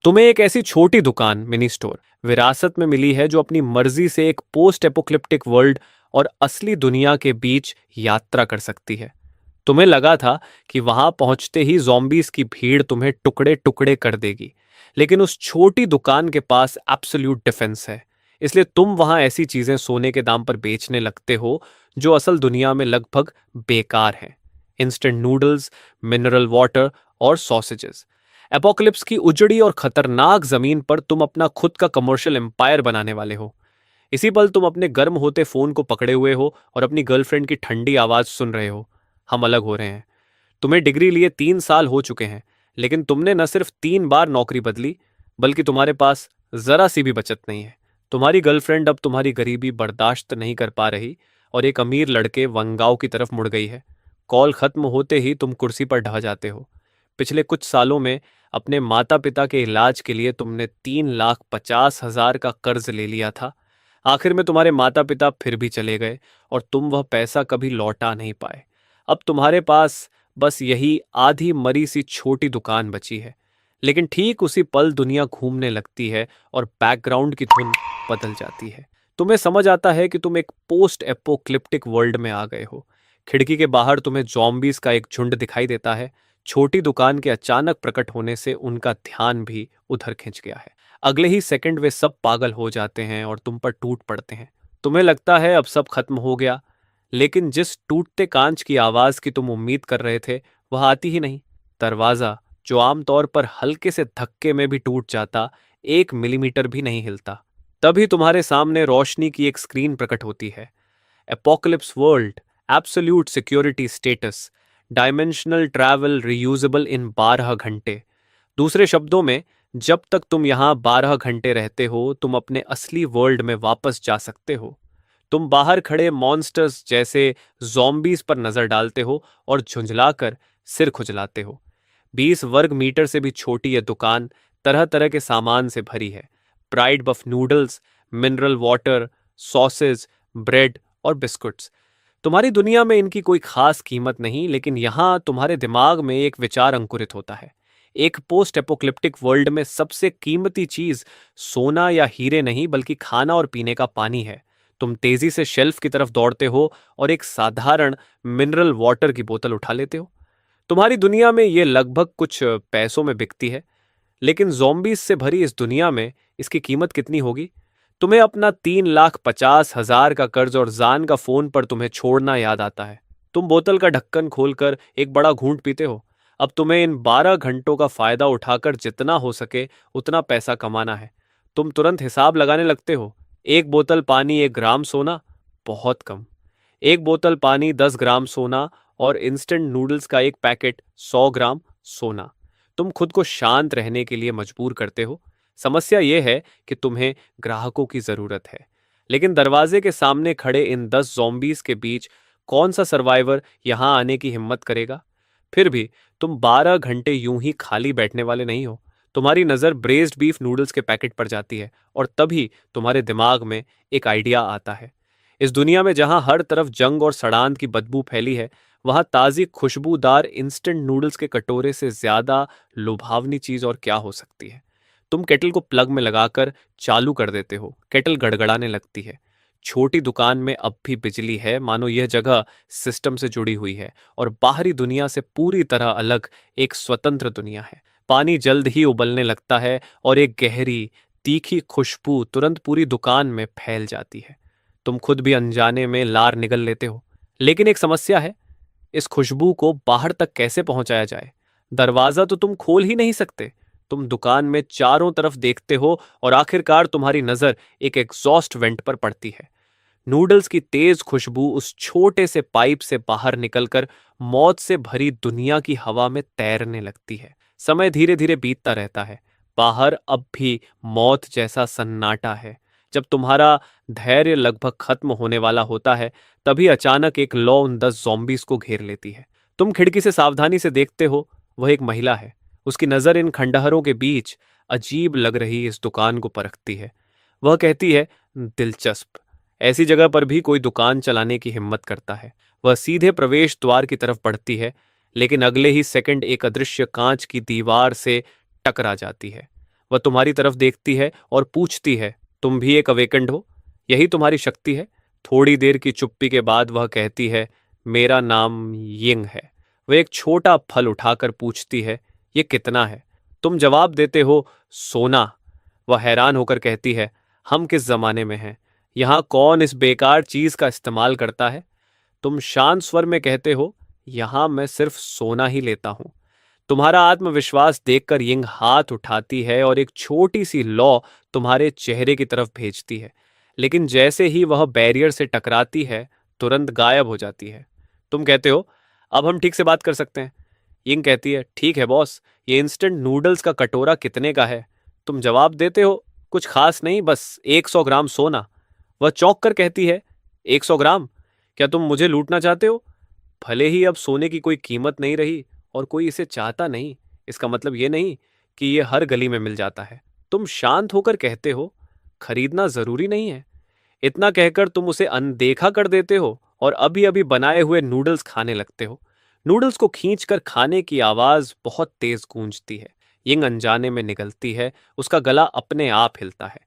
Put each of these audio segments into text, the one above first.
तुम्हें एक ऐसी छोटी दुकान मिनी स्टोर विरासत में मिली है जो अपनी मर्जी से एक पोस्ट एपोक्लिप्टिक वर्ल्ड और असली दुनिया के बीच यात्रा कर सकती है। तुम्हें लगा था कि वहां पहुंचते ही जॉम्बीज की भीड़ तुम्हें टुकड़े टुकड़े कर देगी, लेकिन उस छोटी दुकान के पास एब्सोल्यूट डिफेंस है। इसलिए तुम वहां ऐसी चीजें सोने के दाम पर बेचने लगते हो जो असल दुनिया में लगभग बेकार हैं। इंस्टेंट नूडल्स, मिनरल वाटर और सॉसेजेस। एपोकलिप्स की उजड़ी और खतरनाक जमीन पर तुम अपना खुद का कमर्शियल एम्पायर बनाने वाले हो। इसी पल तुम अपने गर्म होते फोन को पकड़े हुए हो और अपनी गर्लफ्रेंड की ठंडी आवाज सुन रहे हो। हम अलग हो रहे हैं। तुम्हें डिग्री लिए 3 साल हो चुके हैं, लेकिन तुमने न सिर्फ 3 बार नौकरी बदली, बल्कि तुम्हारे पास जरा सी भी बचत नहीं है। तुम्हारी गर्लफ्रेंड अब तुम्हारी गरीबी बर्दाश्त नहीं कर पा रही और एक अमीर लड़के वंगाओ की तरफ मुड़ गई है। कॉल खत्म होते ही तुम कुर्सी पर ढह जाते हो। पिछले कुछ सालों में अपने माता पिता के इलाज के लिए तुमने 3,50,000 का कर्ज ले लिया था। आखिर में तुम्हारे माता पिता फिर भी चले गए और तुम वह पैसा कभी लौटा नहीं पाए। अब तुम्हारे पास बस यही आधी मरी सी छोटी दुकान बची है। लेकिन ठीक उसी पल दुनिया घूमने लगती है और बैकग्राउंड की धुन बदल जाती है। तुम्हें समझ आता है कि तुम एक पोस्ट एपोक्लिप्टिक वर्ल्ड में आ गए हो। खिड़की के बाहर तुम्हें जॉम्बीज का एक झुंड दिखाई देता है। छोटी दुकान के अचानक प्रकट होने से उनका ध्यान भी उधर खिंच गया है। अगले ही सेकंड वे सब पागल हो जाते हैं और तुम पर टूट पड़ते हैं। तुम्हें लगता है अब सब खत्म हो गया, लेकिन जिस टूटते कांच की आवाज की तुम उम्मीद कर रहे थे वह आती ही नहीं। दरवाजा, जो आमतौर पर हल्के से धक्के में भी टूट जाता, 1 मिलीमीटर भी नहीं हिलता। तभी तुम्हारे सामने रोशनी की एक स्क्रीन प्रकट होती है। Apocalypse world, absolute security status, dimensional travel reusable in 12 घंटे। दूसरे शब्दों में, जब तक तुम यहाँ 12 घंटे रहते हो तुम अपने असली वर्ल्ड में वापस जा सकते हो। तुम बाहर खड़े मॉन्स्टर्स जैसे जॉम्बीज पर नजर डालते हो और झुंझलाकर सिर खुजलाते हो। 20 वर्ग मीटर से भी छोटी यह दुकान तरह तरह के सामान से भरी है। Braised beef noodles, mineral water, sausage, bread और बिस्कुट्स। तुम्हारी दुनिया में इनकी कोई खास कीमत नहीं, लेकिन यहाँ तुम्हारे दिमाग में एक विचार अंकुरित होता है। एक पोस्ट एपोक्लिप्टिक वर्ल्ड में सबसे कीमती चीज सोना या हीरे नहीं, बल्कि खाना और पीने का पानी है। तुम तेजी से शेल्फ की तरफ दौड़ते हो और एक साधारण मिनरल वाटर की बोतल उठा लेते हो। तुम्हारी दुनिया में ये लगभग कुछ पैसों में बिकती है, लेकिन zombies से भरी इस दुनिया में इसकी कीमत कितनी होगी? तुम्हें अपना 3,50,000 का कर्ज और जान का फोन पर तुम्हें छोड़ना याद आता है। तुम बोतल का ढक्कन खोलकर एक बड़ा घूंट पीते हो। अब तुम्हें इन 12 घंटों का फायदा उठाकर जितना हो सके उतना पैसा कमाना है। तुम तुरंत हिसाब लगाने लगते हो। एक बोतल पानी 1 ग्राम सोना, बहुत कम। एक बोतल पानी 10 ग्राम सोना और इंस्टेंट नूडल्स का एक पैकेट 100 ग्राम सोना। तुम खुद को शांत रहने के लिए मजबूर करते हो। समस्या यह है कि तुम्हें ग्राहकों की जरूरत है, लेकिन दरवाजे के सामने खड़े इन 10 zombies के बीच कौन सा सर्वाइवर यहां आने की हिम्मत करेगा? फिर भी तुम 12 घंटे यूं ही खाली बैठने वाले नहीं हो। तुम्हारी नजर ब्रेस्ड बीफ नूडल्स के पैकेट पर जाती है और तभी तुम्हारे दिमाग में एक आइडिया आता है। इस दुनिया में जहां हर तरफ जंग और सड़ांत की बदबू फैली है, वहां ताजी खुशबूदार इंस्टेंट नूडल्स के कटोरे से ज्यादा लुभावनी चीज और क्या हो सकती है? तुम केटल को प्लग में लगाकर चालू कर देते हो। केटल गड़गड़ाने लगती है। छोटी दुकान में अब भी बिजली है, मानो यह जगह सिस्टम से जुड़ी हुई है और बाहरी दुनिया से पूरी तरह अलग एक स्वतंत्र दुनिया है। पानी जल्द ही उबलने लगता है और एक गहरी, तीखी खुशबू तुरंत पूरी दुकान में फैल जाती है। तुम खुद भी अनजाने में लार निगल लेते हो। लेकिन एक समस्या है, इस खुशबू को बाहर तक कैसे पहुंचाया जाए? दरवाजा तो तुम खोल ही नहीं सकते। तुम दुकान में चारों तरफ देखते हो और आखिरकार तुम्हारी नजर एक एग्जॉस्ट वेंट पर पड़ती है। नूडल्स की तेज खुशबू उस छोटे से पाइप से बाहर निकलकर मौत से भरी दुनिया की हवा में तैरने लगती है। समय धीरे धीरे बीतता रहता है। बाहर अब भी मौत जैसा सन्नाटा है। जब तुम्हारा धैर्य लगभग खत्म होने वाला होता है, तभी अचानक एक लौ उन 10 zombies को घेर लेती है। तुम खिड़की से सावधानी से देखते हो। वह एक महिला है। उसकी नजर इन खंडहरों के बीच अजीब लग रही इस दुकान को परखती है। वह कहती है, दिलचस्प, ऐसी जगह पर भी कोई दुकान चलाने की हिम्मत करता है। वह सीधे प्रवेश द्वार की तरफ बढ़ती है, लेकिन अगले ही सेकंड एक अदृश्य कांच की दीवार से टकरा जाती है। वह तुम्हारी तरफ देखती है और पूछती है, तुम भी एक अवेकंड हो? यही तुम्हारी शक्ति है? थोड़ी देर की चुप्पी के बाद वह कहती है, मेरा नाम यिंग है। वह एक छोटा फल उठाकर पूछती है, ये कितना है? तुम जवाब देते हो, सोना। वह हैरान होकर कहती है, हम किस जमाने में हैं? यहाँ कौन इस बेकार चीज का इस्तेमाल करता है? तुम शांत स्वर में कहते हो, यहां मैं सिर्फ सोना ही लेता हूं। तुम्हारा आत्मविश्वास देखकर यिंग हाथ उठाती है और एक छोटी सी लौ तुम्हारे चेहरे की तरफ भेजती है, लेकिन जैसे ही वह बैरियर से टकराती है तुरंत गायब हो जाती है। तुम कहते हो, अब हम ठीक से बात कर सकते हैं। यिंग कहती है, ठीक है बॉस, ये इंस्टेंट नूडल्स का कटोरा कितने का है? तुम जवाब देते हो, कुछ खास नहीं, बस 100 ग्राम सोना। वह चौंक कर कहती है, 100 ग्राम? क्या तुम मुझे लूटना चाहते हो? भले ही अब सोने की कोई कीमत नहीं रही और कोई इसे चाहता नहीं, इसका मतलब ये नहीं कि ये हर गली में मिल जाता है। तुम शांत होकर कहते हो, खरीदना जरूरी नहीं है। इतना कहकर तुम उसे अनदेखा कर देते हो और अभी अभी बनाए हुए नूडल्स खाने लगते हो। नूडल्स को खींचकर खाने की आवाज बहुत तेज गूंजती है। यिंग अनजाने में निगलती है, उसका गला अपने आप हिलता है।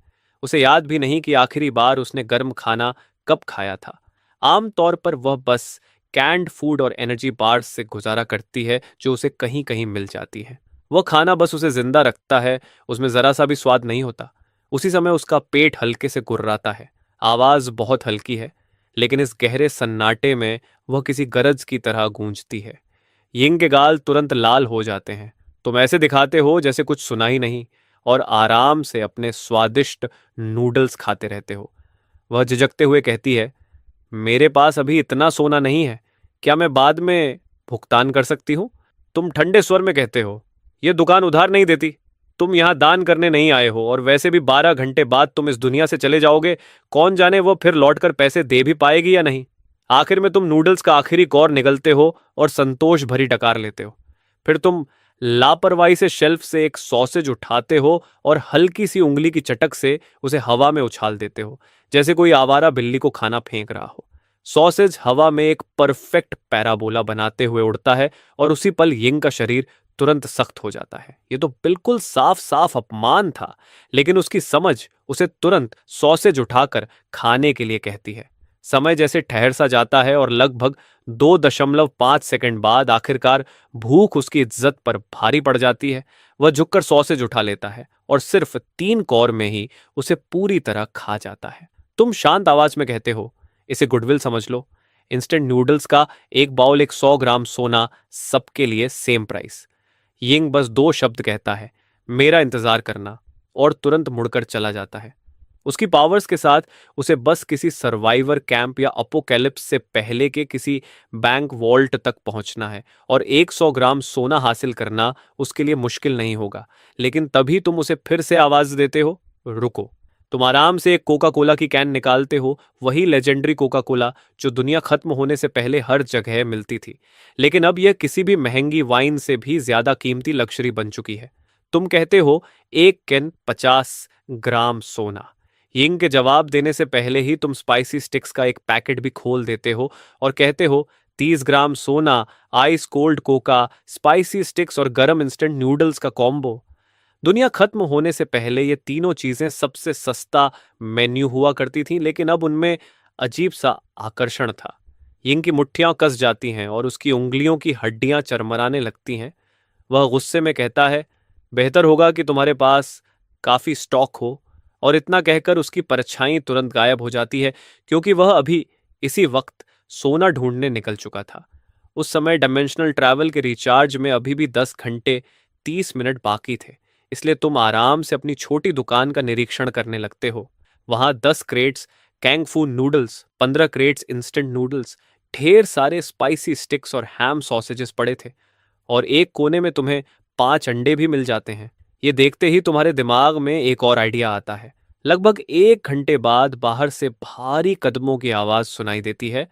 उसे याद भी नहीं कि आखिरी बार उसने गर्म खाना कब खाया था। आमतौर पर वह बस कैंड फूड और एनर्जी बार्स से गुजारा करती है जो उसे कहीं कहीं मिल जाती है। वह खाना बस उसे जिंदा रखता है, उसमें जरा सा भी स्वाद नहीं होता। उसी समय उसका पेट हल्के से गुर्राता है। आवाज बहुत हल्की है, लेकिन इस गहरे सन्नाटे में वह किसी गरज की तरह गूंजती है। यिंग के गाल तुरंत लाल हो जाते हैं। तुम ऐसे दिखाते हो जैसे कुछ सुना ही नहीं और आराम से अपने स्वादिष्ट नूडल्स खाते रहते हो। वह झिझकते हुए कहती है, मेरे पास अभी इतना सोना नहीं है, क्या मैं बाद में भुगतान कर सकती हूँ? तुम ठंडे स्वर में कहते हो, यह दुकान उधार नहीं देती। तुम यहाँ दान करने नहीं आए हो और वैसे भी 12 घंटे बाद तुम इस दुनिया से चले जाओगे। कौन जाने वो फिर लौटकर पैसे दे भी पाएगी या नहीं। आखिर में तुम नूडल्स का आखिरी कौर निगलते हो और संतोष भरी डकार लेते हो। फिर तुम लापरवाही से शेल्फ से एक सॉसेज उठाते हो और हल्की सी उंगली की चटक से उसे हवा में उछाल देते हो, जैसे कोई आवारा बिल्ली को खाना फेंक रहा हो। सॉसेज हवा में एक परफेक्ट पैराबोला बनाते हुए उड़ता है और उसी पल यिंग का शरीर तुरंत सख्त हो जाता है। ये तो बिल्कुल साफ साफ अपमान था, लेकिन उसकी समझ उसे तुरंत सॉसेज उठाकर खाने के लिए कहती है। समय जैसे ठहर सा जाता है और लगभग 2.5 सेकंड बाद आखिरकार भूख उसकी इज्जत पर भारी पड़ जाती है। वह झुककर सॉसेज उठा लेता है और सिर्फ 3 कौर में ही उसे पूरी तरह खा जाता है। तुम शांत आवाज में कहते हो, इसे गुडविल समझ लो। इंस्टेंट नूडल्स का एक बाउल, एक 100 ग्राम सोना, सबके लिए सेम प्राइस। यिंग बस 2 शब्द कहता है, मेरा इंतजार करना, और तुरंत मुड़कर चला जाता है। उसकी पावर्स के साथ उसे बस किसी सर्वाइवर कैंप या अपोकैलिप्स से पहले के किसी बैंक वॉल्ट तक पहुंचना है और 100 ग्राम सोना हासिल करना उसके लिए मुश्किल नहीं होगा। लेकिन तभी तुम उसे फिर से आवाज देते हो, रुको। तुम आराम से एक कोका कोला की कैन निकालते हो, वही लेजेंडरी कोका कोला जो दुनिया खत्म होने से पहले हर जगह मिलती थी, लेकिन अब यह किसी भी महंगी वाइन से भी ज्यादा कीमती लक्जरी बन चुकी है। तुम कहते हो, एक कैन 50 ग्राम सोना। यिंग के जवाब देने से पहले ही तुम स्पाइसी स्टिक्स का एक पैकेट भी खोल देते हो और कहते हो, 30 ग्राम सोना, ice cold Coca, spicy sticks और गरम इंस्टेंट नूडल्स का कॉम्बो। दुनिया खत्म होने से पहले ये तीनों चीजें सबसे सस्ता मेन्यू हुआ करती थीं, लेकिन अब उनमें अजीब सा आकर्षण था। यिंग की मुट्ठियां कस जाती हैं और उसकी उंगलियों की हड्डियां चरमराने लगती हैं। वह गुस्से में कहता है, बेहतर होगा कि तुम्हारे पास काफी स्टॉक हो। और इतना कहकर उसकी परछाई तुरंत गायब हो जाती है, क्योंकि वह अभी इसी वक्त सोना ढूंढने निकल चुका था। उस समय डायमेंशनल ट्रैवल के रिचार्ज में अभी भी 10 घंटे 30 मिनट बाकी थे, इसलिए तुम आराम से अपनी छोटी दुकान का निरीक्षण करने लगते हो। वहां 10 क्रेट्स कैंग फू नूडल्स, 15 क्रेट्स इंस्टेंट नूडल्स, ढेर सारे स्पाइसी स्टिक्स और हैम सॉसेजेस पड़े थे, और एक कोने में तुम्हें 5 अंडे भी मिल जाते हैं। ये देखते ही तुम्हारे दिमाग में एक और आइडिया आता है। लगभग 1 घंटे बाद बाहर से भारी कदमों की आवाज सुनाई देती है।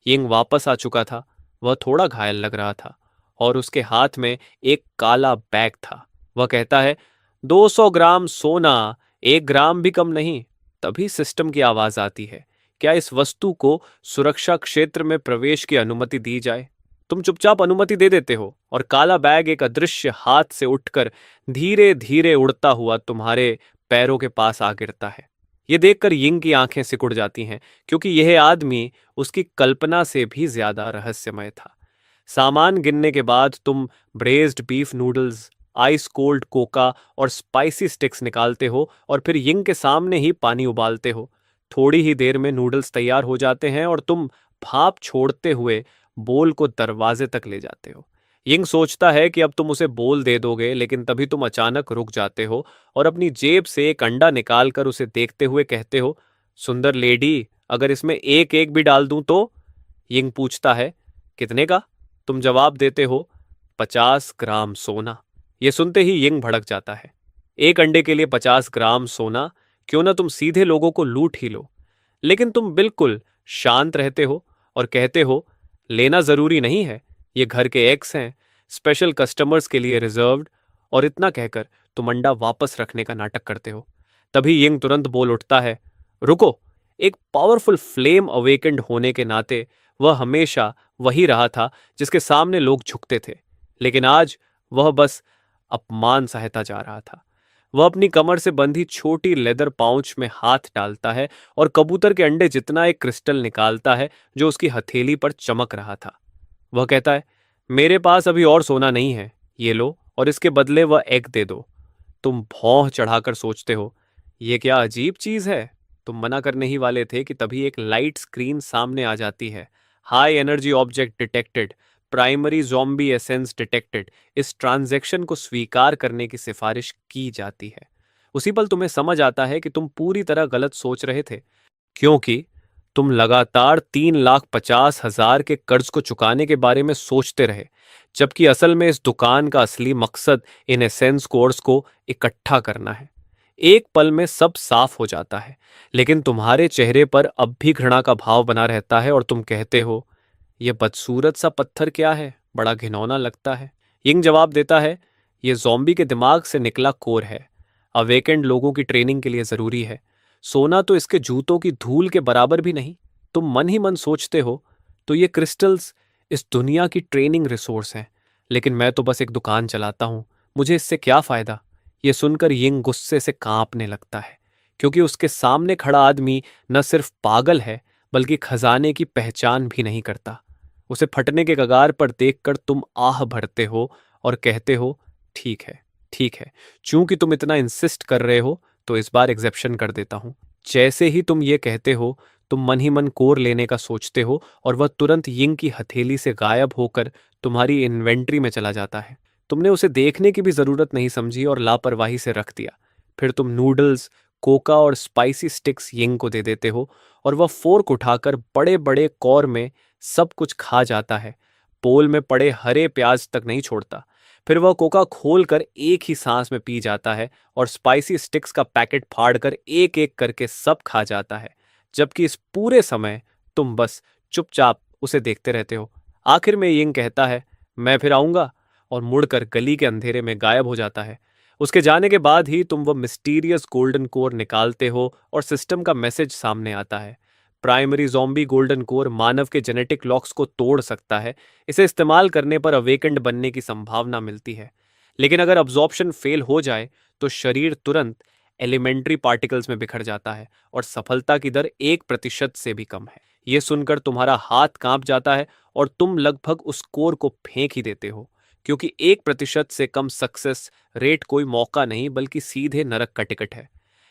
यिंग वापस आ चुका था। वह थोड़ा घायल लग रहा था और उसके हाथ में एक काला बैग था। वह कहता है, 200 ग्राम सोना, 1 ग्राम भी कम नहीं। तभी सिस्टम की आवाज आती है, क्या इस वस्तु को सुरक्षा क्षेत्र में प्रवेश की अनुमति दी जाए? तुम चुपचाप अनुमति दे देते हो और काला बैग एक अदृश्य हाथ से उठकर धीरे धीरे उड़ता हुआ तुम्हारे पैरों के पास आ गिरता है। ये देखकर यिंग की आंखें सिकुड़ जाती हैं, क्योंकि यह आदमी उसकी कल्पना से भी ज्यादा रहस्यमय था। सामान गिनने के बाद तुम braised beef noodles, ice cold coca और स्पाइसी स्टिक्स निकालते हो और फिर यिंग के सामने ही पानी उबालते हो। थोड़ी ही देर में नूडल्स तैयार हो जाते हैं और तुम भाप छोड़ते हुए बोल को दरवाजे तक ले जाते हो। यिंग सोचता है कि अब तुम उसे बोल दे दोगे, लेकिन तभी तुम अचानक रुक जाते हो और अपनी जेब से एक अंडा निकालकर उसे देखते हुए कहते हो, सुंदर लेडी, अगर इसमें एक एक भी डाल दूं तो? यिंग पूछता है, कितने का? तुम जवाब देते हो, 50 ग्राम सोना। ये सुनते ही यिंग भड़क जाता है। एक अंडे के लिए 50 ग्राम सोना? क्यों ना तुम सीधे लोगों को लूट ही लो। लेकिन तुम बिल्कुल शांत रहते हो और कहते हो, लेना जरूरी नहीं है, ये घर के एग्स हैं, स्पेशल कस्टमर्स के लिए रिजर्व्ड। और इतना कहकर तुम अंडा वापस रखने का नाटक करते हो। तभी यिंग तुरंत बोल उठता है, रुको। एक पावरफुल फ्लेम अवेकेंड होने के नाते वह हमेशा वही रहा था जिसके सामने लोग झुकते थे, लेकिन आज वह बस अपमान सहता जा रहा था। वह अपनी कमर से बंधी छोटी लेदर पाउच में हाथ डालता है और कबूतर के अंडे जितना एक क्रिस्टल निकालता है जो उसकी हथेली पर चमक रहा था। वह कहता है, मेरे पास अभी और सोना नहीं है, ये लो और इसके बदले वह एग दे दो। तुम भौं चढ़ाकर सोचते हो, ये क्या अजीब चीज है। तुम मना करने ही वाले थे कि तभी एक लाइट स्क्रीन सामने आ जाती है। High energy object detected, primary zombie essence detected. इस ट्रांजैक्शन को स्वीकार करने की सिफारिश की जाती है। उसी पल तुम्हें समझ आता है कि तुम पूरी तरह गलत सोच रहे थे, क्योंकि तुम लगातार 3,50,000 के कर्ज को चुकाने के बारे में सोचते रहे, जबकि असल में इस दुकान का असली मकसद इन एसेंस कोर्स को इकट्ठा करना है। एक पल में सब साफ हो जाता है, लेकिन तुम्हारे चेहरे पर अब भी घृणा का भाव बना रहता है और तुम कहते हो, यह बदसूरत सा पत्थर क्या है, बड़ा घिनौना लगता है। यिंग जवाब देता है, यह ज़ॉम्बी के दिमाग से निकला कोर है। अवेकेंड लोगों की ट्रेनिंग के लिए जरूरी है। सोना तो इसके जूतों की धूल के बराबर भी नहीं। तुम मन ही मन सोचते हो, तो ये क्रिस्टल्स इस दुनिया की ट्रेनिंग रिसोर्स हैं, लेकिन मैं तो बस एक दुकान चलाता हूं, मुझे इससे क्या फायदा। ये सुनकर यिंग गुस्से से कांपने लगता है, क्योंकि उसके सामने खड़ा आदमी न सिर्फ पागल है, बल्कि खजाने की पहचान भी नहीं करता। उसे फटने के कगार पर देखकर तुम आह भरते हो और कहते हो, ठीक है, ठीक है, चूंकि तुम इतना इंसिस्ट कर रहे हो तो इस बार एग्जेप्शन कर देता हूं। जैसे ही तुम ये कहते हो, तुम मन ही मन कोर लेने का सोचते हो और वह तुरंत यिंग की हथेली से गायब होकर तुम्हारी इन्वेंट्री में चला जाता है। तुमने उसे देखने की भी जरूरत नहीं समझी और लापरवाही से रख दिया। फिर तुम नूडल्स, कोका और स्पाइसी स्टिक्स यिंग को दे देते हो और वह फोर्क उठाकर बड़े बड़े कौर में सब कुछ खा जाता है। पोल में पड़े हरे प्याज तक नहीं छोड़ता। फिर वह कोका खोलकर एक ही सांस में पी जाता है और स्पाइसी स्टिक्स का पैकेट फाड़कर एक एक करके सब खा जाता है, जबकि इस पूरे समय तुम बस चुपचाप उसे देखते रहते हो। आखिर में यिंग कहता है, मैं फिर आऊंगा, और मुड़कर गली के अंधेरे में गायब हो जाता है। उसके जाने के बाद ही तुम वह मिस्टीरियस गोल्डन कोर निकालते हो और सिस्टम का मैसेज सामने आता है। प्राइमरी ज़ॉम्बी गोल्डन कोर मानव के जेनेटिक लॉक्स को तोड़ सकता है। इसे इस्तेमाल करने पर अवेकेंड बनने की संभावना मिलती है, लेकिन अगर अब्जॉर्प्शन फेल हो जाए तो शरीर तुरंत एलिमेंट्री पार्टिकल्स में बिखर जाता है और सफलता की दर 1% से भी कम है। यह सुनकर तुम्हारा हाथ कांप जाता है और तुम लगभग उस कोर को फेंक ही देते हो, क्योंकि 1% से कम सक्सेस रेट कोई मौका नहीं बल्कि सीधे नरक का टिकट है।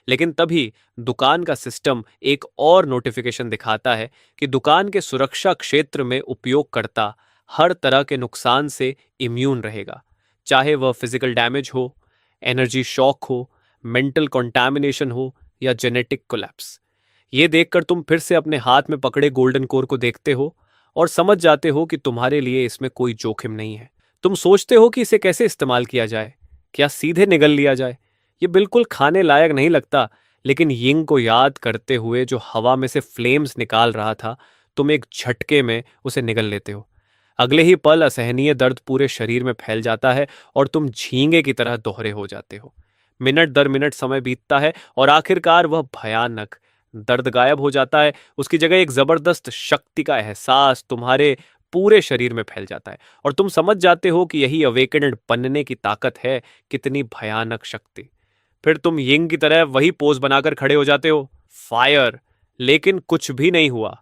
लेकिन तभी दुकान का सिस्टम एक और नोटिफिकेशन दिखाता है कि दुकान के सुरक्षा क्षेत्र में उपयोगकर्ता हर तरह के नुकसान से इम्यून रहेगा, चाहे वह फिजिकल डैमेज हो, एनर्जी शॉक हो, मेंटल कॉन्टैमिनेशन हो या जेनेटिक कोलैप्स। ये देखकर तुम फिर से अपने हाथ में पकड़े गोल्डन कोर को देखते हो और समझ जाते हो कि तुम्हारे लिए इसमें कोई जोखिम नहीं है। तुम सोचते हो कि इसे कैसे इस्तेमाल किया जाए, क्या सीधे निगल लिया जाए। ये बिल्कुल खाने लायक नहीं लगता, लेकिन यिंग को याद करते हुए जो हवा में से फ्लेम्स निकाल रहा था, तुम एक झटके में उसे निगल लेते हो। अगले ही पल असहनीय दर्द पूरे शरीर में फैल जाता है और तुम झींगे की तरह दोहरे हो जाते हो। मिनट दर मिनट समय बीतता है और आखिरकार वह भयानक दर्द गायब हो जाता है। उसकी जगह एक जबरदस्त शक्ति का एहसास तुम्हारे पूरे शरीर में फैल जाता है और तुम समझ जाते हो कि यही अवेकेनेड बनने की ताकत है। कितनी भयानक शक्ति। फिर तुम यिंग की तरह वही पोज बनाकर खड़े हो जाते हो। फायर। लेकिन कुछ भी नहीं हुआ।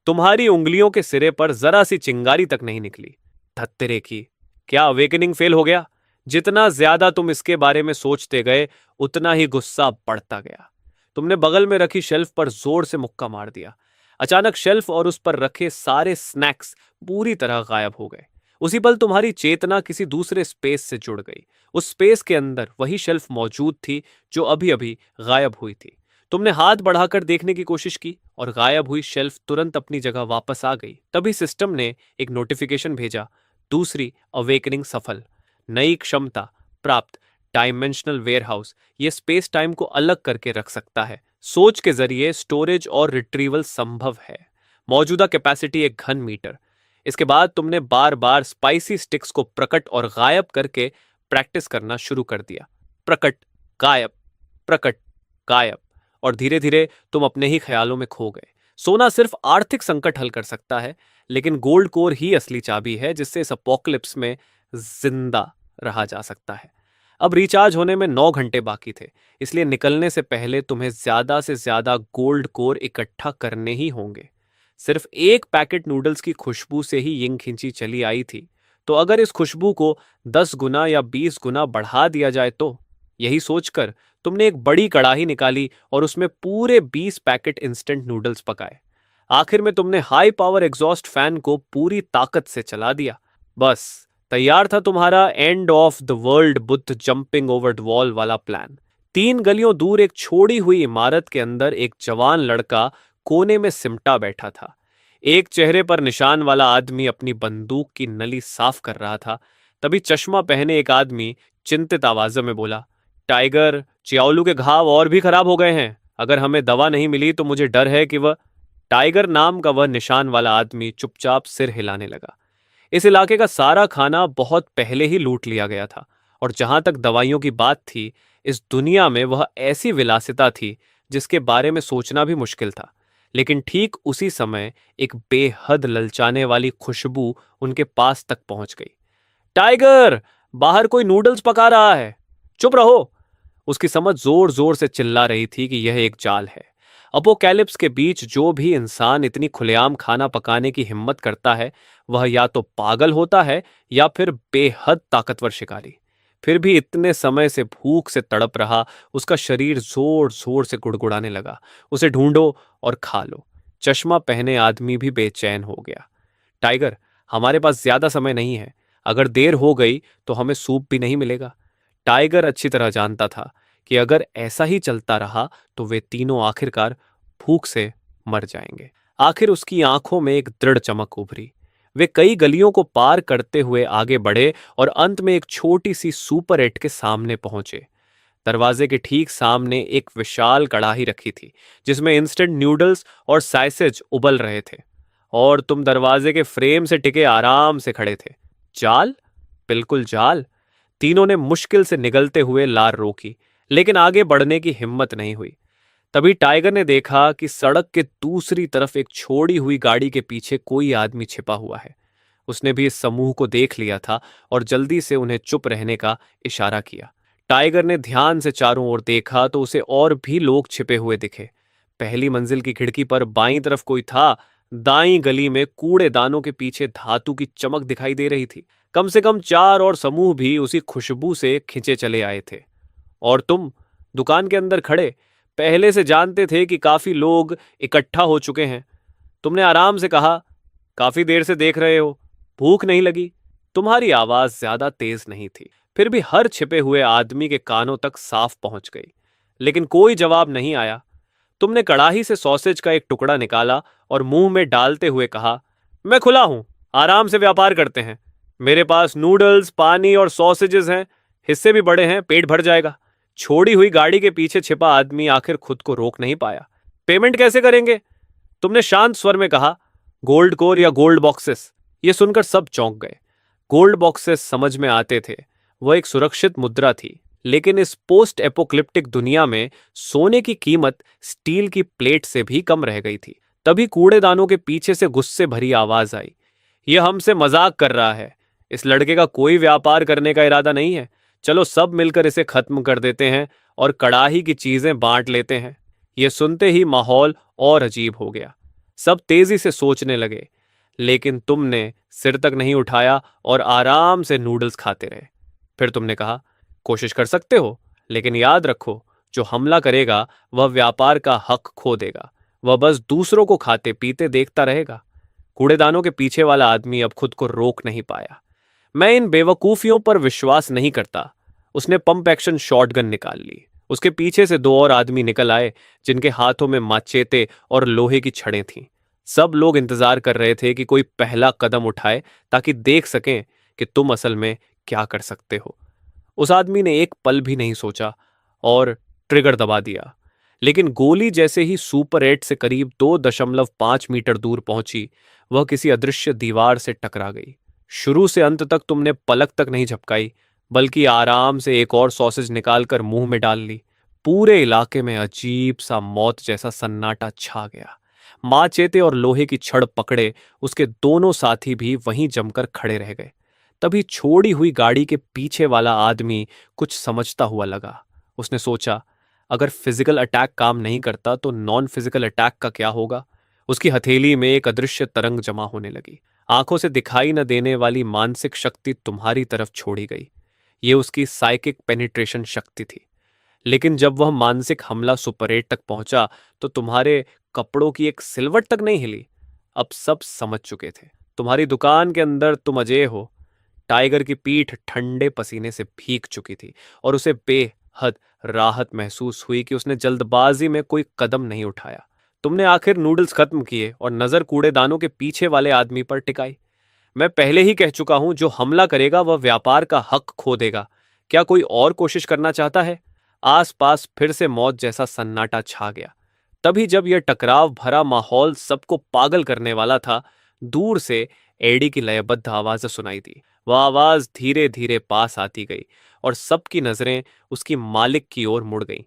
तुम्हारी उंगलियों के सिरे पर जरा सी चिंगारी तक नहीं निकली। धत्तेरे की, क्या अवेकनिंग फेल हो गया? जितना ज्यादा तुम इसके बारे में सोचते गए उतना ही गुस्सा बढ़ता गया। तुमने बगल में रखी शेल्फ पर जोर से मुक्का मार दिया। अचानक शेल्फ और उस पर रखे सारे स्नैक्स पूरी तरह गायब हो गए। उसी पल तुम्हारी चेतना किसी दूसरे स्पेस से जुड़ गई। उस स्पेस के अंदर वही शेल्फ मौजूद थी जो अभी अभी गायब हुई थी। तुमने हाथ बढ़ाकर देखने की कोशिश की और गायब हुई शेल्फ तुरंत अपनी जगह वापस आ गई। तभी सिस्टम ने एक नोटिफिकेशन भेजा, दूसरी अवेकनिंग सफल, नई क्षमता प्राप्त, डायमेंशनल वेयरहाउस। ये स्पेस टाइम को अलग करके रख सकता है। सोच के जरिए स्टोरेज और रिट्रीवल संभव है। मौजूदा कैपेसिटी 1 घन मीटर। इसके बाद तुमने बार बार स्पाइसी स्टिक्स को प्रकट और गायब करके प्रैक्टिस करना शुरू कर दिया। प्रकट, गायब, प्रकट, गायब। और धीरे धीरे तुम अपने ही ख्यालों में खो गए। सोना सिर्फ आर्थिक संकट हल कर सकता है, लेकिन गोल्ड कोर ही असली चाबी है जिससे इस अपोकलिप्स में जिंदा रहा जा सकता है। अब रिचार्ज होने में 9 घंटे बाकी थे, इसलिए निकलने से पहले तुम्हें ज्यादा से ज्यादा गोल्ड कोर इकट्ठा करने ही होंगे। सिर्फ एक पैकेट नूडल्स की खुशबू से ही यिंग खिंची चली आई थी, तो अगर इस खुशबू को 10 गुना या 20 गुना बढ़ा दिया जाए तो? यही सोचकर तुमने एक बड़ी कड़ाही निकाली और उसमें पूरे 20 पैकेट इंस्टेंट नूडल्स पकाए। आखिर में तुमने हाई पावर एग्जॉस्ट फैन को पूरी ताकत से चला दिया। बस तैयार था तुम्हारा end of the world Buddha jumping over the wall वाला प्लान। 3 गलियों दूर एक छोड़ी हुई इमारत के अंदर एक जवान लड़का कोने में सिमटा बैठा था। एक चेहरे पर निशान वाला आदमी अपनी बंदूक की नली साफ कर रहा था। तभी चश्मा पहने एक आदमी चिंतित आवाज में बोला, टाइगर, चियाओलू के घाव और भी खराब हो गए हैं। अगर हमें दवा नहीं मिली तो मुझे डर है कि वह। टाइगर नाम का वह निशान वाला आदमी चुपचाप सिर हिलाने लगा। इस इलाके का सारा खाना बहुत पहले ही लूट लिया गया था और जहां तक दवाइयों की बात थी, इस दुनिया में वह ऐसी विलासिता थी जिसके बारे में सोचना भी मुश्किल था। लेकिन ठीक उसी समय एक बेहद ललचाने वाली खुशबू उनके पास तक पहुंच गई। टाइगर, बाहर कोई नूडल्स पका रहा है, चुप रहो। उसकी समझ जोर जोर से चिल्ला रही थी कि यह एक जाल है। अपोकैलिप्स के बीच जो भी इंसान इतनी खुलेआम खाना पकाने की हिम्मत करता है, वह या तो पागल होता है या फिर बेहद ताकतवर शिकारी। फिर भी इतने समय से भूख से तड़प रहा उसका शरीर जोर जोर से गुड़गुड़ाने लगा। उसे ढूंढो और खा लो। चश्मा पहने आदमी भी बेचैन हो गया। टाइगर, हमारे पास ज्यादा समय नहीं है। अगर देर हो गई तो हमें सूप भी नहीं मिलेगा। टाइगर अच्छी तरह जानता था कि अगर ऐसा ही चलता रहा तो वे तीनों आखिरकार भूख से मर जाएंगे। आखिर उसकी आंखों में एक दृढ़ चमक उभरी। वे कई गलियों को पार करते हुए आगे बढ़े और अंत में एक छोटी सी सुपर एट के सामने पहुंचे। दरवाजे के ठीक सामने एक विशाल कड़ाही रखी थी जिसमें इंस्टेंट नूडल्स और सैसेज उबल रहे थे, और तुम दरवाजे के फ्रेम से टिके आराम से खड़े थे। जाल? बिल्कुल जाल। तीनों ने मुश्किल से निगलते हुए लार रोकी, लेकिन आगे बढ़ने की हिम्मत नहीं हुई। तभी टाइगर ने देखा कि सड़क के दूसरी तरफ एक छोड़ी हुई गाड़ी के पीछे कोई आदमी छिपा हुआ है। उसने भी इस समूह को देख लिया था और जल्दी से उन्हें चुप रहने का इशारा किया। टाइगर ने ध्यान से चारों ओर देखा तो उसे और भी लोग छिपे हुए दिखे। पहली मंजिल की खिड़की पर बाईं तरफ कोई था। दाईं गली में कूड़ेदानों के पीछे धातु की चमक दिखाई दे रही थी। कम से कम 4 और समूह भी उसी खुशबू से खिंचे चले आए थे। और तुम दुकान के अंदर खड़े पहले से जानते थे कि काफी लोग इकट्ठा हो चुके हैं। तुमने आराम से कहा, काफी देर से देख रहे हो, भूख नहीं लगी? तुम्हारी आवाज ज्यादा तेज नहीं थी, फिर भी हर छिपे हुए आदमी के कानों तक साफ पहुंच गई। लेकिन कोई जवाब नहीं आया। तुमने कड़ाही से सॉसेज का एक टुकड़ा निकाला और मुंह में डालते हुए कहा, मैं खुला हूं, आराम से व्यापार करते हैं। मेरे पास नूडल्स, पानी और सॉसेजेस हैं, हिस्से भी बड़े हैं, पेट भर जाएगा। छोड़ी हुई गाड़ी के पीछे छिपा आदमी आखिर खुद को रोक नहीं पाया। पेमेंट कैसे करेंगे? तुमने शांत स्वर में कहा, गोल्ड कोर या गोल्ड बॉक्सेस। ये सुनकर सब चौंक गए। गोल्ड बॉक्सेस समझ में आते थे, वह एक सुरक्षित मुद्रा थी, लेकिन इस पोस्ट एपोक्लिप्टिक दुनिया में सोने की कीमत स्टील की प्लेट से भी कम रह गई थी। तभी कूड़ेदानों के पीछे से गुस्से भरी आवाज आई, यह हमसे मजाक कर रहा है। इस लड़के का कोई व्यापार करने का इरादा नहीं है। चलो सब मिलकर इसे खत्म कर देते हैं और कड़ाही की चीजें बांट लेते हैं। यह सुनते ही माहौल और अजीब हो गया। सब तेजी से सोचने लगे, लेकिन तुमने सिर तक नहीं उठाया और आराम से नूडल्स खाते रहे। फिर तुमने कहा, कोशिश कर सकते हो, लेकिन याद रखो, जो हमला करेगा वह व्यापार का हक खो देगा। वह बस दूसरों को खाते पीते देखता रहेगा। कूड़ेदानों के पीछे वाला आदमी अब खुद को रोक नहीं पाया। मैं इन बेवकूफियों पर विश्वास नहीं करता। उसने पंप एक्शन शॉटगन निकाल ली। उसके पीछे से दो और आदमी निकल आए, जिनके हाथों में माचेते और लोहे की छड़ें थीं। सब लोग इंतजार कर रहे थे कि कोई पहला कदम उठाए, ताकि देख सकें कि तुम असल में क्या कर सकते हो। उस आदमी ने एक पल भी नहीं सोचा और ट्रिगर दबा दिया। लेकिन गोली जैसे ही सुपर 8 से करीब 2.5 मीटर दूर पहुंची, वह किसी अदृश्य दीवार से टकरा गई। शुरू से अंत तक तुमने पलक तक नहीं झपकाई, बल्कि आराम से एक और सॉसेज निकालकर मुंह में डाल ली। पूरे इलाके में अजीब सा मौत जैसा सन्नाटा छा गया। माचेते और लोहे की छड़ पकड़े उसके दोनों साथी भी वहीं जमकर खड़े रह गए। तभी छोड़ी हुई गाड़ी के पीछे वाला आदमी कुछ समझता हुआ लगा। उसने सोचा, अगर फिजिकल अटैक काम नहीं करता तो नॉन फिजिकल अटैक का क्या होगा। उसकी हथेली में एक अदृश्य तरंग जमा होने लगी। आंखों से दिखाई न देने वाली मानसिक शक्ति तुम्हारी तरफ छोड़ी गई। ये उसकी साइकिक पेनिट्रेशन शक्ति थी। लेकिन जब वह मानसिक हमला सुपर 8 तक पहुंचा, तो तुम्हारे कपड़ों की एक सिलवट तक नहीं हिली। अब सब समझ चुके थे। तुम्हारी दुकान के अंदर तुम अजय हो। टाइगर की पीठ ठंडे पसीने से भीग चुकी थी और उसे बेहद राहत महसूस हुई कि उसने जल्दबाजी में कोई कदम नहीं उठाया। तुमने आखिर नूडल्स खत्म किए और नजर कूड़ेदानों के पीछे वाले आदमी पर टिकाई। मैं पहले ही कह चुका हूं, जो हमला करेगा वह व्यापार का हक खो देगा। क्या कोई और कोशिश करना चाहता है? आसपास फिर से मौत जैसा सन्नाटा छा गया। तभी जब यह टकराव भरा माहौल सबको पागल करने वाला था, दूर से एडी की लयबद्ध आवाज सुनाई दी। वह आवाज धीरे धीरे पास आती गई और सबकी नजरें उसकी मालिक की ओर मुड़ गईं।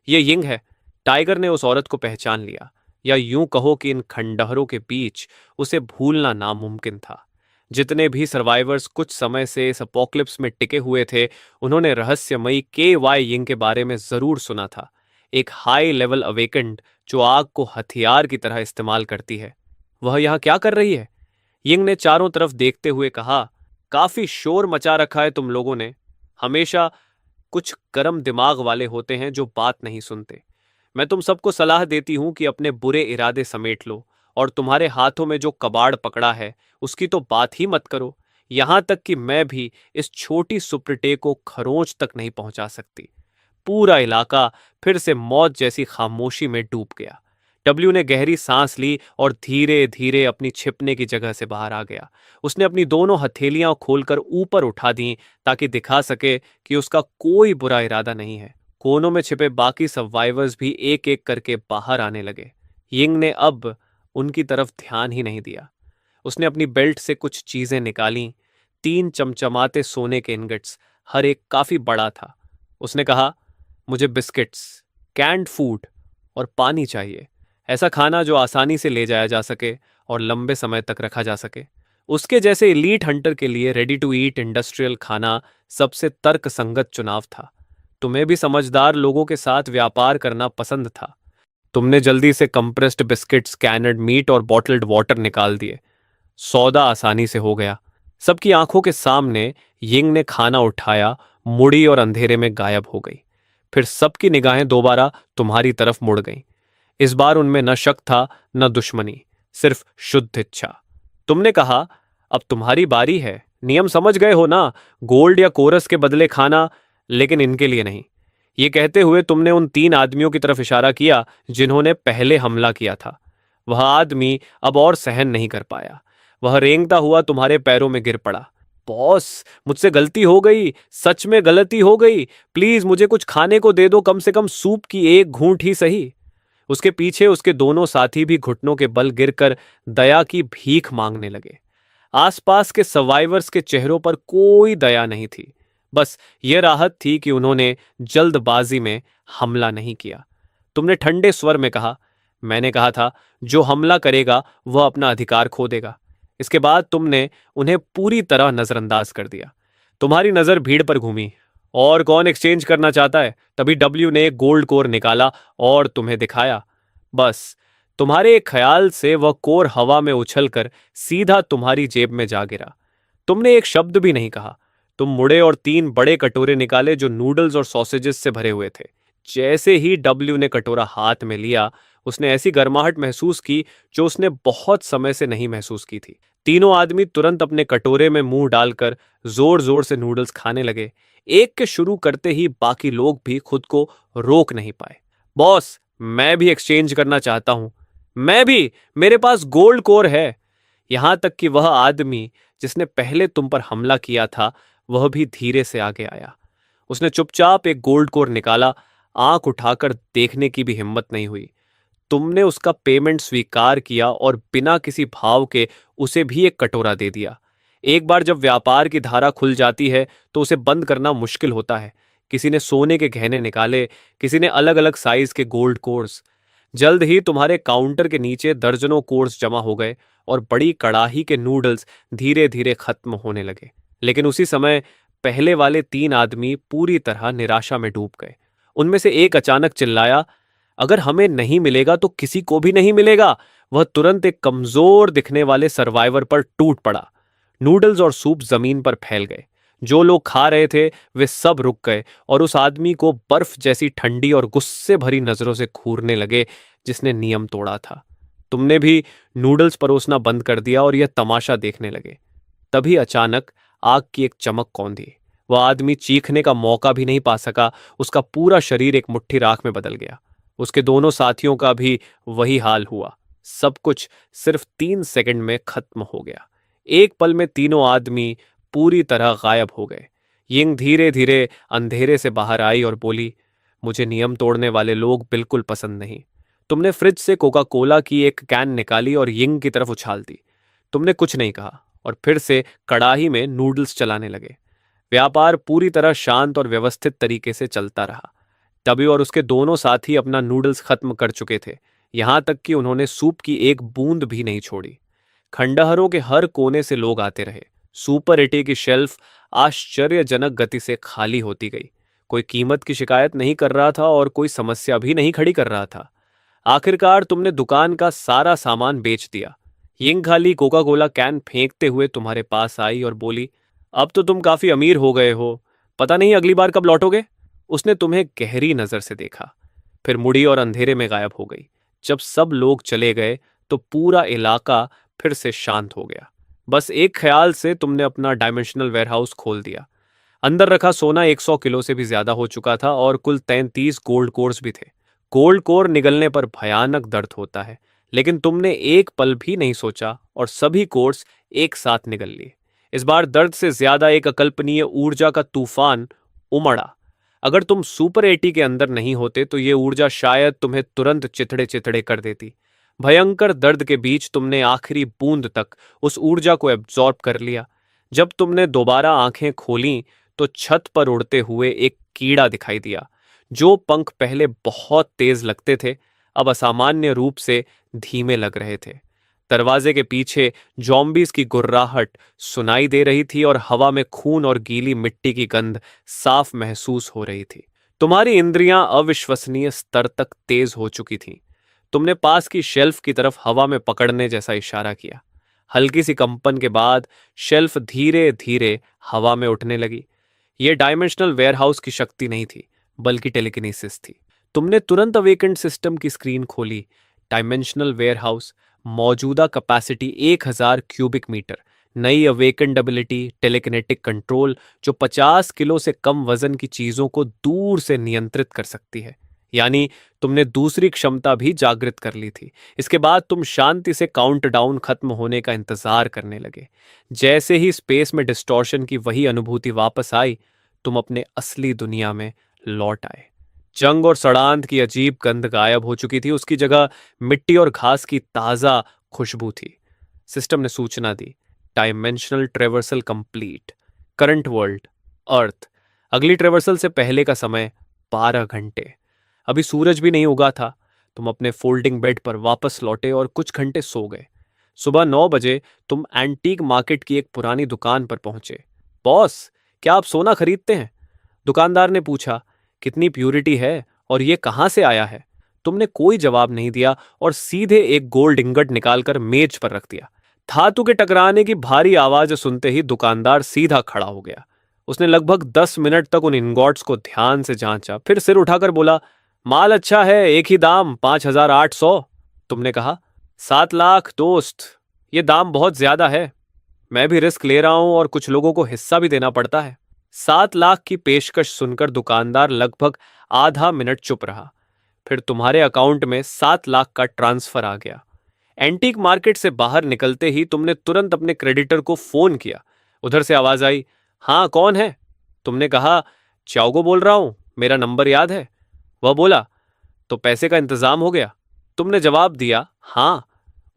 ये यिंग है। टाइगर ने उस औरत को पहचान लिया, या यूं कहो कि इन खंडहरों के बीच उसे भूलना नामुमकिन था। जितने भी सर्वाइवर्स कुछ समय से इस अपोक्लिप्स में टिके हुए थे, उन्होंने रहस्यमयी के वाई यिंग के बारे में जरूर सुना था। एक हाई लेवल अवेकेंड जो आग को हथियार की तरह इस्तेमाल करती है। वह यहां क्या कर रही है? यिंग ने चारों तरफ देखते हुए कहा, काफी शोर मचा रखा है तुम लोगों ने। हमेशा कुछ गर्म दिमाग वाले होते हैं जो बात नहीं सुनते। मैं तुम सबको सलाह देती हूं कि अपने बुरे इरादे समेट लो और तुम्हारे हाथों में जो कबाड़ पकड़ा है उसकी तो बात ही मत करो। यहां तक कि मैं भी इस छोटी सुप्रटे को खरोंच तक नहीं पहुंचा सकती। पूरा इलाका फिर से मौत जैसी खामोशी में डूब गया। डब्ल्यू ने गहरी सांस ली और धीरे धीरे अपनी छिपने की जगह से बाहर आ गया। उसने अपनी दोनों हथेलियां खोलकर ऊपर उठा दी, ताकि दिखा सके कि उसका कोई बुरा इरादा नहीं है। कोनों में छिपे बाकी सर्वाइवर्स भी एक एक करके बाहर आने लगे। यिंग ने अब उनकी तरफ ध्यान ही नहीं दिया। उसने अपनी बेल्ट से कुछ चीजें निकाली। 3 चमचमाते सोने के इनगट्स, हर एक काफी बड़ा था। उसने कहा, मुझे बिस्किट्स, कैंड फूड और पानी चाहिए। ऐसा खाना जो आसानी से ले जाया जा सके और लंबे समय तक रखा जा सके। उसके जैसे इलीट हंटर के लिए रेडी टू ईट इंडस्ट्रियल खाना सबसे तर्कसंगत चुनाव था। तुम्हें भी समझदार लोगों के साथ व्यापार करना पसंद था। तुमने जल्दी से कंप्रेस्ड बिस्किट्स, कैनड मीट और बॉटल्ड वाटर निकाल दिए। सौदा आसानी से हो गया। सबकी आंखों के सामने यिंग ने खाना उठाया, मुड़ी और अंधेरे में गायब हो गई। फिर सबकी निगाहें दोबारा तुम्हारी तरफ मुड़ गईं। इस बार उनमें न शक था न दुश्मनी, सिर्फ शुद्ध इच्छा। तुमने कहा, अब तुम्हारी बारी है। नियम समझ गए हो ना? गोल्ड या कोरस के बदले खाना, लेकिन इनके लिए नहीं। ये कहते हुए तुमने उन 3 आदमियों की तरफ इशारा किया जिन्होंने पहले हमला किया था। वह आदमी अब और सहन नहीं कर पाया। वह रेंगता हुआ तुम्हारे पैरों में गिर पड़ा। बॉस, मुझसे गलती हो गई, सच में गलती हो गई। प्लीज मुझे कुछ खाने को दे दो, कम से कम सूप की एक घूंट ही सही। उसके पीछे उसके दोनों साथी भी घुटनों के बल गिरकर दया की भीख मांगने लगे। आसपास के सर्वाइवर्स के चेहरों पर कोई दया नहीं थी। बस यह राहत थी कि उन्होंने जल्दबाजी में हमला नहीं किया। तुमने ठंडे स्वर में कहा, मैंने कहा था, जो हमला करेगा वह अपना अधिकार खो देगा। इसके बाद तुमने उन्हें पूरी तरह नजरअंदाज कर दिया। तुम्हारी नजर भीड़ पर घूमी। और कौन एक्सचेंज करना चाहता है? तभी डब्ल्यू ने एक गोल्ड कोर निकाला और तुम्हें दिखाया। बस तुम्हारे एक ख्याल से वह कोर हवा में उछलकर सीधा तुम्हारी जेब में जा गिरा। तुमने एक शब्द भी नहीं कहा। तुम मुड़े और 3 बड़े कटोरे निकाले जो नूडल्स और सॉसेजेस से भरे हुए थे। जैसे ही डब्ल्यू ने कटोरा हाथ में लिया, उसने ऐसी गर्माहट महसूस की जो उसने बहुत समय से नहीं महसूस की थी। तीनों आदमी तुरंत अपने कटोरे में मुंह डालकर जोर जोर से नूडल्स खाने लगे। एक के शुरू करते ही बाकी लोग भी खुद को रोक नहीं पाए। बॉस, मैं भी एक्सचेंज करना चाहता हूं। मैं भी, मेरे पास गोल्ड कोर है। यहां तक कि वह आदमी जिसने पहले तुम पर हमला किया था, वह भी धीरे से आगे आया। उसने चुपचाप एक गोल्ड कोर निकाला। आंख उठाकर देखने की भी हिम्मत नहीं हुई। तुमने उसका पेमेंट स्वीकार किया और बिना किसी भाव के उसे भी एक कटोरा दे दिया। एक बार जब व्यापार की धारा खुल जाती है तो उसे बंद करना मुश्किल होता है। किसी ने सोने के गहने निकाले, किसी ने अलग अलग साइज के गोल्ड कोर्स। जल्द ही तुम्हारे काउंटर के नीचे दर्जनों कोर्स जमा हो गए और बड़ी कड़ाही के नूडल्स धीरे धीरे खत्म होने लगे। लेकिन उसी समय पहले वाले 3 आदमी पूरी तरह निराशा में डूब गए। उनमें से एक अचानक चिल्लाया, अगर हमें नहीं मिलेगा तो किसी को भी नहीं मिलेगा। वह तुरंत एक कमजोर दिखने वाले सर्वाइवर पर टूट पड़ा। नूडल्स और सूप जमीन पर फैल गए। जो लोग खा रहे थे वे सब रुक गए और उस आदमी को बर्फ जैसी ठंडी और गुस्से भरी नजरों से घूरने लगे जिसने नियम तोड़ा था। तुमने भी नूडल्स परोसना बंद कर दिया और यह तमाशा देखने लगे। तभी अचानक आग की एक चमक कौंधी। वह आदमी चीखने का मौका भी नहीं पा सका। उसका पूरा शरीर एक मुट्ठी राख में बदल गया। उसके दोनों साथियों का भी वही हाल हुआ। सब कुछ सिर्फ 3 सेकंड में खत्म हो गया। एक पल में तीनों आदमी पूरी तरह गायब हो गए। यिंग धीरे धीरे अंधेरे से बाहर आई और बोली, मुझे नियम तोड़ने वाले लोग बिल्कुल पसंद नहीं। तुमने फ्रिज से कोका कोला की एक कैन निकाली और यिंग की तरफ उछाल दी। तुमने कुछ नहीं कहा और फिर से कड़ाही में नूडल्स चलाने लगे। व्यापार पूरी तरह शांत और व्यवस्थित तरीके से चलता रहा। टबी और उसके दोनों साथी अपना नूडल्स खत्म कर चुके थे, यहां तक कि उन्होंने सूप की एक बूंद भी नहीं छोड़ी। खंडहरों के हर कोने से लोग आते रहे। सुपर एटी की शेल्फ आश्चर्यजनक गति से खाली होती गई। कोई कीमत की शिकायत नहीं कर रहा था और कोई समस्या भी नहीं खड़ी कर रहा था। आखिरकार तुमने दुकान का सारा सामान बेच दिया। यिंग खाली कोका कोला कैन फेंकते हुए तुम्हारे पास आई और बोली, अब तो तुम काफी अमीर हो गए हो। पता नहीं अगली बार कब लौटोगे। उसने तुम्हें गहरी नजर से देखा, फिर मुड़ी और अंधेरे में गायब हो गई। जब सब लोग चले गए तो पूरा इलाका फिर से शांत हो गया। बस एक ख्याल से तुमने अपना डायमेंशनल वेयरहाउस खोल दिया। अंदर रखा सोना 100 किलो से भी ज्यादा हो चुका था और कुल 33 गोल्ड कोर्स भी थे। गोल्ड कोर निगलने पर भयानक दर्द होता है, लेकिन तुमने एक पल भी नहीं सोचा और सभी कोर्स एक साथ निगल लिए। इस बार दर्द से ज्यादा एक अकल्पनीय ऊर्जा का तूफान उमड़ा। अगर तुम सुपर एटी के अंदर नहीं होते तो ये ऊर्जा शायद तुम्हें तुरंत चिथड़े चिथड़े कर देती। भयंकर दर्द के बीच तुमने आखिरी बूंद तक उस ऊर्जा को एब्जॉर्ब कर लिया। जब तुमने दोबारा आंखें खोलीं तो छत पर उड़ते हुए एक कीड़ा दिखाई दिया। जो पंख पहले बहुत तेज लगते थे, अब असामान्य रूप से धीमे लग रहे थे। दरवाजे के पीछे जॉम्बीज की गुर्राहट सुनाई दे रही थी और हवा में खून और गीली मिट्टी की गंध साफ महसूस हो रही थी। तुम्हारी इंद्रियां अविश्वसनीय स्तर तक तेज हो चुकी थीं। तुमने पास की शेल्फ की तरफ हवा में पकड़ने जैसा इशारा किया। हल्की सी कंपन के बाद शेल्फ धीरे धीरे हवा में उठने लगी। यह डायमेंशनल वेयरहाउस की शक्ति नहीं थी, बल्कि टेलीकिनेसिस थी। तुमने तुरंत अवेकेंड सिस्टम की स्क्रीन खोली। डायमेंशनल वेयरहाउस, मौजूदा कैपेसिटी 1000 क्यूबिक मीटर, नई अवेकेंड एबिलिटी टेलीकिनेटिक कंट्रोल जो 50 किलो से कम वजन की चीजों को दूर से नियंत्रित कर सकती है। यानी तुमने दूसरी क्षमता भी जागृत कर ली थी। इसके बाद तुम शांति से काउंटडाउन खत्म होने का इंतजार करने लगे। जैसे ही स्पेस में डिस्टॉर्शन की वही अनुभूति वापस आई, तुम अपने असली दुनिया में लौट आए। जंग और सड़ांध की अजीब गंध गायब हो चुकी थी। उसकी जगह मिट्टी और घास की ताजा खुशबू थी। सिस्टम ने सूचना दी, dimensional traversal complete. Current world earth. अगली ट्रेवर्सल से पहले का समय 12 घंटे। अभी सूरज भी नहीं उगा था। तुम अपने फोल्डिंग बेड पर वापस लौटे और कुछ घंटे सो गए। सुबह 9 बजे तुम एंटीक मार्केट की एक पुरानी दुकान पर पहुंचे। बॉस, क्या आप सोना खरीदते हैं? दुकानदार ने पूछा। कितनी प्यूरिटी है और ये कहाँ से आया है? तुमने कोई जवाब नहीं दिया और सीधे एक गोल्ड इंगट निकालकर मेज पर रख दिया। धातु के टकराने की भारी आवाज सुनते ही दुकानदार सीधा खड़ा हो गया। उसने लगभग 10 मिनट तक उन इंगॉट्स को ध्यान से जांचा, फिर सिर उठाकर बोला, माल अच्छा है, एक ही दाम 5,800। तुमने कहा, 7 लाख दोस्त, ये दाम बहुत ज्यादा है। मैं भी रिस्क ले रहा हूं और कुछ लोगों को हिस्सा भी देना पड़ता है। 7 लाख की पेशकश सुनकर दुकानदार लगभग आधा मिनट चुप रहा। फिर तुम्हारे अकाउंट में 7 लाख का ट्रांसफर आ गया। एंटीक मार्केट से बाहर निकलते ही तुमने तुरंत अपने क्रेडिटर को फोन किया। उधर से आवाज आई, हाँ कौन है? तुमने कहा, चाओगो बोल रहा हूं, मेरा नंबर याद है? वह बोला, तो पैसे का इंतजाम हो गया? तुमने जवाब दिया, हाँ।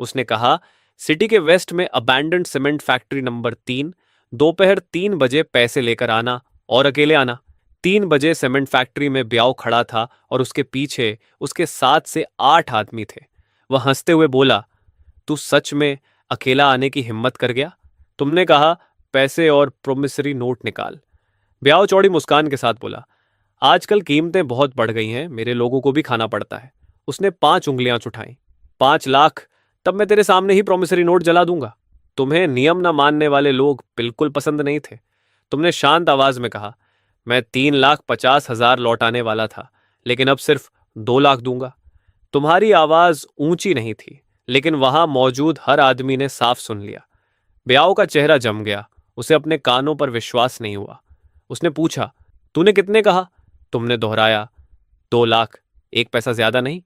उसने कहा, सिटी के वेस्ट में अबैंडन्ड सीमेंट फैक्ट्री नंबर 3, दोपहर 3 बजे पैसे लेकर आना और अकेले आना। 3 बजे सीमेंट फैक्ट्री में ब्याव खड़ा था और उसके पीछे उसके 7 से 8 आदमी थे। वह हंसते हुए बोला, तू सच में अकेला आने की हिम्मत कर गया? तुमने कहा, पैसे और प्रोमिसरी नोट निकाल। ब्याव चौड़ी मुस्कान के साथ बोला, आजकल कीमतें बहुत बढ़ गई हैं, मेरे लोगों को भी खाना पड़ता है। उसने 5 उंगलियां उठाई। 5 लाख? तब मैं तेरे सामने ही प्रोमिसरी नोट जला दूंगा। तुम्हें नियम न मानने वाले लोग बिल्कुल पसंद नहीं थे। तुमने शांत आवाज में कहा, मैं 3,50,000 लौटाने वाला था, लेकिन अब सिर्फ 2 लाख दूंगा। तुम्हारी आवाज ऊंची नहीं थी, लेकिन वहां मौजूद हर आदमी ने साफ सुन लिया। ब्याओ का चेहरा जम गया। उसे अपने कानों पर विश्वास नहीं हुआ। उसने पूछा, तूने कितने कहा? तुमने दोहराया, 2 लाख, एक पैसा ज्यादा नहीं।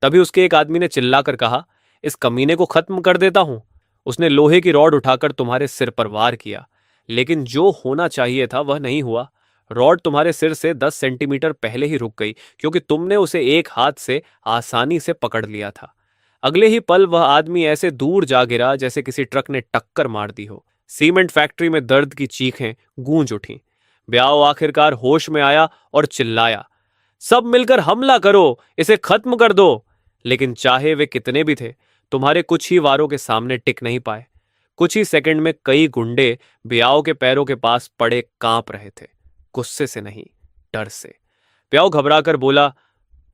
तभी उसके एक आदमी ने चिल्लाकर कहा, इस कमीने को खत्म कर देता हूं। उसने लोहे की रॉड उठाकर तुम्हारे सिर पर वार किया, लेकिन जो होना चाहिए था वह नहीं हुआ। रॉड तुम्हारे सिर से 10 सेंटीमीटर पहले ही रुक गई, क्योंकि तुमने उसे एक हाथ से आसानी से पकड़ लिया था। अगले ही पल वह आदमी ऐसे दूर जा गिरा जैसे किसी ट्रक ने टक्कर मार दी हो। सीमेंट फैक्ट्री में दर्द की चीखें गूंज उठीं। ब्याओ आखिरकार होश में आया और चिल्लाया, सब मिलकर हमला करो, इसे खत्म कर दो। लेकिन चाहे वे कितने भी थे, तुम्हारे कुछ ही वारों के सामने टिक नहीं पाए। कुछ ही सेकंड में कई गुंडे ब्याओ के पैरों के पास पड़े कांप रहे थे, गुस्से से नहीं, डर से। ब्याओ घबराकर बोला,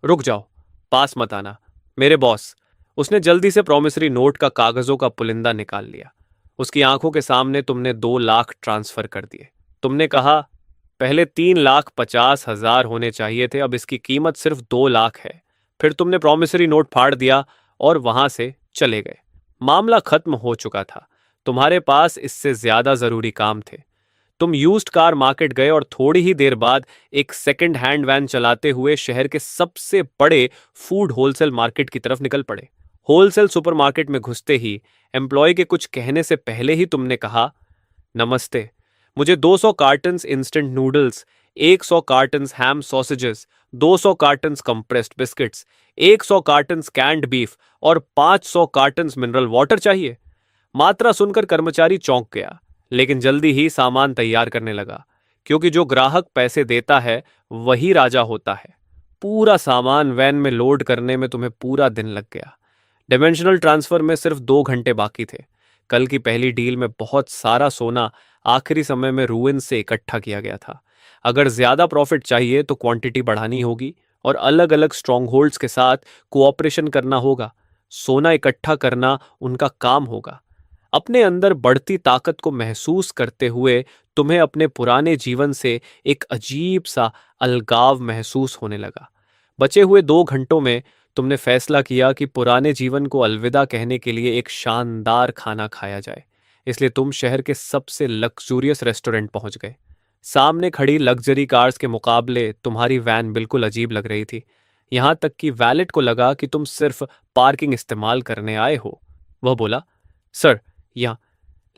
रुक जाओ, पास मत आना, मेरे बॉस। उसने जल्दी से प्रॉमिसरी नोट का कागजों का पुलिंदा निकाल लिया। उसकी आंखों के सामने तुमने 2 लाख ट्रांसफर कर दिए। तुमने कहा, पहले 3,50,000 होने चाहिए थे, अब इसकी कीमत सिर्फ 2 लाख है। फिर तुमने प्रॉमिसरी नोट फाड़ दिया और वहां से चले गए। मामला खत्म हो चुका था। तुम्हारे पास इससे ज्यादा जरूरी काम थे। तुम यूज्ड कार मार्केट गए और थोड़ी ही देर बाद एक सेकंड हैंड वैन चलाते हुए शहर के सबसे बड़े फूड होलसेल मार्केट की तरफ निकल पड़े। होलसेल सुपरमार्केट में घुसते ही एम्प्लॉय के कुछ कहने से पहले ही तुमने कहा, नमस्ते, मुझे 200 cartons instant noodles, 100 cartons ham sausages, 200 cartons compressed biscuits, 100 cartons canned beef और 500 कार्टन्स मिनरल वाटर चाहिए। मात्रा सुनकर कर्मचारी चौंक गया, लेकिन जल्दी ही सामान तैयार करने लगा, क्योंकि जो ग्राहक पैसे देता है वही राजा होता है। पूरा सामान वैन में लोड करने में तुम्हें पूरा दिन लग गया। डिमेंशनल ट्रांसफर में सिर्फ 2 घंटे बाकी थे। कल की पहली डील में बहुत सारा सोना आखिरी समय में रूइन से इकट्ठा किया गया था। अगर ज्यादा प्रॉफिट चाहिए तो क्वांटिटी बढ़ानी होगी और अलग अलग स्ट्रॉन्ग होल्ड्स के साथ कोऑपरेशन करना होगा। सोना इकट्ठा करना उनका काम होगा। अपने अंदर बढ़ती ताकत को महसूस करते हुए तुम्हें अपने पुराने जीवन से एक अजीब सा अलगाव महसूस होने लगा। बचे हुए 2 घंटों में तुमने फैसला किया कि पुराने जीवन को अलविदा कहने के लिए एक शानदार खाना खाया जाए। इसलिए तुम शहर के सबसे लग्जूरियस रेस्टोरेंट पहुंच गए। सामने खड़ी लग्जरी कार्स के मुकाबले तुम्हारी वैन बिल्कुल अजीब लग रही थी। यहां तक कि वैलेट को लगा कि तुम सिर्फ पार्किंग इस्तेमाल करने आए हो। वह बोला, सर, यहाँ।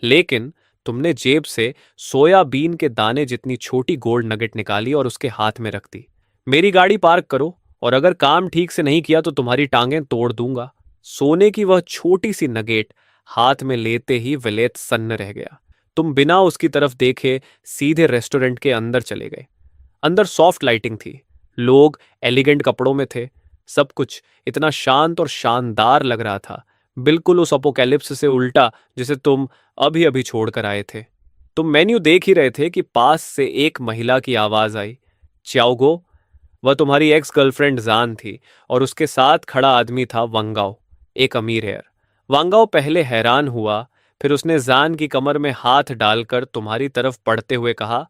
लेकिन तुमने जेब से सोयाबीन के दाने जितनी छोटी गोल्ड नगेट निकाली और उसके हाथ में रख दी। मेरी गाड़ी पार्क करो, और अगर काम ठीक से नहीं किया तो तुम्हारी टांगें तोड़ दूंगा। सोने की वह छोटी सी नगेट हाथ में लेते ही विलेत सन्न रह गया। तुम बिना उसकी तरफ देखे सीधे रेस्टोरेंट के अंदर चले गए। अंदर सॉफ्ट लाइटिंग थी, लोग एलिगेंट कपड़ों में थे, सब कुछ इतना शांत और शानदार लग रहा था, बिल्कुल उस अपोकैलिप्स से उल्टा जिसे तुम अभी अभी छोड़कर आए थे। तुम मेन्यू देख ही रहे थे कि पास से एक महिला की आवाज आई, च्याओगो। वह तुम्हारी एक्स गर्लफ्रेंड जान थी और उसके साथ खड़ा आदमी था वंगाओ, एक अमीर हेयर। वांगाओ पहले हैरान हुआ, फिर उसने जान की कमर में हाथ डालकर तुम्हारी तरफ बढ़ते हुए कहा,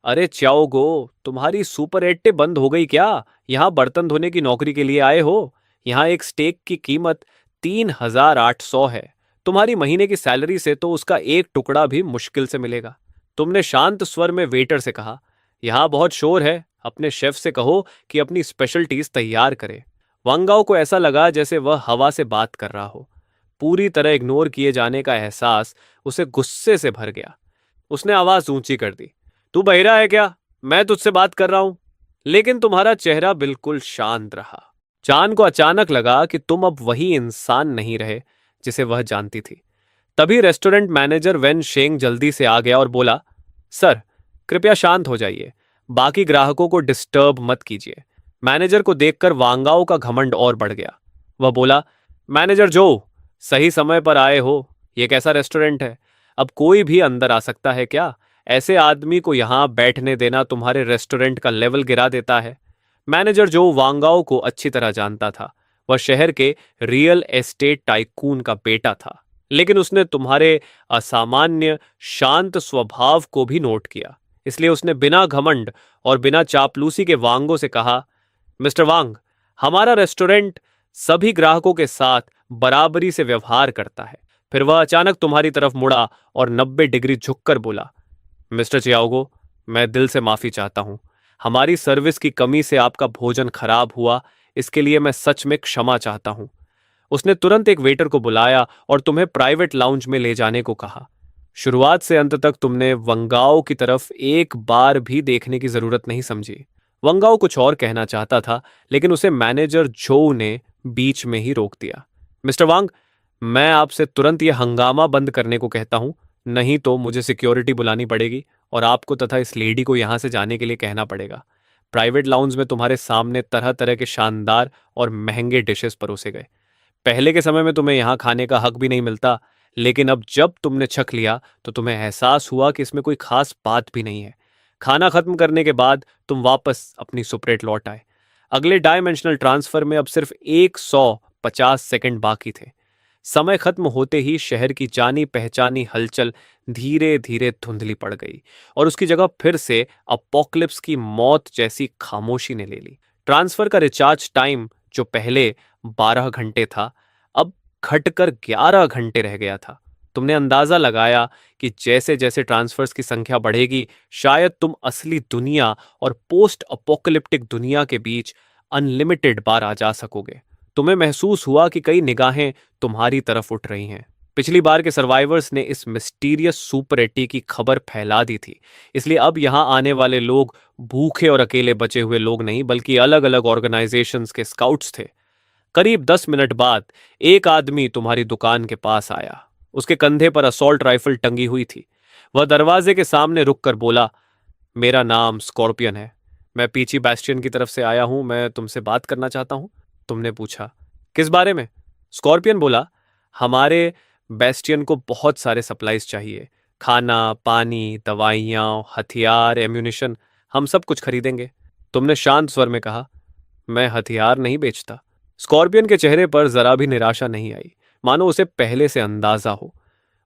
अरे च्याओगो, तुम्हारी सुपर 8 बंद हो गई क्या? यहाँ बर्तन धोने की नौकरी के लिए आए हो? यहाँ एक स्टेक की कीमत 3,800 है। तुम्हारी महीने की सैलरी से तो उसका एक टुकड़ा भी मुश्किल से मिलेगा। तुमने शांत स्वर में वेटर से कहा, यहाँ बहुत शोर है, अपने शेफ से कहो कि अपनी स्पेशलिटीज तैयार करे। वांगाओ को ऐसा लगा जैसे वह हवा से बात कर रहा हो। पूरी तरह इग्नोर किए जाने का एहसास उसे गुस्से से भर गया। उसने आवाज ऊंची कर दी, तू बहिरा है क्या? मैं तुझसे बात कर रहा हूं। लेकिन तुम्हारा चेहरा बिल्कुल शांत रहा। चान को अचानक लगा कि तुम अब वही इंसान नहीं रहे जिसे वह जानती थी। तभी रेस्टोरेंट मैनेजर वेन शेंग जल्दी से आ गया और बोला, सर, कृपया शांत हो जाइए, बाकी ग्राहकों को डिस्टर्ब मत कीजिए। मैनेजर को देखकर वांगाओ का घमंड और बढ़ गया। वह बोला, मैनेजर जो, सही समय पर आए हो। यह कैसा रेस्टोरेंट है? अब कोई भी अंदर आ सकता है क्या? ऐसे आदमी को यहां बैठने देना तुम्हारे रेस्टोरेंट का लेवल गिरा देता है। मैनेजर जो वांगाओ को अच्छी तरह जानता था। वह शहर के रियल एस्टेट टाइकून का बेटा था, लेकिन उसने तुम्हारे असामान्य शांत स्वभाव को भी नोट किया। इसलिए उसने बिना घमंड और बिना चापलूसी के वांगो से कहा, मिस्टर वांग, हमारा रेस्टोरेंट सभी ग्राहकों के साथ बराबरी से व्यवहार करता है। फिर वह अचानक तुम्हारी तरफ मुड़ा और 90 डिग्री झुककर बोला, मिस्टर चियाओगो, मैं दिल से माफी चाहता हूं। हमारी सर्विस की कमी से आपका भोजन खराब हुआ, इसके लिए मैं सच में क्षमा चाहता हूं। उसने तुरंत एक वेटर को बुलाया और तुम्हें प्राइवेट लाउंज में ले जाने को कहा। शुरुआत से अंत तक तुमने वंगाओ की तरफ एक बार भी देखने की जरूरत नहीं समझी। वंगाओ कुछ और कहना चाहता था, लेकिन उसे मैनेजर जोऊ ने बीच में ही रोक दिया। मिस्टर वांग, मैं आपसे तुरंत यह हंगामा बंद करने को कहता हूं, नहीं तो मुझे सिक्योरिटी बुलानी पड़ेगी और आपको तथा इस लेडी को यहां से जाने के लिए कहना पड़ेगा। प्राइवेट लाउंज में तुम्हारे सामने तरह तरह के शानदार और महंगे डिशेस परोसे गए। पहले के समय में तुम्हें यहां खाने का हक भी नहीं मिलता, लेकिन अब जब तुमने छक लिया तो तुम्हें एहसास हुआ कि इसमें कोई खास बात भी नहीं है। खाना खत्म करने के बाद तुम वापस अपनी सुपरेट लौट आए। अगले डायमेंशनल ट्रांसफर में अब सिर्फ 150 सेकंड बाकी थे। समय खत्म होते ही शहर की जानी पहचानी हलचल धीरे धीरे धुंधली पड़ गई और उसकी जगह फिर से अपोकलिप्स की मौत जैसी खामोशी ने ले ली। ट्रांसफर का रिचार्ज टाइम जो पहले 12 घंटे था, अब घटकर 11 घंटे रह गया था। तुमने अंदाजा लगाया कि जैसे जैसे ट्रांसफर्स की संख्या बढ़ेगी, शायद तुम असली दुनिया और पोस्ट अपोकलिप्टिक दुनिया के बीच अनलिमिटेड बार आ जा सकोगे। तुम्हें महसूस हुआ कि कई निगाहें तुम्हारी तरफ उठ रही हैं। पिछली बार के सर्वाइवर्स ने इस मिस्टीरियस सुपर 80 की खबर फैला दी थी, इसलिए अब यहां आने वाले लोग भूखे और अकेले बचे हुए लोग नहीं, बल्कि अलग अलग ऑर्गेनाइजेशंस के स्काउट्स थे। करीब 10 मिनट बाद एक आदमी तुम्हारी दुकान के पास आया। उसके कंधे पर असॉल्ट राइफल टंगी हुई थी। वह दरवाजे के सामने रुककर बोला, मेरा नाम स्कॉर्पियन है। मैं पीछी बैस्टियन की तरफ से आया हूं। मैं तुमसे बात करना चाहता हूं। तुमने पूछा, किस बारे में? स्कॉर्पियन बोला, हमारे बेस्टियन को बहुत सारे सप्लाईज चाहिए। खाना, पानी, दवाइयाँ, हथियार, एम्यूनिशन, हम सब कुछ खरीदेंगे। तुमने शांत स्वर में कहा, मैं हथियार नहीं बेचता। स्कॉर्पियन के चेहरे पर जरा भी निराशा नहीं आई, मानो उसे पहले से अंदाजा हो।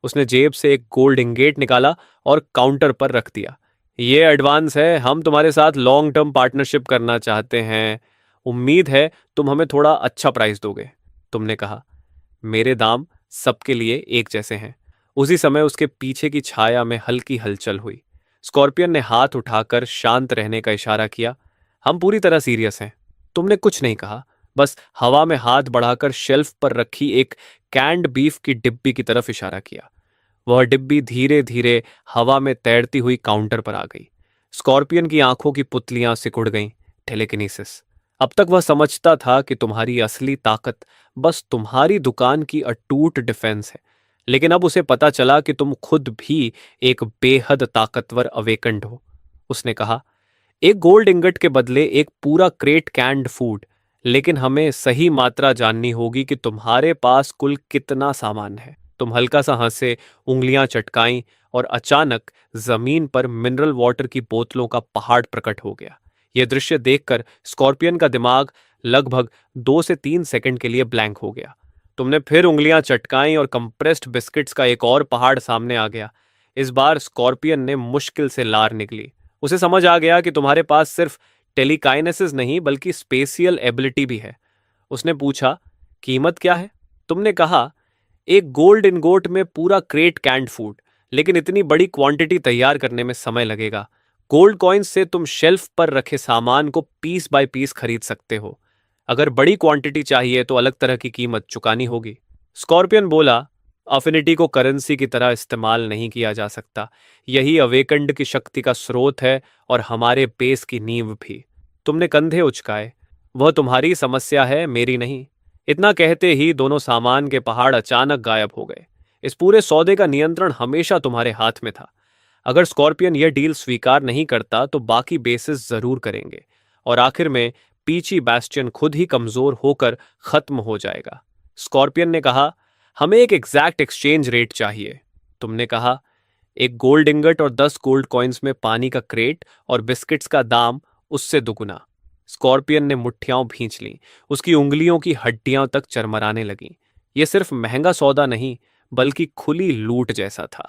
उसने जेब से एक गोल्ड इंगेट निकाला और काउंटर पर रख दिया। ये एडवांस है, हम तुम्हारे साथ लॉन्ग टर्म पार्टनरशिप करना चाहते हैं। उम्मीद है तुम हमें थोड़ा अच्छा प्राइस दोगे। तुमने कहा, मेरे दाम सबके लिए एक जैसे हैं। उसी समय उसके पीछे की छाया में हल्की हलचल हुई। स्कॉर्पियन ने हाथ उठाकर शांत रहने का इशारा किया। हम पूरी तरह सीरियस हैं। तुमने कुछ नहीं कहा, बस हवा में हाथ बढ़ाकर शेल्फ पर रखी एक कैंड बीफ की डिब्बी की तरफ इशारा किया। वह डिब्बी धीरे धीरे हवा में तैरती हुई काउंटर पर आ गई। स्कॉर्पियन की आंखों की पुतलियां सिकुड़ गईं। टेलीकिनेसिस। अब तक वह समझता था कि तुम्हारी असली ताकत बस तुम्हारी दुकान की अटूट डिफेंस है, लेकिन अब उसे पता चला कि तुम खुद भी एक बेहद ताकतवर अवेकंड हो। उसने कहा, एक गोल्ड इंगट के बदले एक पूरा क्रेट कैंड फूड, लेकिन हमें सही मात्रा जाननी होगी कि तुम्हारे पास कुल कितना सामान है। तुम हल्का सा हंसे, उंगलियां चटकाईं और अचानक जमीन पर मिनरल वाटर की बोतलों का पहाड़ प्रकट हो गया। यह दृश्य देखकर स्कॉर्पियन का दिमाग लगभग 2 से 3 सेकंड के लिए ब्लैंक हो गया। तुमने फिर उंगलियां चटकाईं और कंप्रेस्ड बिस्किट्स का एक और पहाड़ सामने आ गया। इस बार स्कॉर्पियन ने मुश्किल से लार निकली। उसे समझ आ गया कि तुम्हारे पास सिर्फ टेलीकाइनेसिस नहीं बल्कि स्पेशियल एबिलिटी भी है। उसने पूछा, कीमत क्या है? तुमने कहा, एक गोल्ड इनगोट में पूरा क्रेट कैंड फूड, लेकिन इतनी बड़ी क्वांटिटी तैयार करने में समय लगेगा। गोल्ड कॉइन्स से तुम शेल्फ पर रखे सामान को पीस बाय पीस खरीद सकते हो। अगर बड़ी क्वांटिटी चाहिए तो अलग तरह की कीमत चुकानी होगी। स्कॉर्पियन बोला, अफिनिटी को करेंसी की तरह इस्तेमाल नहीं किया जा सकता। यही अवेकंड की शक्ति का स्रोत है और हमारे बेस की नींव भी। तुमने कंधे उचकाए। वह तुम्हारी समस्या है, मेरी नहीं। इतना कहते ही दोनों सामान के पहाड़ अचानक गायब हो गए। इस पूरे सौदे का नियंत्रण हमेशा तुम्हारे हाथ में था। अगर स्कॉर्पियन यह डील स्वीकार नहीं करता तो बाकी बेसिस जरूर करेंगे और आखिर में पीची बैस्टियन खुद ही कमजोर होकर खत्म हो जाएगा। स्कॉर्पियन ने कहा, हमें एक एग्जैक्ट एक्सचेंज रेट चाहिए। तुमने कहा, एक गोल्ड इंगट और 10 गोल्ड कॉइन्स में पानी का क्रेट और बिस्किट्स का दाम उससे दुगुना। स्कॉर्पियन ने मुट्ठियां भींच लीं। उसकी उंगलियों की हड्डियां तक चरमराने लगीं। यह सिर्फ महंगा सौदा नहीं बल्कि खुली लूट जैसा था।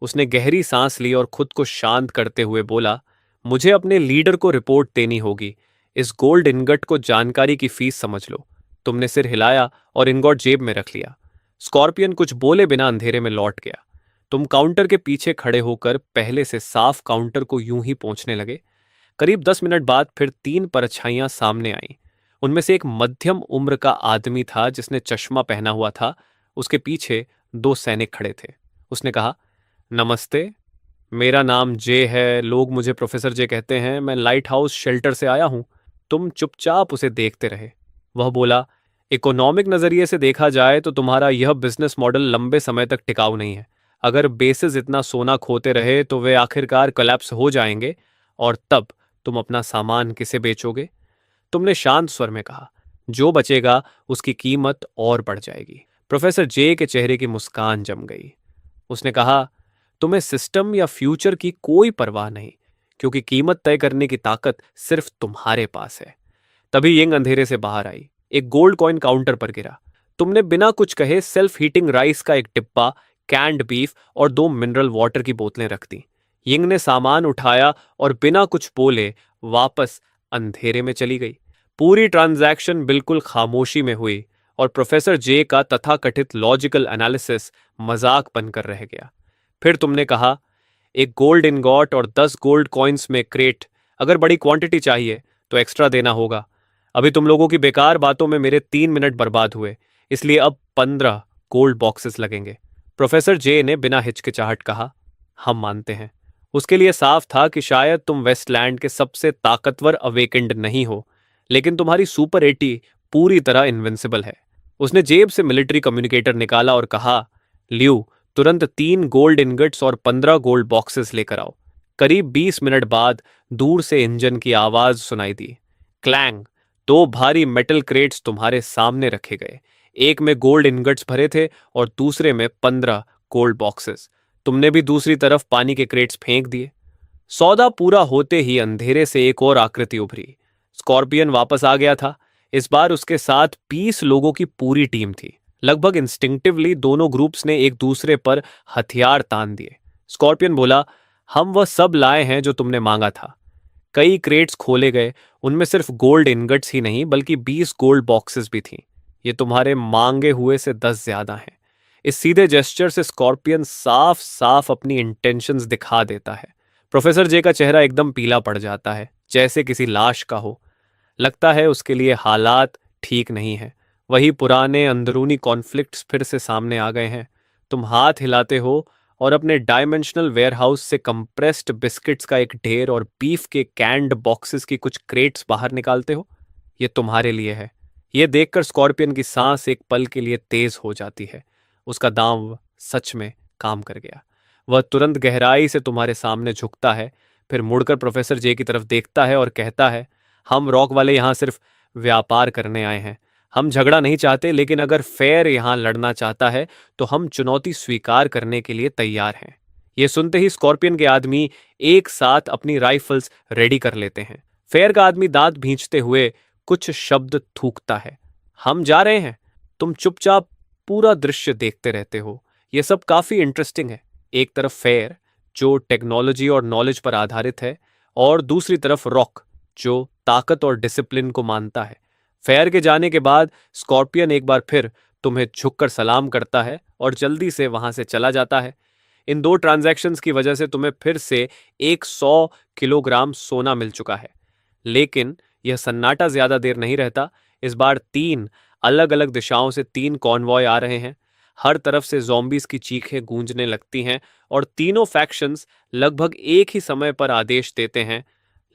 उसने गहरी सांस ली और खुद को शांत करते हुए बोला, मुझे अपने लीडर को रिपोर्ट देनी होगी। इस गोल्ड इनगट को जानकारी की फीस समझ लो। तुमने सिर हिलाया और इनगॉट जेब में रख लिया। स्कॉर्पियन कुछ बोले बिना अंधेरे में लौट गया। तुम काउंटर के पीछे खड़े होकर पहले से साफ काउंटर को यूं ही पोंछने लगे। करीब 10 मिनट बाद फिर 3 परछाइयां सामने आईं। उनमें से एक मध्यम उम्र का आदमी था जिसने चश्मा पहना हुआ था। उसके पीछे 2 सैनिक खड़े थे। उसने कहा, नमस्ते, मेरा नाम जे है। लोग मुझे प्रोफेसर जे कहते हैं। मैं लाइट हाउस शेल्टर से आया हूं। तुम चुपचाप उसे देखते रहे। वह बोला, इकोनॉमिक नजरिए से देखा जाए तो तुम्हारा यह बिजनेस मॉडल लंबे समय तक टिकाऊ नहीं है। अगर बेसिस इतना सोना खोते रहे तो वे आखिरकार कोलैप्स हो जाएंगे और तब तुम अपना सामान किसे बेचोगे? तुमने शांत स्वर में कहा, जो बचेगा उसकी कीमत और बढ़ जाएगी। प्रोफेसर जे के चेहरे की मुस्कान जम गई। उसने कहा, तुम्हें सिस्टम या फ्यूचर की कोई परवाह नहीं, क्योंकि कीमत तय करने की ताकत सिर्फ तुम्हारे पास है। तभी यंग अंधेरे से बाहर आई। एक गोल्ड कॉइन काउंटर पर गिरा। तुमने बिना कुछ कहे सेल्फ हीटिंग राइस का एक डिब्बा, कैंड बीफ और 2 मिनरल वाटर की बोतलें रख दी। यिंग ने सामान उठाया और बिना कुछ बोले वापस अंधेरे में चली गई। पूरी ट्रांजैक्शन बिल्कुल खामोशी में हुई और प्रोफेसर जे का तथाकथित लॉजिकल एनालिसिस मजाक बनकर रह गया। फिर तुमने कहा, एक गोल्ड इनगॉट और 10 गोल्ड कॉइन्स में क्रेट। अगर बड़ी क्वांटिटी चाहिए तो एक्स्ट्रा देना होगा। अभी तुम लोगों की बेकार बातों में मेरे 3 मिनट बर्बाद हुए, इसलिए अब 15 गोल्ड बॉक्सेस लगेंगे। प्रोफेसर जे ने बिना हिचकिचाहट कहा, हम मानते हैं। उसके लिए साफ था कि शायद तुम वेस्टलैंड के सबसे ताकतवर अवेकेंड नहीं हो, लेकिन तुम्हारी सुपर 80 पूरी तरह इनविंसिबल है। उसने जेब से मिलिट्री कम्युनिकेटर निकाला और कहा, ल्यू, तुरंत 3 गोल्ड इनगट्स और 15 गोल्ड बॉक्सेस लेकर आओ। करीब 20 मिनट बाद दूर से इंजन की आवाज सुनाई दी। क्लैंग। 2 भारी मेटल क्रेट्स तुम्हारे सामने रखे गए। एक में गोल्ड इनगट्स भरे थे और दूसरे में 15 गोल्ड बॉक्सेस। तुमने भी दूसरी तरफ पानी के क्रेट्स फेंक दिए। सौदा पूरा होते ही अंधेरे से एक और आकृति उभरी। स्कॉर्पियन वापस आ गया था। इस बार उसके साथ 20 लोगों की पूरी टीम थी। लगभग इंस्टिंक्टिवली दोनों ग्रुप्स ने एक दूसरे पर हथियार तान दिए। स्कॉर्पियन बोला, हम वह सब लाए हैं जो तुमने मांगा था। कई क्रेट्स खोले गए। उनमें सिर्फ गोल्ड इनगट्स ही नहीं बल्कि 20 गोल्ड बॉक्सेस भी थीं। ये तुम्हारे मांगे हुए से 10 ज्यादा हैं। इस सीधे जेस्चर से स्कॉर्पियन साफ साफ अपनी इंटेंशंस दिखा देता है। प्रोफेसर जे का चेहरा एकदम पीला पड़ जाता है, जैसे किसी लाश का हो। लगता है उसके लिए हालात ठीक नहीं है। वही पुराने अंदरूनी कॉन्फ्लिक्ट्स फिर से सामने आ गए हैं। तुम हाथ हिलाते हो और अपने डायमेंशनल वेयरहाउस से कंप्रेस्ड बिस्किट्स का एक ढेर और बीफ के कैंड बॉक्सेस की कुछ क्रेट्स बाहर निकालते हो। ये तुम्हारे लिए है। ये देखकर स्कॉर्पियन की सांस एक पल के लिए तेज हो जाती है। उसका दांव सच में काम कर गया। वह तुरंत गहराई से तुम्हारे सामने झुकता है, फिर मुड़कर प्रोफेसर जे की तरफ देखता है और कहता है, हम रॉक वाले यहां सिर्फ व्यापार करने आए हैं। हम झगड़ा नहीं चाहते, लेकिन अगर फेयर यहाँ लड़ना चाहता है तो हम चुनौती स्वीकार करने के लिए तैयार हैं। ये सुनते ही स्कॉर्पियन के आदमी एक साथ अपनी राइफल्स रेडी कर लेते हैं। फेयर का आदमी दांत भींचते हुए कुछ शब्द थूकता है। हम जा रहे हैं। तुम चुपचाप पूरा दृश्य देखते रहते हो। यह सब काफी इंटरेस्टिंग है। एक तरफ फेयर जो टेक्नोलॉजी और नॉलेज पर आधारित है, और दूसरी तरफ रॉक जो ताकत और डिसिप्लिन को मानता है। फेयर के जाने के बाद स्कॉर्पियन एक बार फिर तुम्हें झुककर सलाम करता है और जल्दी से वहां से चला जाता है। इन दो ट्रांजैक्शंस की वजह से तुम्हें फिर से 100 किलोग्राम सोना मिल चुका है। लेकिन यह सन्नाटा ज्यादा देर नहीं रहता। इस बार 3 अलग अलग दिशाओं से 3 कॉन्वॉय आ रहे हैं। हर तरफ से ज़ॉम्बीज की चीखें गूंजने लगती हैं और तीनों फैक्शंस लगभग एक ही समय पर आदेश देते हैं,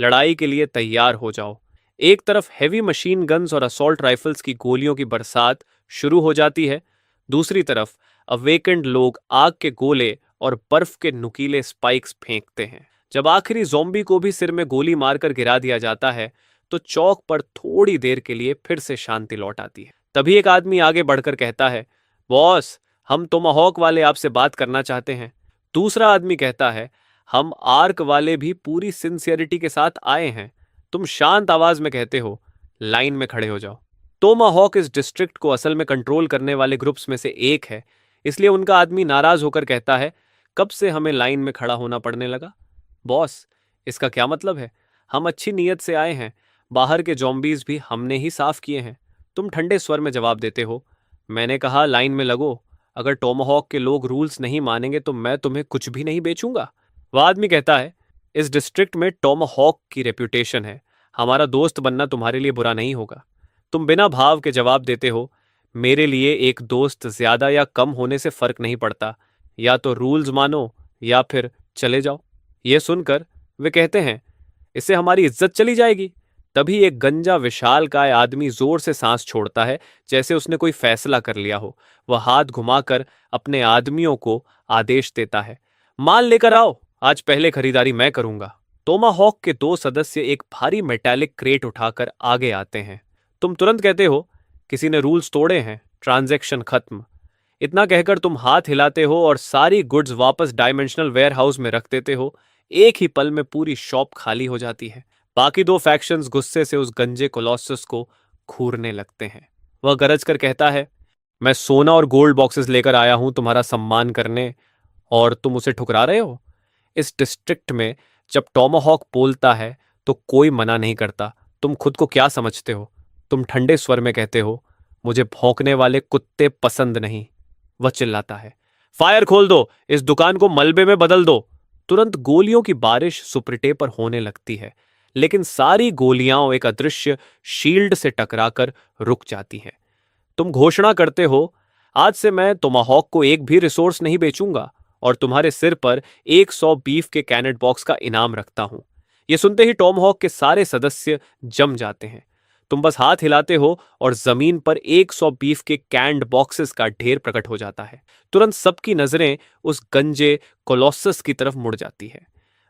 लड़ाई के लिए तैयार हो जाओ। एक तरफ हैवी मशीन गन्स और असॉल्ट राइफल्स की गोलियों की बरसात शुरू हो जाती है। दूसरी तरफ अवेकेंड लोग आग के गोले और बर्फ के नुकीले स्पाइक्स फेंकते हैं। जब आखिरी ज़ॉम्बी को भी सिर में गोली मारकर गिरा दिया जाता है तो चौक पर थोड़ी देर के लिए फिर से शांति लौट आती है। तभी एक आदमी आगे बढ़कर कहता है, बॉस, हम टोमाहॉक वाले आपसे बात करना चाहते हैं। दूसरा आदमी कहता है, हम आर्क वाले भी पूरी सिंसियरिटी के साथ आए हैं। तुम शांत आवाज में कहते हो, लाइन में खड़े हो जाओ। टोमाहॉक इस डिस्ट्रिक्ट को असल में कंट्रोल करने वाले ग्रुप्स में से एक है, इसलिए उनका आदमी नाराज होकर कहता है, कब से हमें लाइन में खड़ा होना पड़ने लगा? बॉस, इसका क्या मतलब है? हम अच्छी नीयत से आए हैं। बाहर के जॉम्बीज भी हमने ही साफ किए हैं। तुम ठंडे स्वर में जवाब देते हो, मैंने कहा लाइन में लगो। अगर टोमाहॉक के लोग रूल्स नहीं मानेंगे तो मैं तुम्हें कुछ भी नहीं बेचूंगा। वह आदमी कहता है, इस डिस्ट्रिक्ट में टोमाहॉक की रेप्यूटेशन है। हमारा दोस्त बनना तुम्हारे लिए बुरा नहीं होगा। तुम बिना भाव के जवाब देते हो, मेरे लिए एक दोस्त ज्यादा या कम होने से फर्क नहीं पड़ता। या तो रूल्स मानो या फिर चले जाओ। यह सुनकर वे कहते हैं, इससे हमारी इज्जत चली जाएगी। तभी एक गंजा विशालकाय आदमी जोर से सांस छोड़ता है, जैसे उसने कोई फैसला कर लिया हो। वह हाथ घुमाकर अपने आदमियों को आदेश देता है, माल लेकर आओ, आज पहले खरीदारी मैं करूंगा। टोमाहॉक के 2 सदस्य एक भारी मेटालिक क्रेट उठाकर आगे आते हैं। तुम तुरंत कहते हो, किसी ने रूल्स तोड़े हैं, ट्रांजैक्शन खत्म। इतना कहकर तुम हाथ हिलाते हो और सारी गुड्स वापस डायमेंशनल वेयरहाउस में रख देते हो। एक ही पल में पूरी शॉप खाली हो जाती है। बाकी 2 फैक्शंस गुस्से से उस गंजे कोलोसस को घूरने लगते हैं। वह गरज कर कहता है, मैं सोना और गोल्ड बॉक्सेस लेकर आया हूं तुम्हारा सम्मान करने, और तुम उसे ठुकरा रहे हो। इस डिस्ट्रिक्ट में जब टोमाहॉक बोलता है तो कोई मना नहीं करता। तुम खुद को क्या समझते हो? तुम ठंडे स्वर में कहते हो, मुझे भौंकने वाले कुत्ते पसंद नहीं। वह चिल्लाता है, फायर खोल दो, इस दुकान को मलबे में बदल दो। तुरंत गोलियों की बारिश सुपरटे पर होने लगती है, लेकिन सारी गोलियां एक अदृश्य शील्ड से टकराकर रुक जाती हैं। तुम घोषणा करते हो, आज से मैं टोमाहॉक को एक भी रिसोर्स नहीं बेचूंगा और तुम्हारे सिर पर 100 बीफ के कैनेट बॉक्स का इनाम रखता हूं। यह सुनते ही टोमाहॉक के सारे सदस्य जम जाते हैं। तुम बस हाथ हिलाते हो और जमीन पर 100 बीफ के कैंड बॉक्सेस का ढेर प्रकट हो जाता है। तुरंत सबकी नजरें उस गंजे कोलोसस की तरफ मुड़ जाती है।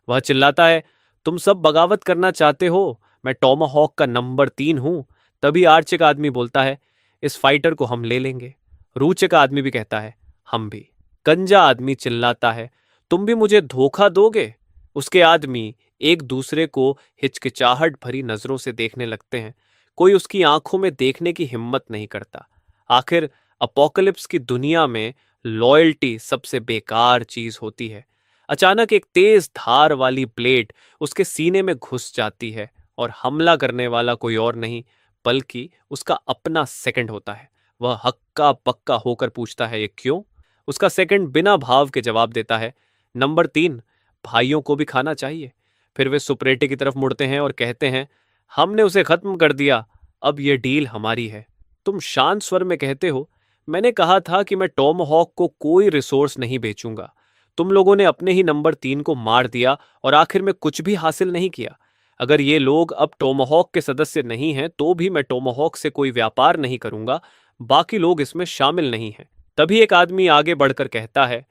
वह चिल्लाता है, तुम सब बगावत करना चाहते हो, मैं टोमाहॉक का नंबर 3 हूं। तभी आर्चे का आदमी बोलता है, इस फाइटर को हम ले लेंगे। रूचे का आदमी भी कहता है, हम भी। गंजा आदमी चिल्लाता है, तुम भी मुझे धोखा दोगे? उसके आदमी एक दूसरे को हिचकिचाहट भरी नजरों से देखने लगते हैं। कोई उसकी आंखों में देखने की हिम्मत नहीं करता। आखिर अपोकलिप्स की दुनिया में लॉयल्टी सबसे बेकार चीज होती है। अचानक एक तेज धार वाली ब्लेड उसके सीने में घुस जाती है और हमला करने वाला कोई और नहीं बल्कि उसका अपना सेकंड होता है। वह हक्का बक्का होकर पूछता है, ये क्यों? उसका सेकंड बिना भाव के जवाब देता है, नंबर 3, भाइयों को भी खाना चाहिए। फिर वे सुपरेटे की तरफ मुड़ते हैं और कहते हैं, हमने उसे खत्म कर दिया, अब यह डील हमारी है। तुम शांत स्वर में कहते हो, मैंने कहा था कि मैं टोमाहॉक को कोई रिसोर्स नहीं बेचूंगा। तुम लोगों ने अपने ही नंबर 3 को मार दिया और आखिर में कुछ भी हासिल नहीं किया। अगर ये लोग अब टोमाहॉक के सदस्य नहीं हैं तो भी मैं टोमाहॉक से कोई व्यापार नहीं करूंगा। बाकी लोग इसमें शामिल नहीं हैं। तभी एक आदमी आगे बढ़कर कहता है,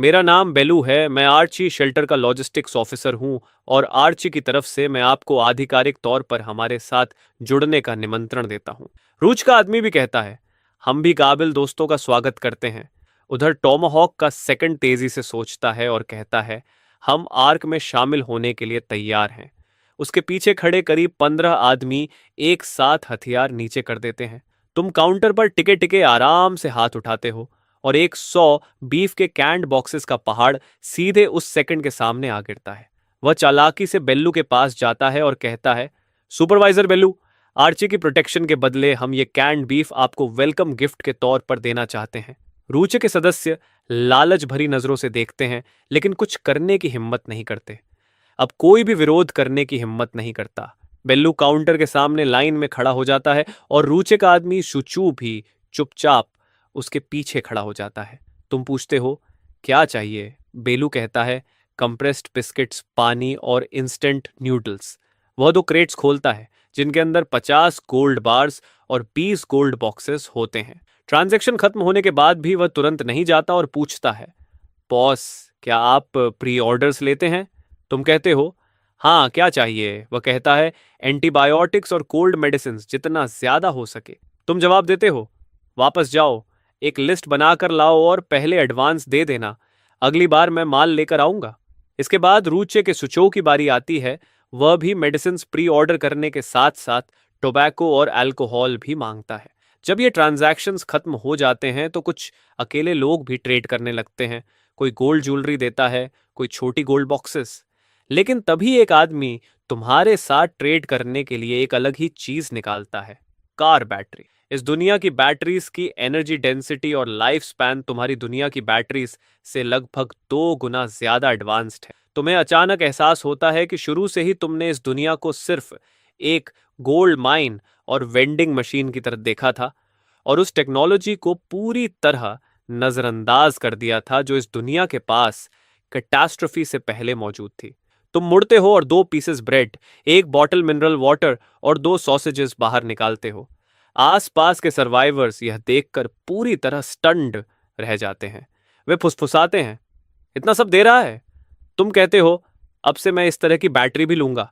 मेरा नाम बेलू है, मैं आर्ची शेल्टर का लॉजिस्टिक्स ऑफिसर हूँ और आर्ची की तरफ से मैं आपको आधिकारिक तौर पर हमारे साथ जुड़ने का निमंत्रण देता हूँ। रूच का आदमी भी कहता है, हम भी काबिल दोस्तों का स्वागत करते हैं। उधर टॉमाहॉक का सेकंड तेजी से सोचता है और कहता है, हम आर्क में शामिल होने के लिए तैयार हैं। उसके पीछे खड़े करीब 15 आदमी एक साथ हथियार नीचे कर देते हैं। तुम काउंटर पर टिके टिके आराम से हाथ उठाते हो और एक 100 बीफ के कैंड बॉक्सेस का पहाड़ सीधे उस सेकंड के सामने आ गिरता है। वह चालाकी से बेल्लू के पास जाता है और कहता है, सुपरवाइजर बेल्लू, आर्ची की प्रोटेक्शन के बदले हम ये कैंड बीफ आपको वेलकम गिफ्ट के तौर पर देना चाहते हैं। रूचे के सदस्य लालच भरी नजरों से देखते हैं लेकिन कुछ करने की हिम्मत नहीं करते। अब कोई भी विरोध करने की हिम्मत नहीं करता। बेल्लू काउंटर के सामने लाइन में खड़ा हो जाता है और रूचे का आदमी शुचू भी चुपचाप उसके पीछे खड़ा हो जाता है। तुम पूछते हो, क्या चाहिए? बेलू कहता है, कंप्रेस्ड बिस्किट्स, पानी और इंस्टेंट न्यूडल्स। वह दो क्रेट्स खोलता है जिनके अंदर 50 गोल्ड बार्स और 20 गोल्ड बॉक्सेस होते हैं। ट्रांजैक्शन खत्म होने के बाद भी वह तुरंत नहीं जाता और पूछता है, बॉस, क्या आप प्री ऑर्डर्स लेते हैं? तुम कहते हो, हाँ, क्या चाहिए? वह कहता है, एंटीबायोटिक्स और कोल्ड मेडिसिन जितना ज्यादा हो सके। तुम जवाब देते हो, वापस जाओ, एक लिस्ट बनाकर लाओ और पहले एडवांस दे देना, अगली बार मैं माल लेकर आऊंगा। इसके बाद रूचे के सुचो की बारी आती है। वह भी मेडिसिन प्री ऑर्डर करने के साथ साथ टोबैको और अल्कोहल भी मांगता है। जब ये ट्रांजैक्शंस खत्म हो जाते हैं तो कुछ अकेले लोग भी ट्रेड करने लगते हैं। कोई गोल्ड ज्वेलरी देता है, कोई छोटी गोल्ड बॉक्सेस। लेकिन तभी एक आदमी तुम्हारे साथ ट्रेड करने के लिए एक अलग ही चीज निकालता है, कार बैटरी। इस दुनिया की बैटरीज की एनर्जी डेंसिटी और लाइफ स्पैन तुम्हारी दुनिया की बैटरीज से लगभग 2 गुना ज्यादा एडवांस्ड है। तुम्हें अचानक एहसास होता है कि शुरू से ही तुमने इस दुनिया को सिर्फ एक गोल्ड माइन और वेंडिंग मशीन की तरह देखा था और उस टेक्नोलॉजी को पूरी तरह नजरअंदाज कर दिया था जो इस दुनिया के पास कैटास्ट्रोफी से पहले मौजूद थी। तुम मुड़ते हो और 2 पीसेस ब्रेड, एक बॉटल मिनरल वाटर और 2 सॉसेजेस बाहर निकालते हो। आसपास के सर्वाइवर्स यह देखकर पूरी तरह स्टन्ड रह जाते हैं। वे फुसफुसाते हैं, इतना सब दे रहा है? तुम कहते हो, अब से मैं इस तरह की बैटरी भी लूंगा।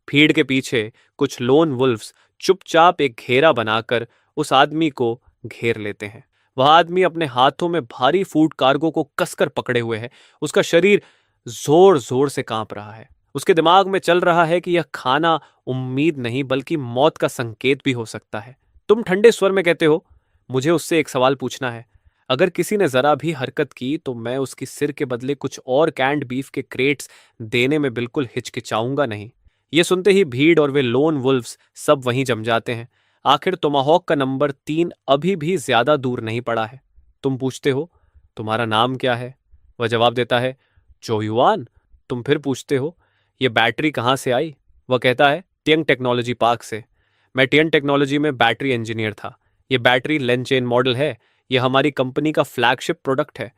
भीड़ के पीछे कुछ लोन वुल्फ्स चुपचाप एक घेरा बनाकर उस आदमी को घेर लेते हैं। वह आदमी अपने हाथों में भारी फूड कार्गो को कसकर पकड़े हुए है। उसका शरीर जोर जोर से कांप रहा है। उसके दिमाग में चल रहा है कि यह खाना उम्मीद नहीं बल्कि मौत का संकेत भी हो सकता है। तुम ठंडे स्वर में कहते हो, मुझे उससे एक सवाल पूछना है। अगर किसी ने जरा भी हरकत की तो मैं उसकी सिर के बदले कुछ और कैंड बीफ के क्रेट्स देने में बिल्कुल हिचकिचाऊंगा नहीं। ये सुनते ही भीड़ और वे लोन वुल्फ्स सब वहीं जम जाते हैं। आखिर टोमाहॉक का नंबर 3 अभी भी ज्यादा दूर नहीं पड़ा है। तुम पूछते हो, तुम्हारा नाम क्या है? वह जवाब देता है, जोयुआन। तुम फिर पूछते हो, ये बैटरी कहाँ से आई? वह कहता है, टियंग टेक्नोलॉजी पार्क से। मैं टियंग टेक्नोलॉजी में बैटरी इंजीनियर था। ये बैटरी लेन चेन मॉडल है। यह हमारी कंपनी का फ्लैगशिप प्रोडक्ट है।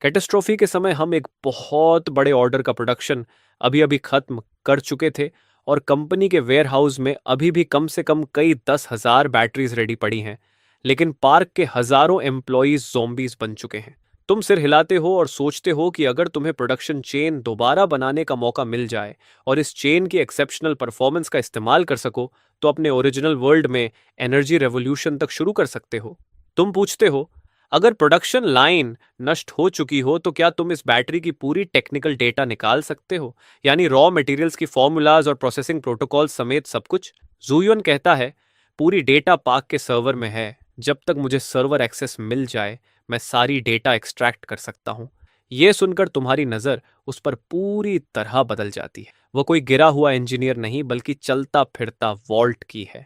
कैटास्ट्रोफी के समय हम एक बहुत बड़े ऑर्डर का प्रोडक्शन अभी अभी खत्म कर चुके थे और कंपनी के वेयरहाउस में अभी भी कम से कम कई 10,000 बैटरीज रेडी पड़ी हैं। लेकिन पार्क के हजारों एम्प्लॉयज ज़ॉम्बीज बन चुके हैं। तुम सिर हिलाते हो और सोचते हो कि अगर तुम्हें प्रोडक्शन चेन दोबारा बनाने का मौका मिल जाए और इस चेन की एक्सेप्शनल परफॉर्मेंस का इस्तेमाल कर सको तो अपने ओरिजिनल वर्ल्ड में एनर्जी रेवोल्यूशन तक शुरू कर सकते हो। तुम पूछते हो, अगर प्रोडक्शन लाइन नष्ट हो चुकी हो तो क्या तुम इस बैटरी की पूरी टेक्निकल डेटा निकाल सकते हो, यानी रॉ मटेरियल्स की फॉर्मूलाज और प्रोसेसिंग प्रोटोकॉल समेत सब कुछ? जूयुन कहता है, पूरी डेटा पार्क के सर्वर में है। जब तक मुझे सर्वर एक्सेस मिल जाए मैं सारी डेटा एक्सट्रैक्ट कर सकता हूं। यह सुनकर तुम्हारी नजर उस पर पूरी तरह बदल जाती है। वह कोई गिरा हुआ इंजीनियर नहीं बल्कि चलता फिरता वॉल्ट की है।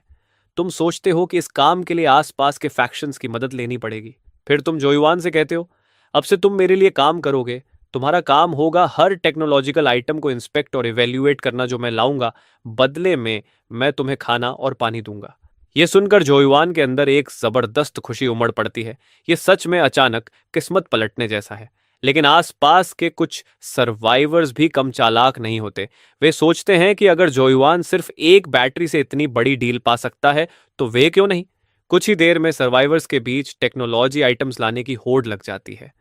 तुम सोचते हो कि इस काम के लिए आसपास के फैक्शंस की मदद लेनी पड़ेगी। फिर तुम जोयुआन से कहते हो, अब से तुम मेरे लिए काम करोगे। तुम्हारा काम होगा हर टेक्नोलॉजिकल आइटम को इंस्पेक्ट और इवेल्युएट करना जो मैं लाऊंगा। बदले में मैं तुम्हें खाना और पानी दूंगा। यह सुनकर जोयुआन के अंदर एक जबरदस्त खुशी उमड़ पड़ती है। यह सच में अचानक किस्मत पलटने जैसा है। लेकिन आसपास के कुछ सर्वाइवर्स भी कम चालाक नहीं होते। वे सोचते हैं कि अगर जोयुआन सिर्फ एक बैटरी से इतनी बड़ी डील पा सकता है तो वे क्यों नहीं। कुछ ही देर में सर्वाइवर्स के बीच टेक्नोलॉजी आइटम्स लाने की होड़ लग जाती है।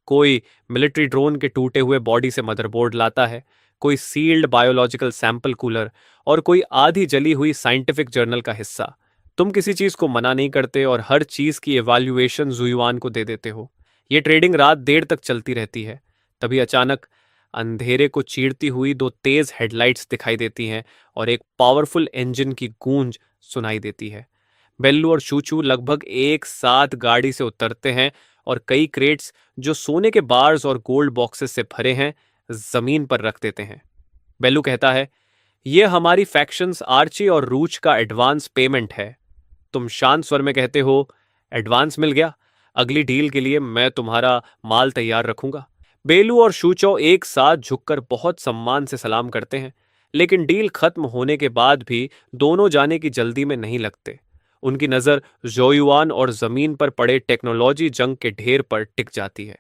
कोई मिलिट्री ड्रोन के टूटे हुए बॉडी से मदरबोर्ड लाता है, कोई सील्ड बायोलॉजिकल सैंपल कूलर और कोई आधी जली हुई साइंटिफिक जर्नल का हिस्सा। तुम किसी चीज को मना नहीं करते और हर चीज की इवैल्यूएशन जुयुआन को दे देते हो। ये ट्रेडिंग रात देर तक चलती रहती है। तभी अचानक अंधेरे को चीरती हुई दो तेज हेडलाइट्स दिखाई देती हैं और एक पावरफुल इंजन की गूंज सुनाई देती है। बेल्लू और चूचू लगभग एक साथ गाड़ी से उतरते हैं और कई क्रेट्स जो सोने के बार्स और गोल्ड बॉक्सेस से भरे हैं जमीन पर रख देते हैं। बेल्लू कहता है, यह हमारी फैक्शंस आर्ची और रूच का एडवांस पेमेंट है। तुम शांत स्वर में कहते हो, एडवांस मिल गया, अगली डील के लिए मैं तुम्हारा माल तैयार रखूंगा। बेलू और शूचो एक साथ झुककर बहुत सम्मान से सलाम करते हैं, लेकिन डील खत्म होने के बाद भी दोनों जाने की जल्दी में नहीं लगते। उनकी नजर जोयुआन और जमीन पर पड़े टेक्नोलॉजी जंग के ढेर पर टिक जाती है।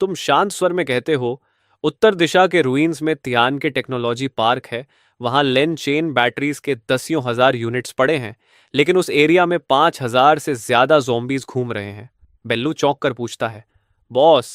तुम शांत स्वर में कहते हो, उत्तर दिशा के रुइंस में तियान के टेक्नोलॉजी पार्क है। वहां लेन चेन बैटरीज के दसियों हजार यूनिट्स पड़े हैं, लेकिन उस एरिया में 5,000 से ज्यादा ज़ॉम्बीज घूम रहे हैं। बेल्लू चौंक कर पूछता है, बॉस,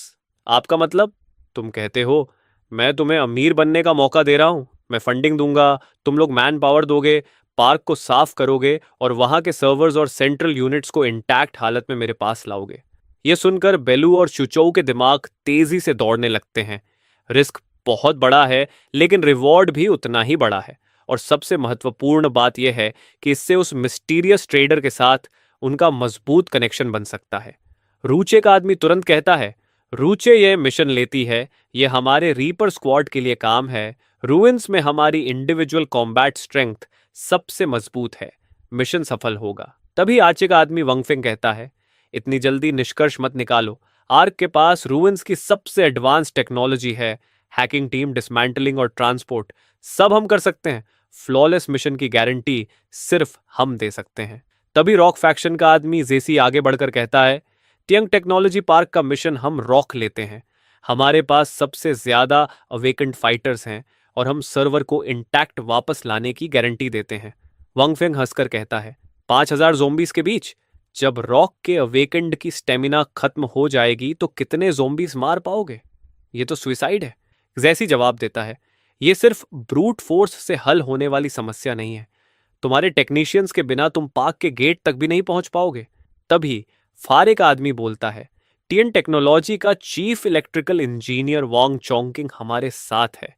आपका मतलब? तुम कहते हो, मैं तुम्हें अमीर बनने का मौका दे रहा हूं, मैं फंडिंग दूंगा, तुम लोग मैन पावर दोगे, पार्क को साफ करोगे और वहां के सर्वर्स और सेंट्रल यूनिट्स को इंटैक्ट हालत में मेरे पास लाओगे। यह सुनकर बेलू और चुचौ के दिमाग तेजी से दौड़ने लगते हैं। रिस्क बहुत बड़ा है, लेकिन रिवॉर्ड भी उतना ही बड़ा है। और सबसे महत्वपूर्ण बात यह है कि इससे उस मिस्टीरियस ट्रेडर के साथ उनका मजबूत कनेक्शन बन सकता है। रूचे का आदमी तुरंत कहता है, रूचे यह मिशन लेती है, यह हमारे रीपर स्क्वाड के लिए काम है। रूइंस में हमारी इंडिविजुअल कॉम्बैट स्ट्रेंथ सबसे मजबूत है, मिशन सफल होगा। तभी आर्चे का आदमी वंगफेंग कहता है, इतनी जल्दी निष्कर्ष मत निकालो, आर्क के पास रूइंस की सबसे एडवांस टेक्नोलॉजी है, हैकिंग टीम, डिसमेंटलिंग और ट्रांसपोर्ट सब हम कर सकते हैं। फ्लॉलेस मिशन की गारंटी सिर्फ हम दे सकते हैं। तभी रॉक फैक्शन का आदमी जेसी आगे बढ़कर कहता है, टियंग टेक्नोलॉजी पार्क का मिशन हम रॉक लेते हैं। हमारे पास सबसे ज्यादा अवेकेंड फाइटर्स हैं और हम सर्वर को इंटैक्ट वापस लाने की गारंटी देते हैं। वंगफेंग हंसकर कहता है, 5,000 ज़ोंबीज के बीच? जब रॉक के अवेकेंड की स्टेमिना खत्म हो जाएगी तो कितने ज़ोंबीज मार पाओगे? ये तो सुइसाइड है। जैसी जवाब देता है, ये सिर्फ ब्रूट फोर्स से हल होने वाली समस्या नहीं है। तुम्हारे टेक्नीशियंस के बिना तुम पार्क के गेट तक भी नहीं पहुंच पाओगे। तभी फारे का आदमी बोलता है, टियन टेक्नोलॉजी का चीफ इलेक्ट्रिकल इंजीनियर वांग चोंगकिंग हमारे साथ है।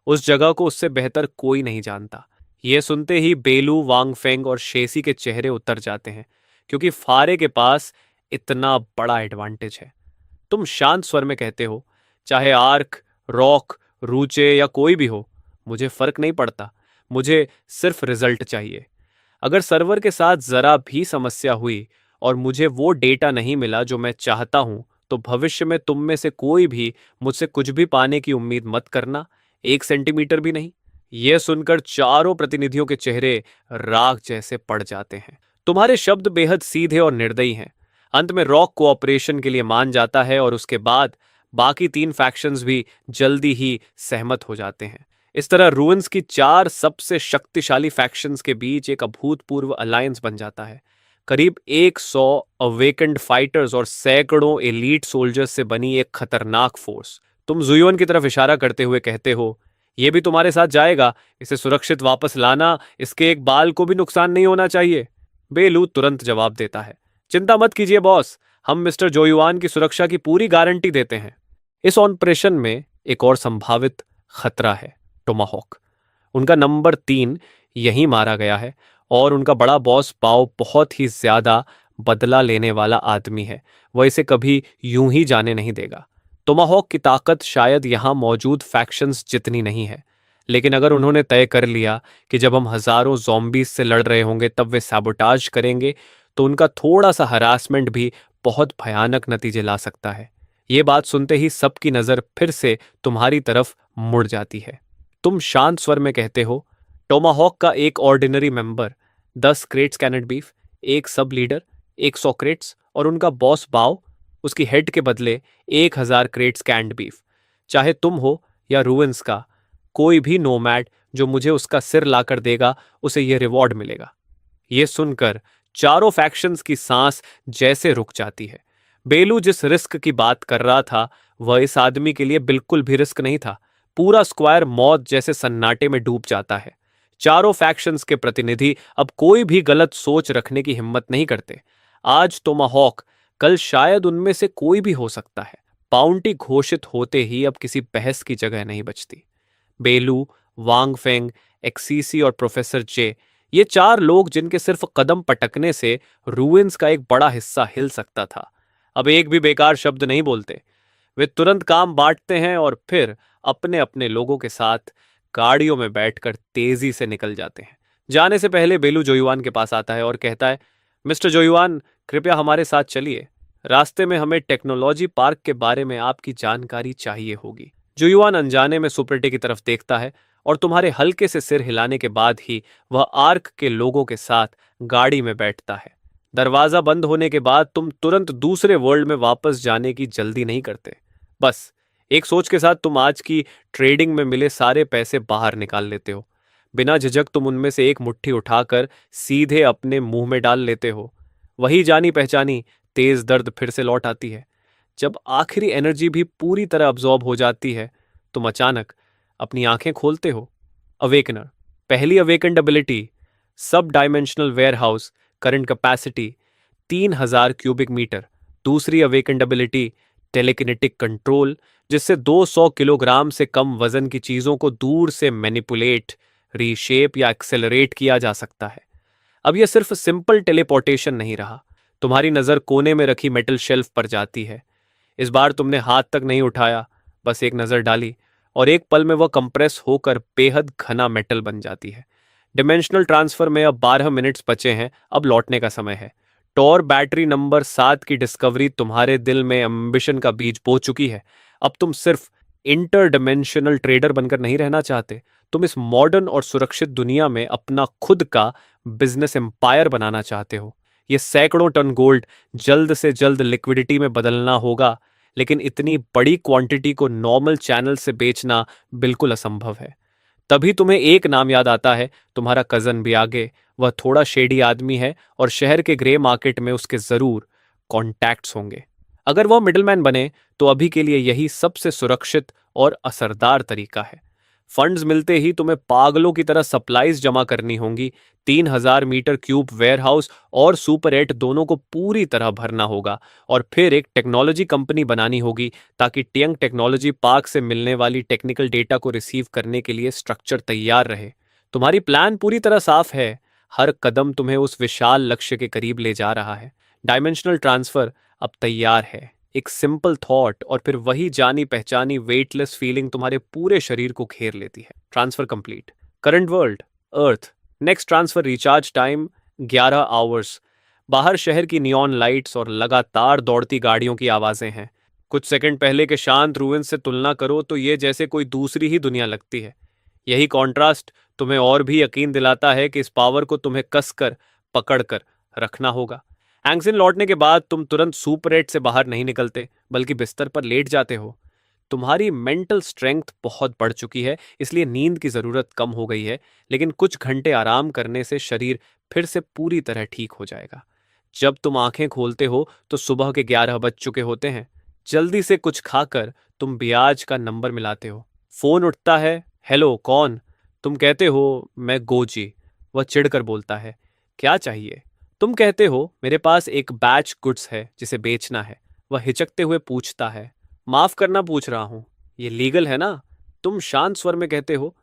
उस जगह को उससे बेहतर कोई नहीं जानता। यह सुनते ही बेलू, वांगफेंग और शेसी के चेहरे उतर जाते हैं, क्योंकि फारे के पास इतना बड़ा एडवांटेज है। तुम शांत स्वर में कहते हो, चाहे आर्क, रॉक, रूचे या कोई भी हो, मुझे फर्क नहीं पड़ता, मुझे सिर्फ रिजल्ट चाहिए। अगर सर्वर के साथ जरा भी समस्या हुई और मुझे वो डेटा नहीं मिला जो मैं चाहता हूं, तो भविष्य में तुम में से कोई भी मुझसे कुछ भी पाने की उम्मीद मत करना, 1 सेंटीमीटर भी नहीं। यह सुनकर चारों प्रतिनिधियों के चेहरे राख जैसे पड़ जाते हैं। तुम्हारे शब्द बेहद सीधे और निर्दयी हैं। अंत में रॉक कोऑपरेशन के लिए मान जाता है और उसके बाद बाकी 3 फैक्शंस भी जल्दी ही सहमत हो जाते हैं। इस तरह रूइंस की 4 सबसे शक्तिशाली फैक्शंस के बीच एक अभूतपूर्व अलायंस बन जाता है। करीब 100 अवेकेंड फाइटर्स और सैकड़ों एलीट सोल्जर्स से बनी एक खतरनाक फोर्स। तुम जुयोन की तरफ इशारा करते हुए कहते हो, यह भी तुम्हारे साथ जाएगा, इसे सुरक्षित वापस लाना, इसके एक बाल को भी नुकसान नहीं होना चाहिए। बेलू तुरंत जवाब देता है, चिंता मत कीजिए बॉस, हम मिस्टर जोयुआन की सुरक्षा की पूरी गारंटी देते हैं। इस ऑपरेशन में एक और संभावित खतरा है, टोमाहॉक। उनका नंबर 3 यहीं मारा गया है और उनका बड़ा बॉस पाओ बहुत ही ज्यादा बदला लेने वाला आदमी है। वह इसे कभी यूं ही जाने नहीं देगा। टोमाहॉक की ताकत शायद यहां मौजूद फैक्शंस जितनी नहीं है, लेकिन अगर उन्होंने तय कर लिया कि जब हम हजारों ज़ॉम्बीज से लड़ रहे होंगे तब वे सैबोटाज करेंगे, तो उनका थोड़ा सा हरासमेंट भी बहुत भयानक नतीजे ला सकता है। ये बात सुनते ही सबकी नजर फिर से तुम्हारी तरफ मुड़ जाती है। तुम शांत स्वर में कहते हो, टोमाहॉक का एक ordinary member, 10 crates canned beef, एक सब लीडर, 100 क्रेट्स और उनका बॉस बाओ, उसकी हेड के बदले 1,000 क्रेट्स कैंड बीफ। चाहे तुम हो या रूइंस का कोई भी नोमैड जो मुझे उसका सिर लाकर देगा, उसे यह रिवॉर्ड मिलेगा। यह सुनकर चारों फैक्शंस की सांस जैसे रुक जाती है। बेलू जिस रिस्क की बात कर रहा था वह इस आदमी के लिए बिल्कुल भी रिस्क नहीं था। पूरा स्क्वायर मौत जैसे सन्नाटे में डूब जाता है। चारों फैक्शंस के प्रतिनिधि अब कोई भी गलत सोच रखने की हिम्मत नहीं करते। आज टोमाहॉक, कल शायद उनमें से कोई भी हो सकता है। बाउंटी घोषित होते ही अब किसी बहस की जगह नहीं बचती। बेलू, वांग फेंग, एक्सीसी और प्रोफेसर जे, ये चार लोग जिनके सिर्फ कदम पटकने से रूइंस का एक बड़ा हिस्सा हिल सकता था, अब एक भी बेकार शब्द नहीं बोलते। वे तुरंत काम बांटते हैं और फिर अपने अपने लोगों के साथ गाड़ियों में बैठकर तेजी से निकल जाते हैं। जाने से पहले बेलू जोयुआन के पास आता है और कहता है, मिस्टर जोयुआन, कृपया हमारे साथ चलिए। रास्ते में हमें टेक्नोलॉजी पार्क के बारे में आपकी जानकारी चाहिए होगी। जोयुआन अनजाने में सुपरटे की तरफ देखता है और तुम्हारे हल्के से सिर हिलाने के बाद ही वह आर्क के लोगों के साथ गाड़ी में बैठता है। दरवाजा बंद होने के बाद तुम तुरंत दूसरे वर्ल्ड में वापस जाने की जल्दी नहीं करते। बस एक सोच के साथ तुम आज की ट्रेडिंग में मिले सारे पैसे बाहर निकाल लेते हो। बिना झिझक तुम उनमें से एक मुट्ठी उठाकर सीधे अपने मुंह में डाल लेते हो। वही जानी पहचानी तेज दर्द फिर से लौट आती है। जब आखिरी एनर्जी भी पूरी तरह अब्जॉर्ब हो जाती है, तुम अचानक अपनी आंखें खोलते हो। अवेकनर, पहली awakened ability, sub dimensional warehouse, current capacity 3000 cubic metre. दूसरी अवेकन्ड एबिलिटी, टेलीकिनेटिक कंट्रोल, जिससे 200 किलोग्राम से कम वजन की चीजों को दूर से मैनिपुलेट, रीशेप या एक्सेलरेट किया जा सकता है। अब यह सिर्फ सिंपल टेलीपोर्टेशन नहीं रहा। तुम्हारी नजर कोने में रखी मेटल शेल्फ पर जाती है। इस बार तुमने हाथ तक नहीं उठाया, बस एक नजर डाली और एक पल में वह कंप्रेस होकर बेहद घना मेटल बन जाती है। डिमेंशनल ट्रांसफर में अब 12 मिनट्स बचे हैं, अब लौटने का समय है। टॉर बैटरी नंबर 7 की डिस्कवरी तुम्हारे दिल में एम्बिशन का बीज बो चुकी है। अब तुम सिर्फ इंटर डिमेंशनल ट्रेडर बनकर नहीं रहना चाहते, तुम इस मॉडर्न और सुरक्षित दुनिया में अपना खुद का बिजनेस एम्पायर बनाना चाहते हो। ये सैकड़ों टन गोल्ड जल्द से जल्द लिक्विडिटी में बदलना होगा, लेकिन इतनी बड़ी क्वांटिटी को नॉर्मल चैनल से बेचना बिल्कुल असंभव है। तभी तुम्हें एक नाम याद आता है, तुम्हारा कजन भी आगे। वह थोड़ा शेडी आदमी है और शहर के ग्रे मार्केट में उसके जरूर कॉन्टैक्ट्स होंगे। अगर वह मिडलमैन बने तो अभी के लिए यही सबसे सुरक्षित और असरदार तरीका है। फंड्स मिलते ही तुम्हें पागलों की तरह सप्लाईज जमा करनी होंगी। 3000 मीटर क्यूब वेयरहाउस और सुपर 8 दोनों को पूरी तरह भरना होगा और फिर एक टेक्नोलॉजी कंपनी बनानी होगी ताकि टियंग टेक्नोलॉजी पार्क से मिलने वाली टेक्निकल डेटा को रिसीव करने के लिए स्ट्रक्चर तैयार रहे। तुम्हारी प्लान पूरी तरह साफ है। हर कदम तुम्हें उस विशाल लक्ष्य के करीब ले जा रहा है। डायमेंशनल ट्रांसफर अब तैयार है। एक सिंपल थॉट और फिर वही जानी पहचानी वेटलेस फीलिंग तुम्हारे पूरे शरीर को घेर लेती है। Transfer complete. Current world, earth. Next transfer recharge time 11 hours. बाहर शहर की नियॉन लाइट्स और लगातार दौड़ती गाड़ियों की आवाजें हैं। कुछ सेकंड पहले के शांत रूइन से तुलना करो तो ये जैसे कोई दूसरी ही दुनिया लगती है। यही कॉन्ट्रास्ट तुम्हें और भी यकीन दिलाता है कि इस पावर को तुम्हें कसकर पकड़कर रखना होगा। हैंगसिन लौटने के बाद तुम तुरंत सुपर 8 से बाहर नहीं निकलते, बल्कि बिस्तर पर लेट जाते हो। तुम्हारी मेंटल स्ट्रेंथ बहुत बढ़ चुकी है, इसलिए नींद की जरूरत कम हो गई है, लेकिन कुछ घंटे आराम करने से शरीर फिर से पूरी तरह ठीक हो जाएगा। जब तुम आंखें खोलते हो तो सुबह के 11 बज चुके होते हैं। जल्दी से कुछ खाकर तुम बियाज का नंबर मिलाते हो। फोन उठता है। हेलो, कौन? तुम कहते हो, मैं गोजी। वह चिढ़कर बोलता है, क्या चाहिए? तुम कहते हो, मेरे पास एक बैच गुड्स है जिसे बेचना है। वह हिचकते हुए पूछता है, माफ करना पूछ रहा हूं, ये लीगल है ना? तुम शांत स्वर में कहते हो,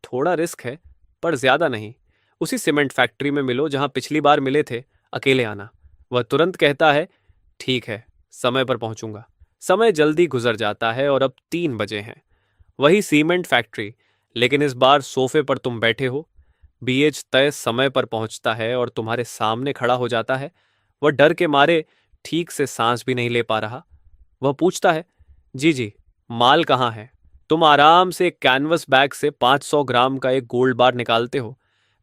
थोड़ा रिस्क है पर ज्यादा नहीं। उसी सीमेंट फैक्ट्री में मिलो जहां पिछली बार मिले थे, अकेले आना। वह तुरंत कहता है, ठीक है, समय पर पहुंचूंगा। समय जल्दी गुजर जाता है और अब 3 बजे हैं। वही सीमेंट फैक्ट्री, लेकिन इस बार सोफे पर तुम बैठे हो। बीएच तय समय पर पहुंचता है और तुम्हारे सामने खड़ा हो जाता है। वह डर के मारे ठीक से सांस भी नहीं ले पा रहा। वह पूछता है, जी जी, माल कहाँ है? तुम आराम से एक कैनवस बैग से 500 ग्राम का एक गोल्ड बार निकालते हो।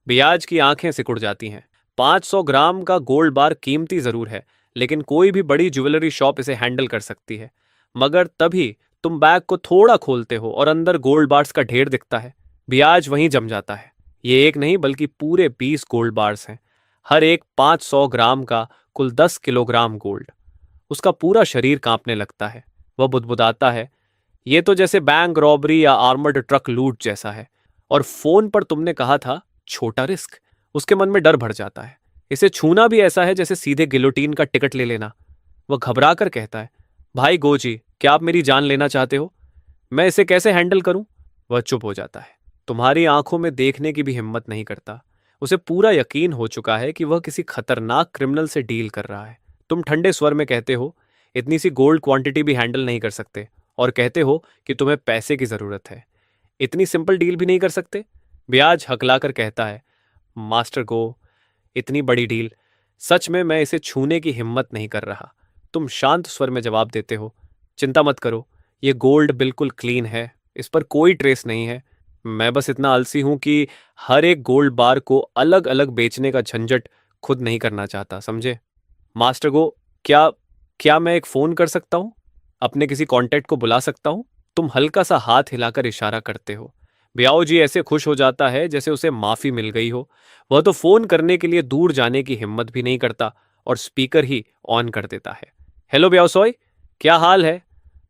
बियाज की आंखें सिकुड़ जाती हैं। 500 ग्राम का गोल्ड बार कीमती जरूर है, लेकिन कोई भी बड़ी ज्वेलरी शॉप इसे हैंडल कर सकती है। मगर तभी तुम बैग को थोड़ा खोलते हो और अंदर गोल्ड बार्स का ढेर दिखता है। बियाज वहीं जम जाता है। ये एक नहीं बल्कि पूरे 20 गोल्ड बार्स हैं, हर एक 500 ग्राम का, कुल 10 किलोग्राम गोल्ड। उसका पूरा शरीर कांपने लगता है। वह बुदबुदाता है, ये तो जैसे बैंक रॉबरी या आर्मर्ड ट्रक लूट जैसा है। और फोन पर तुमने कहा था छोटा रिस्क। उसके मन में डर भर जाता है। इसे छूना भी ऐसा है जैसे सीधे गिलोटीन का टिकट ले लेना। वह घबरा कर कहता है, भाई गोजी, क्या आप मेरी जान लेना चाहते हो? मैं इसे कैसे हैंडल करूं? वह चुप हो जाता है। तुम्हारी आंखों में देखने की भी हिम्मत नहीं करता। उसे पूरा यकीन हो चुका है कि वह किसी खतरनाक क्रिमिनल से डील कर रहा है। तुम ठंडे स्वर में कहते हो, इतनी सी गोल्ड क्वांटिटी भी हैंडल नहीं कर सकते, और कहते हो कि तुम्हें पैसे की जरूरत है। इतनी सिंपल डील भी नहीं कर सकते? ब्याज हकलाकर कहता है, मास्टर गो, इतनी बड़ी डील, सच में मैं इसे छूने की हिम्मत नहीं कर रहा। तुम शांत स्वर में जवाब देते हो, चिंता मत करो, ये गोल्ड बिल्कुल क्लीन है, इस पर कोई ट्रेस नहीं है। मैं बस इतना आलसी हूं कि हर एक गोल्ड बार को अलग अलग बेचने का झंझट खुद नहीं करना चाहता, समझे? मास्टर गो, क्या क्या मैं एक फोन कर सकता हूं? अपने किसी कांटेक्ट को बुला सकता हूं? तुम हल्का सा हाथ हिलाकर इशारा करते हो। ब्याओ जी ऐसे खुश हो जाता है जैसे उसे माफी मिल गई हो। वह तो फोन करने के लिए दूर जाने की हिम्मत भी नहीं करता और स्पीकर ही ऑन कर देता है। हेलो ब्याओ सोय, क्या हाल है?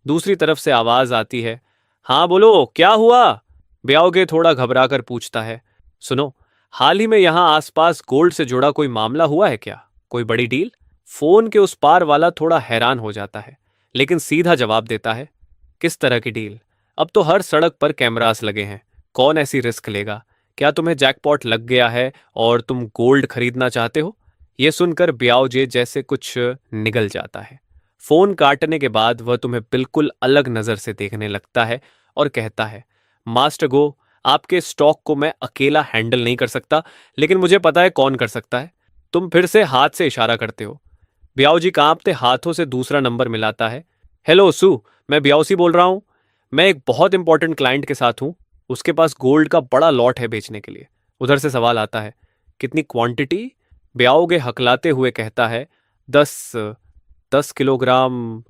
दूसरी तरफ से आवाज आती है। हाँ बोलो, क्या हुआ? ब्याओगे थोड़ा घबरा कर पूछता है। सुनो, हाल ही में यहां आसपास गोल्ड से जुड़ा कोई मामला हुआ है क्या? कोई बड़ी डील? फोन के उस पार वाला थोड़ा हैरान हो जाता है, लेकिन सीधा जवाब देता है, किस तरह की डील? अब तो हर सड़क पर कैमरास लगे हैं, कौन ऐसी रिस्क लेगा? क्या तुम्हें जैकपॉट लग गया है और तुम गोल्ड खरीदना चाहते हो? यह सुनकर ब्याओजे जैसे कुछ निगल जाता है। फोन काटने के बाद वह तुम्हें बिल्कुल अलग नजर से देखने लगता है और कहता है, मास्टर गो, आपके स्टॉक को मैं अकेला हैंडल नहीं कर सकता, लेकिन मुझे पता है कौन कर सकता है। तुम फिर से हाथ से इशारा करते हो। ब्याओ जी कांपते हाथों से दूसरा नंबर मिलाता है। हेलो सू, मैं ब्याओसी बोल रहा हूं। मैं एक बहुत इंपॉर्टेंट क्लाइंट के साथ हूं। उसके पास गोल्ड का बड़ा लॉट है बेचने के लिए। उधर से सवाल आता है, कितनी क्वांटिटी? ब्याओगे हकलाते हुए कहता है, 10 किलोग्राम,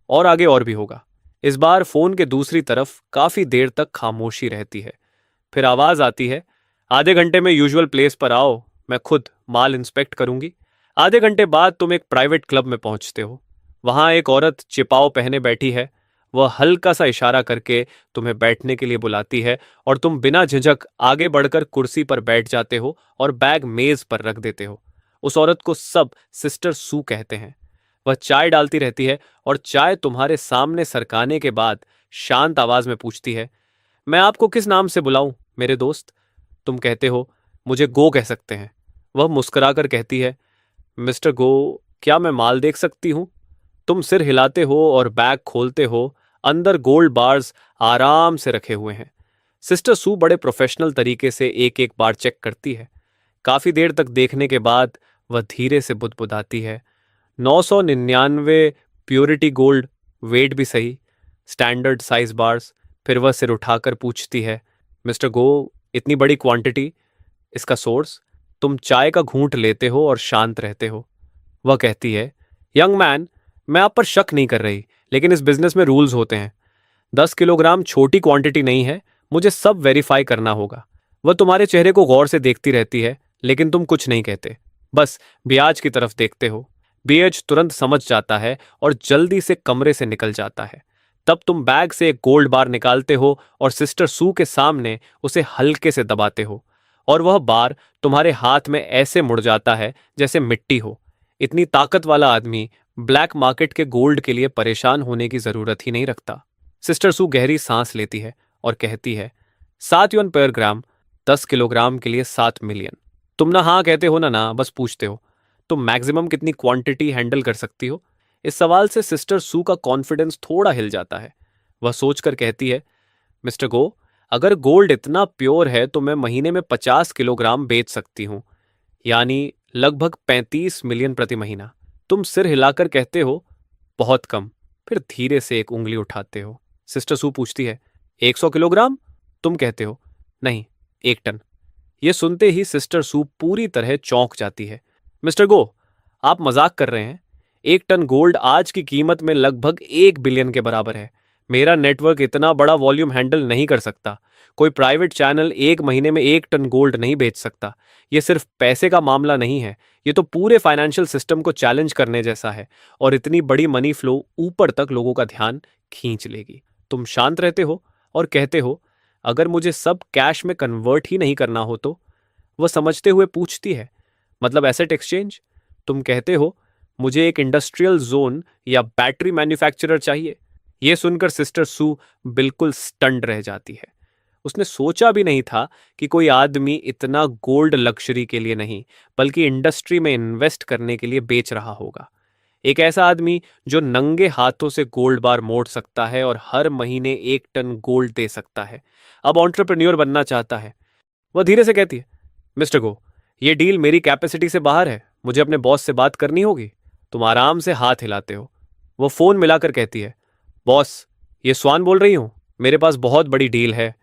और आगे और भी होगा। इस बार फोन के दूसरी तरफ काफी देर तक खामोशी रहती है। फिर आवाज आती है, आधे घंटे में यूजुअल प्लेस पर आओ, मैं खुद माल इंस्पेक्ट करूंगी। आधे घंटे बाद तुम एक प्राइवेट क्लब में पहुंचते हो। वहां एक औरत चिपाव पहने बैठी है। वह हल्का सा इशारा करके तुम्हें बैठने के लिए बुलाती है और तुम बिना झिझक आगे बढ़कर कुर्सी पर बैठ जाते हो और बैग मेज पर रख देते हो। उस औरत को सब सिस्टर सू कहते हैं। वह चाय डालती रहती है और चाय तुम्हारे सामने सरकाने के बाद शांत आवाज में पूछती है, मैं आपको किस नाम से बुलाऊं मेरे दोस्त? तुम कहते हो, मुझे गो कह सकते हैं। वह मुस्कुराकर कहती है, मिस्टर गो, क्या मैं माल देख सकती हूं? तुम सिर हिलाते हो और बैग खोलते हो। अंदर गोल्ड बार्स आराम से रखे हुए हैं। सिस्टर सू बड़े प्रोफेशनल तरीके से एक एक बार चेक करती है। काफी देर तक देखने के बाद वह धीरे से बुदबुदाती है, 999 प्योरिटी गोल्ड, वेट भी सही, स्टैंडर्ड साइज बार्स। फिर वह सिर उठाकर पूछती है, मिस्टर गो, इतनी बड़ी क्वांटिटी, इसका सोर्स? तुम चाय का घूंट लेते हो और शांत रहते हो। वह कहती है, यंग मैन, मैं आप पर शक नहीं कर रही, लेकिन इस बिजनेस में रूल्स होते हैं। 10 किलोग्राम छोटी क्वांटिटी नहीं है, मुझे सब वेरीफाई करना होगा। वह तुम्हारे चेहरे को गौर से देखती रहती है, लेकिन तुम कुछ नहीं कहते, बस ब्याज की तरफ देखते हो। ब्याज तुरंत समझ जाता है और जल्दी से कमरे से निकल जाता है। तब तुम बैग से एक गोल्ड बार निकालते हो और सिस्टर सू के सामने उसे हल्के से दबाते हो, और वह बार तुम्हारे हाथ में ऐसे मुड़ जाता है जैसे मिट्टी हो। इतनी ताकत वाला आदमी ब्लैक मार्केट के गोल्ड के लिए परेशान होने की जरूरत ही नहीं रखता। सिस्टर सू गहरी सांस लेती है और कहती है, 7 युआन पर ग्राम, 10 किलोग्राम के लिए 7 मिलियन। तुम ना हाँ कहते हो ना बस पूछते हो। तुम मैक्सिमम कितनी क्वांटिटी हैंडल कर सकती हो? इस सवाल से सिस्टर सू का कॉन्फिडेंस थोड़ा हिल जाता है। वह सोचकर कहती है, मिस्टर गो, अगर गोल्ड इतना प्योर है तो मैं महीने में 50 किलोग्राम बेच सकती हूँ, यानी लगभग 35 मिलियन प्रति महीना। तुम सिर हिलाकर कहते हो, बहुत कम। फिर धीरे से एक उंगली उठाते हो। सिस्टर सू पूछती है, 100 किलोग्राम? तुम कहते हो, नहीं, 1 टन। यह सुनते ही सिस्टर सू पूरी तरह चौंक जाती है। मिस्टर गो, आप मजाक कर रहे हैं? 1 टन गोल्ड आज की कीमत में लगभग 1 बिलियन के बराबर है। मेरा नेटवर्क इतना बड़ा वॉल्यूम हैंडल नहीं कर सकता। कोई प्राइवेट चैनल एक महीने में 1 टन गोल्ड नहीं बेच सकता। ये सिर्फ पैसे का मामला नहीं है, ये तो पूरे फाइनेंशियल सिस्टम को चैलेंज करने जैसा है। और इतनी बड़ी मनी फ्लो ऊपर तक लोगों का ध्यान खींच लेगी। तुम शांत रहते हो और कहते हो, अगर मुझे सब कैश में कन्वर्ट ही नहीं करना हो तो? वह समझते हुए पूछती है, मतलब एसेट एक्सचेंज? तुम कहते हो, मुझे एक इंडस्ट्रियल जोन या बैटरी मैन्युफैक्चरर चाहिए। यह सुनकर सिस्टर सू बिल्कुल स्टन्ड रह जाती है। उसने सोचा भी नहीं था कि कोई आदमी इतना गोल्ड लग्जरी के लिए नहीं, बल्कि इंडस्ट्री में इन्वेस्ट करने के लिए बेच रहा होगा। एक ऐसा आदमी जो नंगे हाथों से गोल्ड बार मोड़ सकता है और हर महीने 1 टन गोल्ड दे सकता है, अब एंटरप्रेन्योर बनना चाहता है। वह धीरे से कहती है, मिस्टर गो, ये डील मेरी कैपेसिटी से बाहर है। मुझे अपने बॉस से बात करनी होगी। तुम आराम से हाथ हिलाते हो। वो फोन मिलाकर कहती है, बॉस, ये स्वान बोल रही हूं। मेरे पास बहुत बड़ी डील है।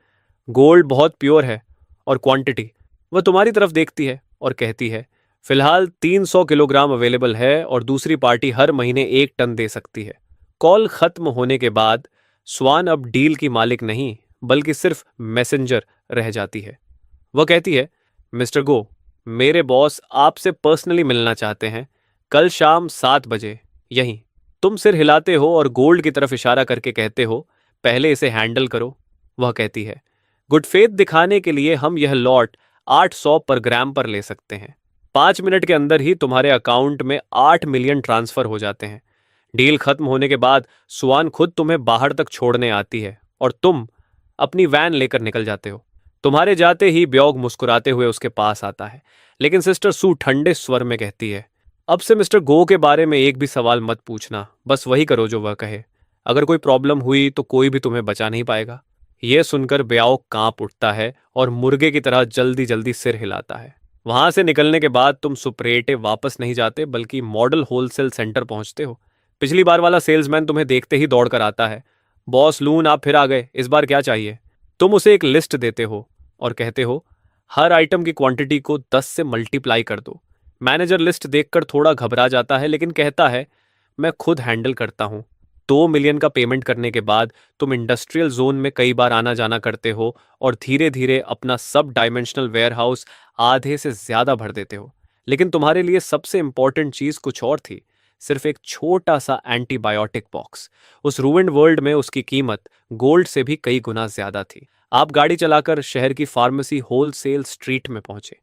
गोल्ड बहुत प्योर है और क्वांटिटी। वह तुम्हारी तरफ देखती है और कहती है, फिलहाल 300 किलोग्राम अवेलेबल है और दूसरी पार्टी हर महीने 1 टन दे सकती है। कॉल खत्म होने के बाद स्वान अब डील की मालिक नहीं, बल्कि सिर्फ मैसेंजर रह जाती है। वह कहती है, मिस्टर गो, मेरे बॉस आपसे पर्सनली मिलना चाहते हैं। कल शाम 7 बजे यहीं। तुम सिर हिलाते हो और गोल्ड की तरफ इशारा करके कहते हो, पहले इसे हैंडल करो। वह कहती है, गुड फेथ दिखाने के लिए हम यह लॉट 800 पर ग्राम पर ले सकते हैं। 5 मिनट के अंदर ही तुम्हारे अकाउंट में 8 मिलियन ट्रांसफर हो जाते हैं। डील खत्म होने के बाद सुआन खुद तुम्हें बाहर तक छोड़ने आती है और तुम अपनी वैन लेकर निकल जाते हो। तुम्हारे जाते ही ब्योग मुस्कुराते हुए उसके पास आता है, लेकिन सिस्टर सू ठंडे स्वर में कहती है, अब से मिस्टर गो के बारे में एक भी सवाल मत पूछना। बस वही करो जो वह कहे। अगर कोई प्रॉब्लम हुई तो कोई भी तुम्हें बचा नहीं पाएगा। यह सुनकर ब्याओ कांप उठता है और मुर्गे की तरह जल्दी जल्दी सिर हिलाता है। वहां से निकलने के बाद तुम सुपरेटे वापस नहीं जाते, बल्कि मॉडल होलसेल सेंटर पहुंचते हो। पिछली बार वाला सेल्समैन तुम्हें देखते ही दौड़कर आता है, बॉस लून, आप फिर आ गए, इस बार क्या चाहिए? तुम उसे एक लिस्ट देते हो और कहते हो, हर आइटम की क्वांटिटी को 10 से मल्टीप्लाई कर दो। मैनेजर लिस्ट देखकर थोड़ा घबरा जाता है, लेकिन कहता है, मैं खुद हैंडल करता हूं। 2 मिलियन का पेमेंट करने के बाद तुम इंडस्ट्रियल जोन में कई बार आना जाना करते हो और धीरे धीरे अपना सब डायमेंशनल वेयरहाउस आधे से ज्यादा भर देते हो। लेकिन तुम्हारे लिए सबसे इंपॉर्टेंट चीज कुछ और थी, सिर्फ एक छोटा सा एंटीबायोटिक बॉक्स। उस रूइंड वर्ल्ड में उसकी कीमत गोल्ड से भी कई गुना ज्यादा थी। आप गाड़ी चलाकर शहर की फार्मेसी होलसेल स्ट्रीट में पहुंचे।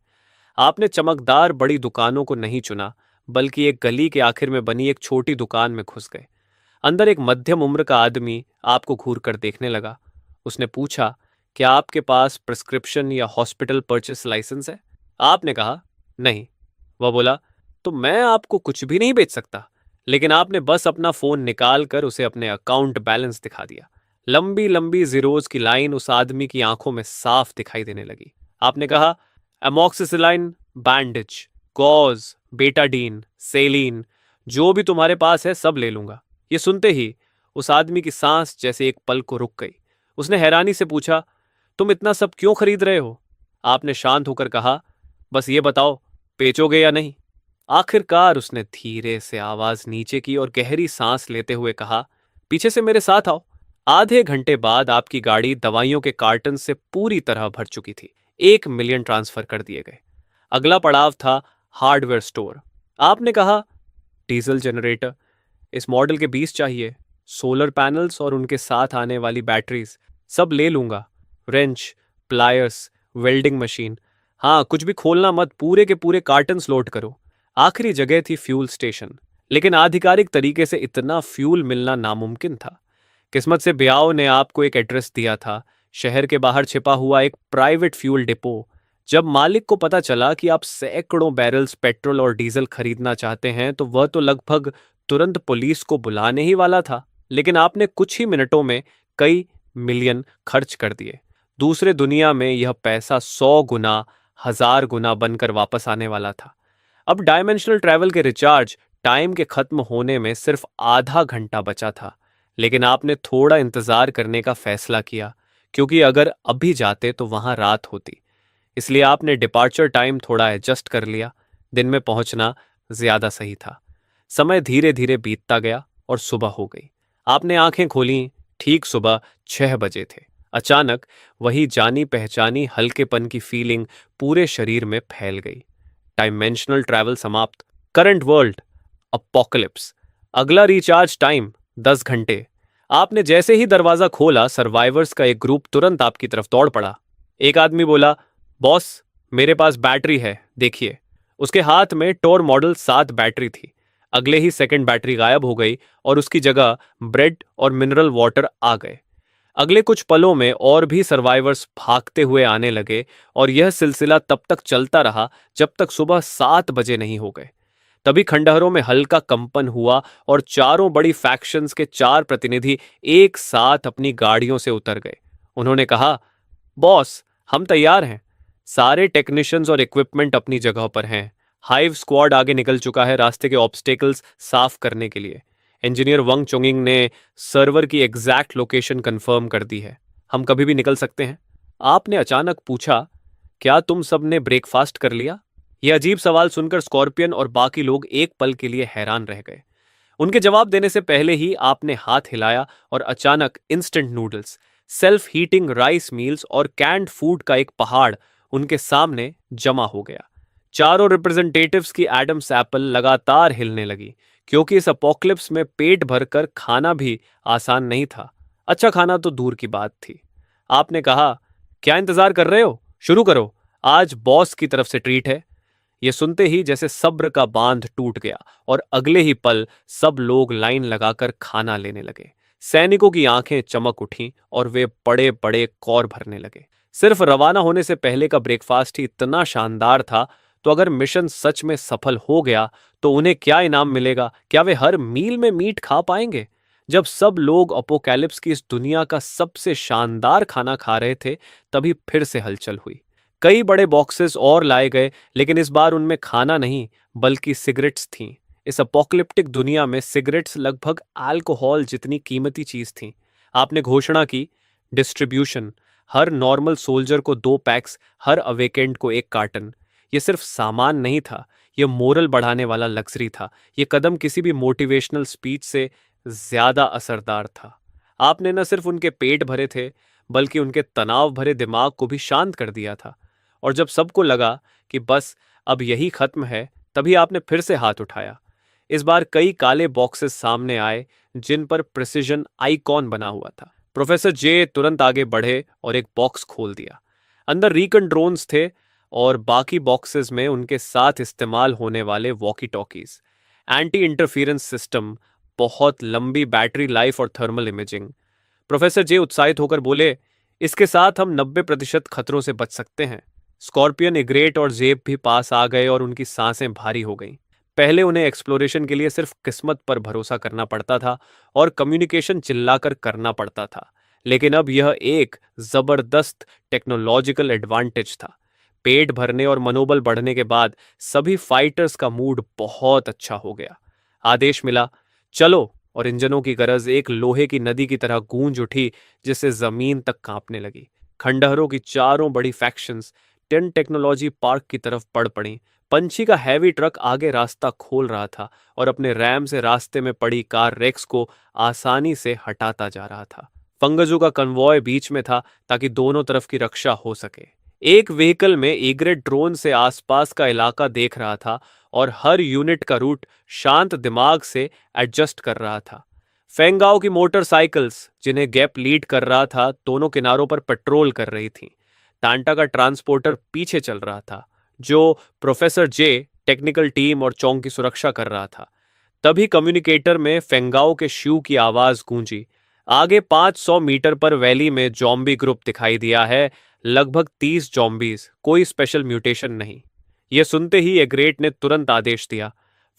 आपने चमकदार बड़ी दुकानों को नहीं चुना, बल्कि एक गली के आखिर में बनी एक छोटी दुकान में घुस गए। अंदर एक मध्यम उम्र का आदमी आपको घूर कर देखने लगा। उसने पूछा, क्या आपके पास प्रिस्क्रिप्शन या हॉस्पिटल परचेस लाइसेंस है? आपने कहा, नहीं। वह बोला, तो मैं आपको कुछ भी नहीं बेच सकता। लेकिन आपने बस अपना फोन निकाल कर उसे अपने अकाउंट बैलेंस दिखा दिया। लंबी लंबी जीरोज की लाइन उस आदमी की आंखों में साफ दिखाई देने लगी। आपने कहा, एमॉक्सिसिलाइन, बैंडेज, गॉज, बेटाडीन, सेलीन, जो भी तुम्हारे पास है सब ले लूंगा। ये सुनते ही उस आदमी की सांस जैसे एक पल को रुक गई। उसने हैरानी से पूछा, तुम इतना सब क्यों खरीद रहे हो? आपने शांत होकर कहा, बस ये बताओ, बेचोगे या नहीं? आखिरकार उसने धीरे से आवाज नीचे की और गहरी सांस लेते हुए कहा, पीछे से मेरे साथ आओ। आधे घंटे बाद आपकी गाड़ी दवाइयों के कार्टन से पूरी तरह भर चुकी थी। 1 मिलियन ट्रांसफर कर दिए गए। अगला पड़ाव था हार्डवेयर स्टोर। आपने कहा, डीजल जनरेटर, इस मॉडल के 20 चाहिए। सोलर पैनल्स और उनके साथ आने वाली बैटरीज सब ले लूंगा। रेंच, प्लायर्स, वेल्डिंग मशीन, हाँ कुछ भी खोलना मत, पूरे के पूरे कार्टन्स लोड करो। आखिरी जगह थी फ्यूल स्टेशन, लेकिन आधिकारिक तरीके से इतना फ्यूल मिलना नामुमकिन था। किस्मत से ब्याओ ने आपको एक एड्रेस दिया था, शहर के बाहर छिपा हुआ एक प्राइवेट फ्यूल डिपो। जब मालिक को पता चला कि आप सैकड़ों बैरल्स पेट्रोल और डीजल खरीदना चाहते हैं, तो वह तो लगभग तुरंत पुलिस को बुलाने ही वाला था। लेकिन आपने कुछ ही मिनटों में कई मिलियन खर्च कर दिए। दूसरे दुनिया में यह पैसा 100 गुना, 1000 गुना बनकर वापस आने वाला था। अब डायमेंशनल ट्रैवल के रिचार्ज टाइम के खत्म होने में सिर्फ आधा घंटा बचा था। लेकिन आपने थोड़ा इंतजार करने का फैसला किया, क्योंकि अगर अभी जाते तो वहां रात होती। इसलिए आपने डिपार्चर टाइम थोड़ा एडजस्ट कर लिया। दिन में पहुंचना ज्यादा सही था। समय धीरे धीरे बीतता गया और सुबह हो गई। आपने आंखें खोली, ठीक सुबह 6 बजे थे। अचानक वही जानी पहचानी हल्केपन की फीलिंग पूरे शरीर में फैल गई। डायमेंशनल ट्रैवल समाप्त। Current world apocalypse. अगला रिचार्ज टाइम 10 घंटे। आपने जैसे ही दरवाजा खोला, सर्वाइवर्स का एक ग्रुप तुरंत आपकी तरफ दौड़ पड़ा। एक आदमी बोला, बॉस, मेरे पास बैटरी है, देखिए। उसके हाथ में टोर मॉडल 7 बैटरी थी। अगले ही सेकंड बैटरी गायब हो गई और उसकी जगह ब्रेड और मिनरल वाटर आ गए। अगले कुछ पलों में और भी सर्वाइवर्स भागते हुए आने लगे और यह सिलसिला तब तक चलता रहा जब तक सुबह 7 बजे नहीं हो गए। तभी खंडहरों में हल्का कंपन हुआ और चारों बड़ी फैक्शंस के 4 प्रतिनिधि एक साथ अपनी गाड़ियों से उतर गए। उन्होंने कहा, बॉस, हम तैयार हैं। सारे टेक्नीशियंस और इक्विपमेंट अपनी जगह पर हैं। हाइव स्क्वाड आगे निकल चुका है रास्ते के ऑब्स्टेकल्स साफ करने के लिए। इंजीनियर वंग चोंगिंग ने सर्वर की एग्जैक्ट लोकेशन कंफर्म कर दी है। हम कभी भी निकल सकते हैं। आपने अचानक पूछा, क्या तुम सब ने ब्रेकफास्ट कर लिया? यह अजीब सवाल सुनकर स्कॉर्पियन और बाकी लोग एक पल के लिए हैरान रह गए। उनके जवाब देने से पहले ही आपने हाथ हिलाया और अचानक instant noodles, self heating rice meals और कैंड फूड का एक पहाड़ उनके सामने जमा हो गया। चारों रिप्रेजेंटेटिव्स की एडम्स एप्पल लगातार हिलने लगी, क्योंकि इस अपोक्लिप्स में पेट भरकर खाना भी आसान नहीं था। अच्छा खाना तो दूर की बात थी। आपने कहा, क्या इंतजार कर रहे हो? शुरू करो, आज बॉस की तरफ से ट्रीट है। यह सुनते ही जैसे सब्र का बांध टूट गया और अगले ही पल सब लोग लाइन लगाकर खाना लेने लगे। सैनिकों की आंखें चमक उठीं और वे बड़े बड़े कौर भरने लगे। सिर्फ रवाना होने से पहले का ब्रेकफास्ट ही इतना शानदार था, तो अगर मिशन सच में सफल हो गया तो उन्हें क्या इनाम मिलेगा? क्या वे हर मील में मीट खा पाएंगे? जब सब लोग अपोकैलिप्स की इस दुनिया का सबसे शानदार खाना खा रहे थे, तभी फिर से हलचल हुई। कई बड़े बॉक्सेस और लाए गए, लेकिन इस बार उनमें खाना नहीं बल्कि सिगरेट्स थीं। इस अपोकलिप्टिक दुनिया में सिगरेट्स लगभग अल्कोहल जितनी कीमती चीज थीं। आपने घोषणा की, डिस्ट्रीब्यूशन, हर नॉर्मल सोल्जर को 2 पैक्स, हर अवेकेंड को 1 कार्टन। यह सिर्फ सामान नहीं था, यह मोरल बढ़ाने वाला लग्जरी था। यह कदम किसी भी मोटिवेशनल स्पीच से ज्यादा असरदार था। आपने न सिर्फ उनके पेट भरे थे, बल्कि उनके तनाव भरे दिमाग को भी शांत कर दिया था। और जब सबको लगा कि बस अब यही खत्म है, तभी आपने फिर से हाथ उठाया। इस बार कई काले बॉक्सेस सामने आए जिन पर प्रिसिजन आइकॉन बना हुआ था। प्रोफेसर जे तुरंत आगे बढ़े और एक बॉक्स खोल दिया। अंदर रीकन ड्रोन्स थे और बाकी बॉक्सेस में उनके साथ इस्तेमाल होने वाले walkie talkies, anti interference system, बहुत लंबी बैटरी लाइफ और थर्मल इमेजिंग। प्रोफेसर जे उत्साहित होकर बोले, इसके साथ हम 90% खतरों से बच सकते हैं। स्कॉर्पियन, इग्रेट और जेब भी पास आ गए और उनकी सांसें भारी हो गईं। पहले उन्हें एक्सप्लोरेशन के लिए सिर्फ किस्मत पर भरोसा करना पड़ता था और कम्युनिकेशन चिल्लाकर करना पड़ता था, लेकिन अब यह एक जबरदस्त टेक्नोलॉजिकल एडवांटेज था। पेट भरने और मनोबल बढ़ने के बाद सभी फाइटर्स का मूड बहुत अच्छा हो गया। आदेश मिला, चलो, और इंजनों की गरज एक लोहे की नदी की तरह गूंज उठी, जिससे जमीन तक कांपने लगी। खंडहरों की चारों बड़ी फैक्शंस टेन टेक्नोलॉजी पार्क की तरफ बढ़ पड़ी। पंछी का हैवी ट्रक आगे रास्ता खोल रहा था और अपने रैम से रास्ते में पड़ी कार रेक्स को आसानी से हटाता जा रहा था। फंगजू का कन्वॉय बीच में था ताकि दोनों तरफ की रक्षा हो सके। एक व्हीकल में ईग्रेट ड्रोन से आसपास का इलाका देख रहा था और हर यूनिट का रूट शांत दिमाग से एडजस्ट कर रहा था। फेंगाओ की मोटरसाइकिल्स, जिन्हें गैप लीड कर रहा था, दोनों किनारों पर पेट्रोल कर रही थीं। टांटा का ट्रांसपोर्टर पीछे चल रहा था, जो प्रोफेसर जे, टेक्निकल टीम और चौंग की सुरक्षा कर रहा था। तभी कम्युनिकेटर में फेंगाओ के शू की आवाज गूंजी, आगे 500 मीटर पर वैली में जॉम्बी ग्रुप दिखाई दिया है, लगभग 30 जॉम्बीज, कोई स्पेशल म्यूटेशन नहीं। यह सुनते ही एग्रेट ने तुरंत आदेश दिया,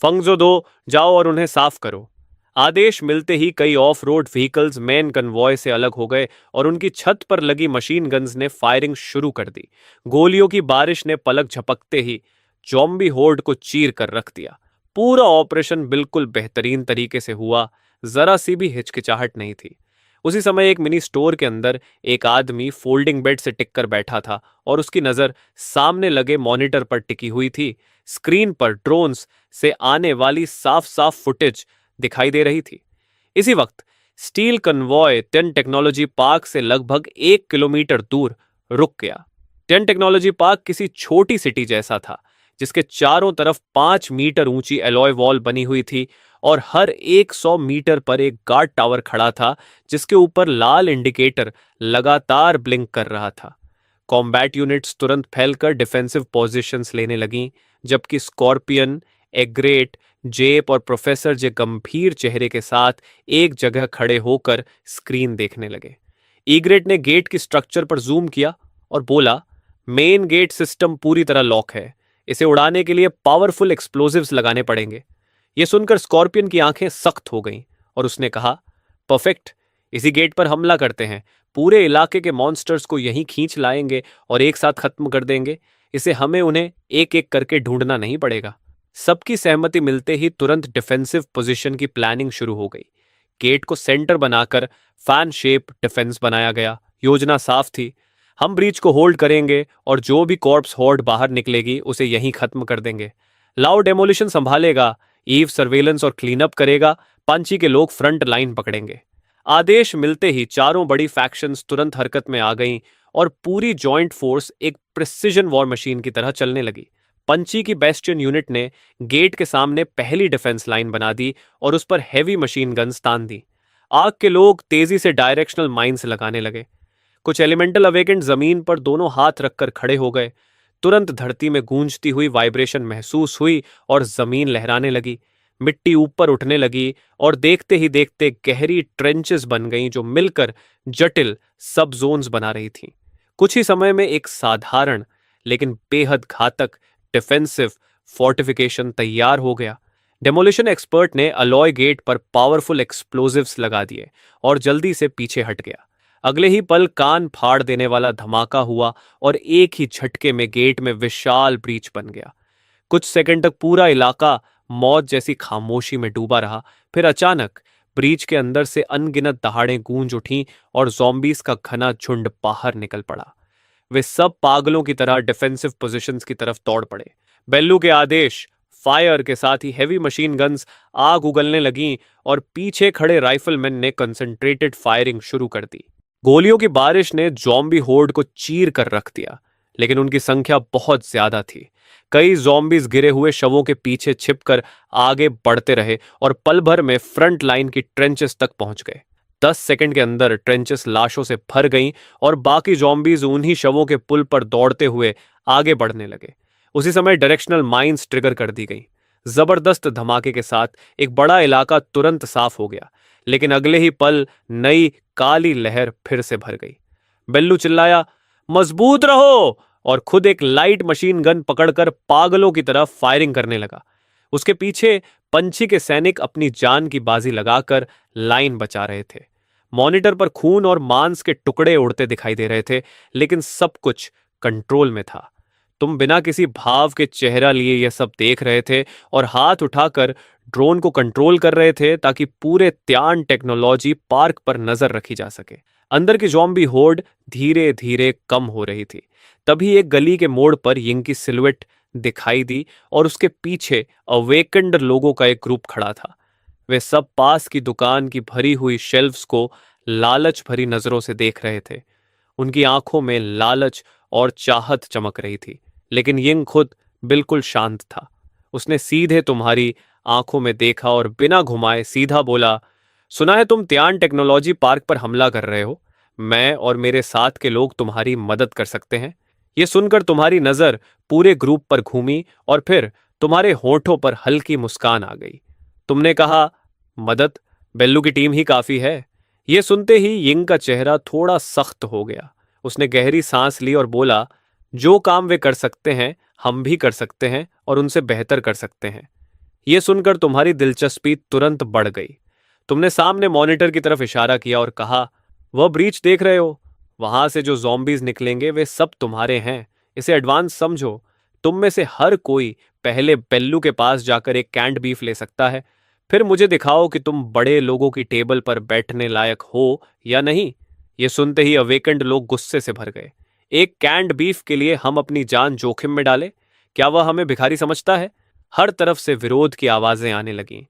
फंगजो दो, जाओ और उन्हें साफ करो। आदेश मिलते ही कई of road vehicles main convoy से अलग हो गए और उनकी छत पर लगी मशीन गन्स ने फायरिंग शुरू कर दी। गोलियों की बारिश ने पलक झपकते ही जॉम्बी होर्ड को चीर कर रख दिया। पूरा ऑपरेशन बिल्कुल बेहतरीन तरीके से हुआ, जरा सी भी हिचकिचाहट नहीं थी। उसी समय एक मिनी स्टोर के अंदर एक आदमी फोल्डिंग बेड से टिक कर बैठा था और उसकी नजर सामने लगे मॉनिटर पर टिकी हुई थी। स्क्रीन पर ड्रोन्स से आने वाली साफ साफ फुटेज दिखाई दे रही थी। इसी वक्त steel convoy ten technology park से लगभग 1 किलोमीटर दूर रुक गया। टेन टेक्नोलॉजी पार्क किसी छोटी सिटी जैसा था, जिसके चारों तरफ 5 मीटर ऊंची एलॉय वॉल बनी हुई थी और हर 100 मीटर पर एक गार्ड टावर खड़ा था, जिसके ऊपर लाल इंडिकेटर लगातार ब्लिंक कर रहा था। कॉम्बैट यूनिट्स तुरंत फैलकर डिफेंसिव पोजीशंस लेने लगीं, जबकि स्कॉर्पियन, एग्रेट, जेप और प्रोफेसर जे गंभीर चेहरे के साथ एक जगह खड़े होकर स्क्रीन देखने लगे। ईग्रेट ने गेट की स्ट्रक्चर पर जूम किया और बोला, मेन गेट सिस्टम पूरी तरह लॉक है। इसे उड़ाने के लिए पावरफुल एक्सप्लोजिव्स लगाने पड़ेंगे। यह सुनकर स्कॉर्पियन की आंखें सख्त हो गईं और उसने कहा, परफेक्ट, इसी गेट पर हमला करते हैं। पूरे इलाके के मॉन्स्टर्स को यहीं खींच लाएंगे और एक साथ खत्म कर देंगे। इसे हमें उन्हें एक एक करके ढूंढना नहीं पड़ेगा। सबकी सहमति मिलते ही तुरंत डिफेंसिव पोजीशन की प्लानिंग शुरू हो गई। गेट को सेंटर बनाकर फैन शेप डिफेंस बनाया गया। योजना साफ थी, हम ब्रीच को होल्ड करेंगे और जो भी कॉर्प्स हॉर्ड बाहर निकलेगी उसे यहीं खत्म कर देंगे। लाओ डेमोलिशन संभालेगा, ईव सर्वेलेंस और क्लीनअप करेगा, पंची के लोग फ्रंट लाइन पकड़ेंगे। आदेश मिलते ही चारों बड़ी फैक्शंस तुरंत हरकत में आ गईं और पूरी जॉइंट फोर्स एक प्रिसिजन वॉर मशीन की तरह चलने लगी। पंची की बेस्टियन यूनिट ने गेट के सामने पहली डिफेंस लाइन बना दी और उस पर हैवी मशीन गन्स तान दी। आग के लोग तेजी से डायरेक्शनल माइंस लगाने लगे। कुछ एलिमेंटल अवेकेंट जमीन पर दोनों हाथ रखकर खड़े हो गए। तुरंत धरती में गूंजती हुई वाइब्रेशन महसूस हुई और जमीन लहराने लगी। मिट्टी ऊपर उठने लगी और देखते ही देखते गहरी ट्रेंचेस बन गईं जो मिलकर जटिल सब जोन्स बना रही थीं। कुछ ही समय में एक साधारण लेकिन बेहद घातक डिफेंसिव फोर्टिफिकेशन तैयार हो गया। डेमोलिशन एक्सपर्ट ने अलॉय गेट पर पावरफुल एक्सप्लोजिव्स लगा दिए और जल्दी से पीछे हट गया। अगले ही पल कान फाड़ देने वाला धमाका हुआ और एक ही झटके में गेट में विशाल ब्रीच बन गया। कुछ सेकंड तक पूरा इलाका मौत जैसी खामोशी में डूबा रहा। फिर अचानक ब्रीच के अंदर से अनगिनत दहाड़ें गूंज उठीं और ज़ॉम्बीज का घना झुंड बाहर निकल पड़ा। वे सब पागलों की तरह डिफेंसिव पोजीशंस की तरफ दौड़ पड़े। बेल्लू के आदेश फायर के साथ ही हैवी मशीन गन्स आग उगलने लगीं और पीछे खड़े राइफलमैन ने कंसंट्रेटेड फायरिंग शुरू कर दी। गोलियों की बारिश ने ज़ॉम्बी होर्ड को चीर कर रख दिया, लेकिन उनकी संख्या बहुत ज्यादा थी। कई ज़ॉम्बीज गिरे हुए शवों के पीछे छिपकर आगे बढ़ते रहे और पल भर में फ्रंट लाइन की ट्रेंचेस तक पहुंच गए। 10 सेकंड के अंदर ट्रेंचेस लाशों से भर गईं और बाकी ज़ॉम्बीज उन्हीं शवों के पुल पर दौड़ते हुए आगे बढ़ने लगे। उसी समय डायरेक्शनल माइंस ट्रिगर कर दी गई। जबरदस्त धमाके के साथ एक बड़ा इलाका तुरंत साफ हो गया, लेकिन अगले ही पल नई काली लहर फिर से भर गई। बेल्लू चिल्लाया, मजबूत रहो, और खुद एक लाइट मशीन गन पकड़कर पागलों की तरफ फायरिंग करने लगा। उसके पीछे पंछी के सैनिक अपनी जान की बाजी लगाकर लाइन बचा रहे थे। मॉनिटर पर खून और मांस के टुकड़े उड़ते दिखाई दे रहे थे, लेकिन सब कुछ कंट्रोल में था। तुम बिना किसी भाव के चेहरा लिए यह सब देख रहे थे और हाथ उठाकर ड्रोन को कंट्रोल कर रहे थे ताकि पूरे त्यान टेक्नोलॉजी पार्क पर नजर रखी जा सके। अंदर की ज़ॉम्बी होर्ड धीरे धीरे कम हो रही थी। तभी एक गली के मोड़ पर यिंग की सिलुएट दिखाई दी और उसके पीछे अवेकेंड लोगों का एक ग्रुप खड़ा था। वे सब पास की दुकान की भरी हुई शेल्फ्स को लालच भरी नजरों से देख रहे थे। उनकी आंखों में लालच और चाहत चमक रही थी, लेकिन यिंग खुद बिल्कुल शांत था। उसने सीधे तुम्हारी आंखों में देखा और बिना घुमाए सीधा बोला, सुना है तुम त्यान टेक्नोलॉजी पार्क पर हमला कर रहे हो। मैं और मेरे साथ के लोग तुम्हारी मदद कर सकते हैं। यह सुनकर तुम्हारी नजर पूरे ग्रुप पर घूमी और फिर तुम्हारे होठों पर हल्की मुस्कान आ गई। तुमने कहा, मदद? बेल्लू की टीम ही काफी है। यह सुनते ही यिंग का चेहरा थोड़ा सख्त हो गया। उसने गहरी सांस ली और बोला, जो काम वे कर सकते हैं हम भी कर सकते हैं और उनसे बेहतर कर सकते हैं। यह सुनकर तुम्हारी दिलचस्पी तुरंत बढ़ गई। तुमने सामने मॉनिटर की तरफ इशारा किया और कहा, वह ब्रीच देख रहे हो? वहां से जो ज़ॉम्बीज निकलेंगे वे सब तुम्हारे हैं। इसे एडवांस समझो। तुम में से हर कोई पहले बेल्लू के पास जाकर एक कैंड बीफ ले सकता है। फिर मुझे दिखाओ कि तुम बड़े लोगों की टेबल पर बैठने लायक हो या नहीं। ये सुनते ही अवेकेंड लोग गुस्से से भर गए। एक कैंड बीफ के लिए हम अपनी जान जोखिम में डालें? क्या वह हमें भिखारी समझता है? हर तरफ से विरोध की आवाजें आने लगीं।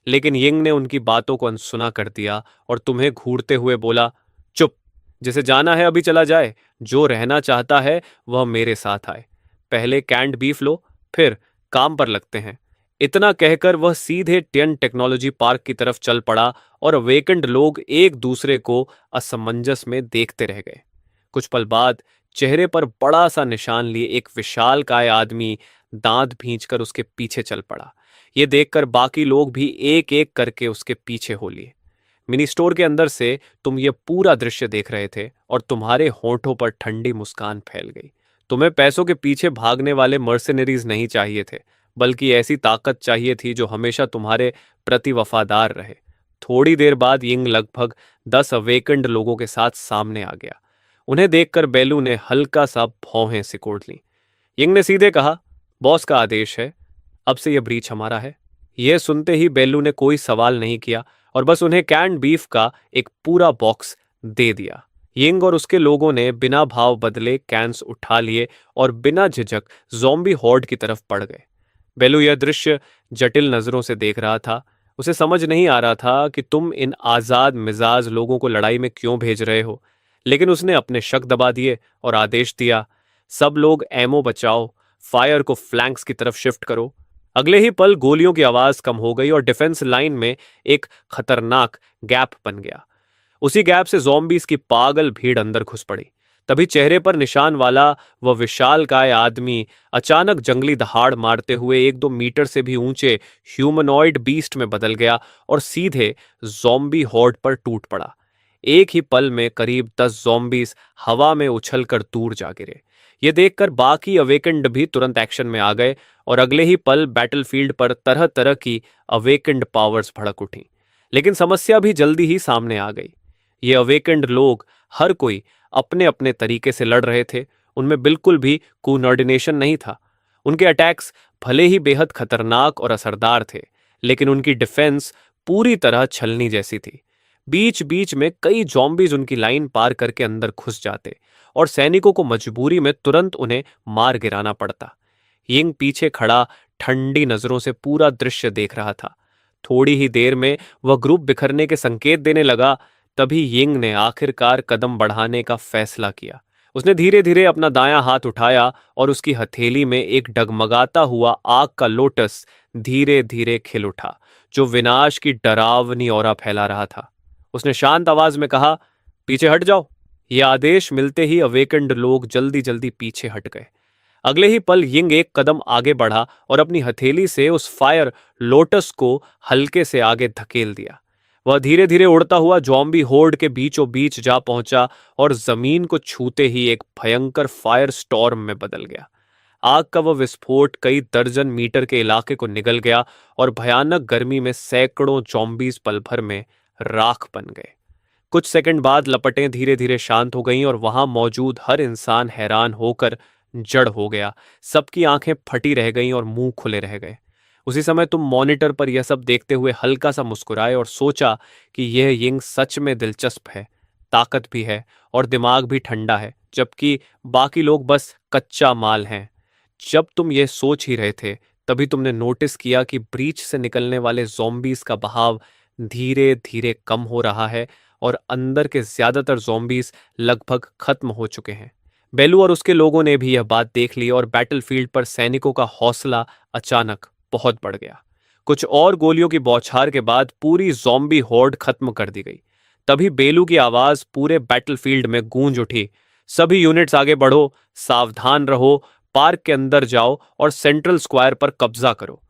लेकिन यिंग ने उनकी बातों को अनसुना कर दिया और तुम्हें घूरते हुए बोला, चुप, जिसे जाना है अभी चला जाए, जो रहना चाहता है वह मेरे साथ आए। पहले कैंड बीफ लो, फिर काम पर लगते हैं। इतना कहकर वह सीधे टियन टेक्नोलॉजी पार्क की तरफ चल पड़ा और अवेकेंड लोग एक दूसरे को असमंजस में देखते रह गए। कुछ पल बाद चेहरे पर बड़ा सा निशान लिए एक विशालकाय आदमी दांत भींचकर उसके पीछे चल पड़ा। ये देखकर बाकी लोग भी एक एक करके उसके पीछे हो लिए। मिनी स्टोर के अंदर से तुम ये पूरा दृश्य देख रहे थे और तुम्हारे होंठों पर ठंडी मुस्कान फैल गई। तुम्हें पैसों के पीछे भागने वाले मर्सिनरीज नहीं चाहिए थे, बल्कि ऐसी ताकत चाहिए थी जो हमेशा तुम्हारे प्रति वफादार रहे। थोड़ी देर बाद यिंग लगभग 10 अवेकेंड लोगों के साथ सामने आ गया। उन्हें देखकर बेलू ने हल्का सा भौहें सिकोड़ ली। यिंग ने सीधे कहा, बॉस का आदेश है, अब से यह ब्रीच हमारा है। यह सुनते ही बेलू ने कोई सवाल नहीं किया और बस उन्हें कैंड बीफ का एक पूरा बॉक्स दे दिया। यिंग और उसके लोगों ने बिना भाव बदले कैंस उठा लिए और बिना झिझक ज़ॉम्बी हॉर्ड की तरफ पड़ गए। बेलू यह दृश्य जटिल नजरों से देख रहा था। उसे समझ नहीं आ रहा था कि तुम इन आजाद मिजाज लोगों को लड़ाई में क्यों भेज रहे हो, लेकिन उसने अपने शक दबा दिए और आदेश दिया, सब लोग एमो बचाओ, फायर को फ्लैंक्स की तरफ शिफ्ट करो। अगले ही पल गोलियों की आवाज कम हो गई और डिफेंस लाइन में एक खतरनाक गैप बन गया। उसी गैप से ज़ॉम्बीज की पागल भीड़ अंदर घुस पड़ी। तभी चेहरे पर निशान वाला वह विशालकाय आदमी अचानक जंगली दहाड़ मारते हुए 1-2 मीटर से भी ऊंचे ह्यूमनॉइड बीस्ट में बदल गया और सीधे ज़ॉम्बी हॉर्ड पर टूट पड़ा। एक ही पल में करीब 10 ज़ॉम्बीज हवा में उछलकर दूर जा गिरे। ये देखकर बाकी अवेकेंड भी तुरंत एक्शन में आ गए और अगले ही पल बैटलफील्ड पर तरह तरह की अवेकेंड पावर्स भड़क उठी। लेकिन समस्या भी जल्दी ही सामने आ गई। ये अवेकेंड लोग हर कोई अपने अपने तरीके से लड़ रहे थे। उनमें बिल्कुल भी कोऑर्डिनेशन नहीं था। उनके अटैक्स भले ही बेहद खतरनाक और असरदार थे, लेकिन उनकी डिफेंस पूरी तरह छलनी जैसी थी। बीच बीच में कई जॉम्बीज उनकी लाइन पार करके अंदर घुस जाते और सैनिकों को मजबूरी में तुरंत उन्हें मार गिराना पड़ता। यिंग पीछे खड़ा ठंडी नजरों से पूरा दृश्य देख रहा था। थोड़ी ही देर में वह ग्रुप बिखरने के संकेत देने लगा। तभी यिंग ने आखिरकार कदम बढ़ाने का फैसला किया। उसने धीरे धीरे अपना दायां हाथ उठाया और उसकी हथेली में एक डगमगाता हुआ आग का लोटस धीरे धीरे खिल उठा, जो विनाश की डरावनी औरा फैला रहा था। उसने शांत आवाज में कहा, पीछे हट जाओ। यह आदेश मिलते ही अवेकेंड लोग जल्दी जल्दी पीछे हट गए। अगले ही पल यिंग एक कदम आगे बढ़ा और अपनी हथेली से उस फायर लोटस को हल्के से आगे धकेल दिया। वह धीरे धीरे उड़ता हुआ जॉम्बी होर्ड के बीचों बीच जा पहुंचा और जमीन को छूते ही एक भयंकर फायर स्टॉर्म में बदल गया। आग का वह विस्फोट कई दर्जन मीटर के इलाके को निगल गया और भयानक गर्मी में सैकड़ों जॉम्बीज पल भर में राख बन गए। कुछ सेकंड बाद लपटें धीरे धीरे शांत हो गईं और वहां मौजूद हर इंसान हैरान होकर जड़ हो गया। सबकी आंखें फटी रह गईं और मुंह खुले रह गए। उसी समय तुम मॉनिटर पर यह सब देखते हुए हल्का सा मुस्कुराए और सोचा कि यह यिंग सच में दिलचस्प है, ताकत भी है और दिमाग भी ठंडा है, जबकि बाकी लोग बस कच्चा माल हैं। जब तुम ये सोच ही रहे थे, तभी तुमने नोटिस किया कि ब्रीच से निकलने वाले ज़ॉम्बीज का बहाव धीरे धीरे कम हो रहा है और अंदर के ज्यादातर ज़ॉम्बीज लगभग खत्म हो चुके हैं। बेलू और उसके लोगों ने भी यह बात देख ली और बैटलफील्ड पर सैनिकों का हौसला अचानक बहुत बढ़ गया। कुछ और गोलियों की बौछार के बाद पूरी ज़ॉम्बी हॉर्ड खत्म कर दी गई। तभी बेलू की आवाज पूरे बैटलफील्ड में गूंज उठी, सभी यूनिट्स आगे बढ़ो, सावधान रहो, पार्क के अंदर जाओ और सेंट्रल स्क्वायर पर कब्जा करो।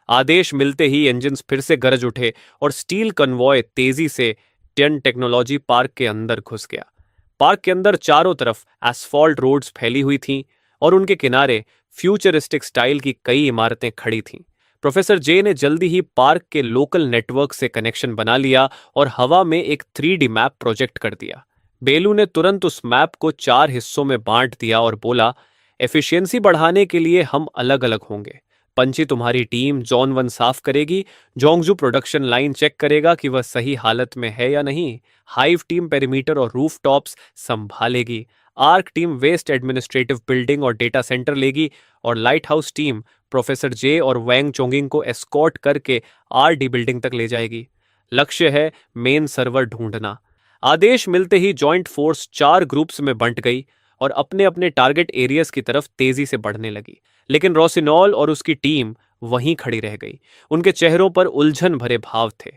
आदेश मिलते ही इंजन्स फिर से गरज उठे और स्टील कन्वॉय तेजी से टियन टेक्नोलॉजी पार्क के अंदर घुस गया। पार्क के अंदर चारों तरफ एस्फॉल्ट रोड्स फैली हुई थीं और उनके किनारे फ्यूचरिस्टिक स्टाइल की कई इमारतें खड़ी थीं। प्रोफेसर जे ने जल्दी ही पार्क के लोकल नेटवर्क से कनेक्शन बना लिया और हवा में एक 3D मैप प्रोजेक्ट कर दिया। बेलू ने तुरंत उस मैप को 4 हिस्सों में बांट दिया और बोला, एफिशिएंसी बढ़ाने के लिए हम अलग अलग होंगे। पंची तुम्हारी टीम जोन 1 साफ करेगी, जोंगजू प्रोडक्शन लाइन चेक करेगा कि वह सही हालत में है या नहीं, हाइव टीम पेरीमीटर और रूफ टॉप्स संभालेगी, arc team west administrative building और डेटा सेंटर लेगी और lighthouse team professor Jie और वैंग चोंगिंग को एस्कॉर्ट करके आरडी बिल्डिंग तक ले जाएगी। लक्ष्य है मेन सर्वर ढूंढना। आदेश मिलते ही जॉइंट फोर्स 4 ग्रुप्स में बंट गई और अपने अपने टारगेट एरियाज की तरफ तेजी से बढ़ने लगी। लेकिन रोसिनॉल और उसकी टीम वहीं खड़ी रह गई। उनके चेहरों पर उलझन भरे भाव थे।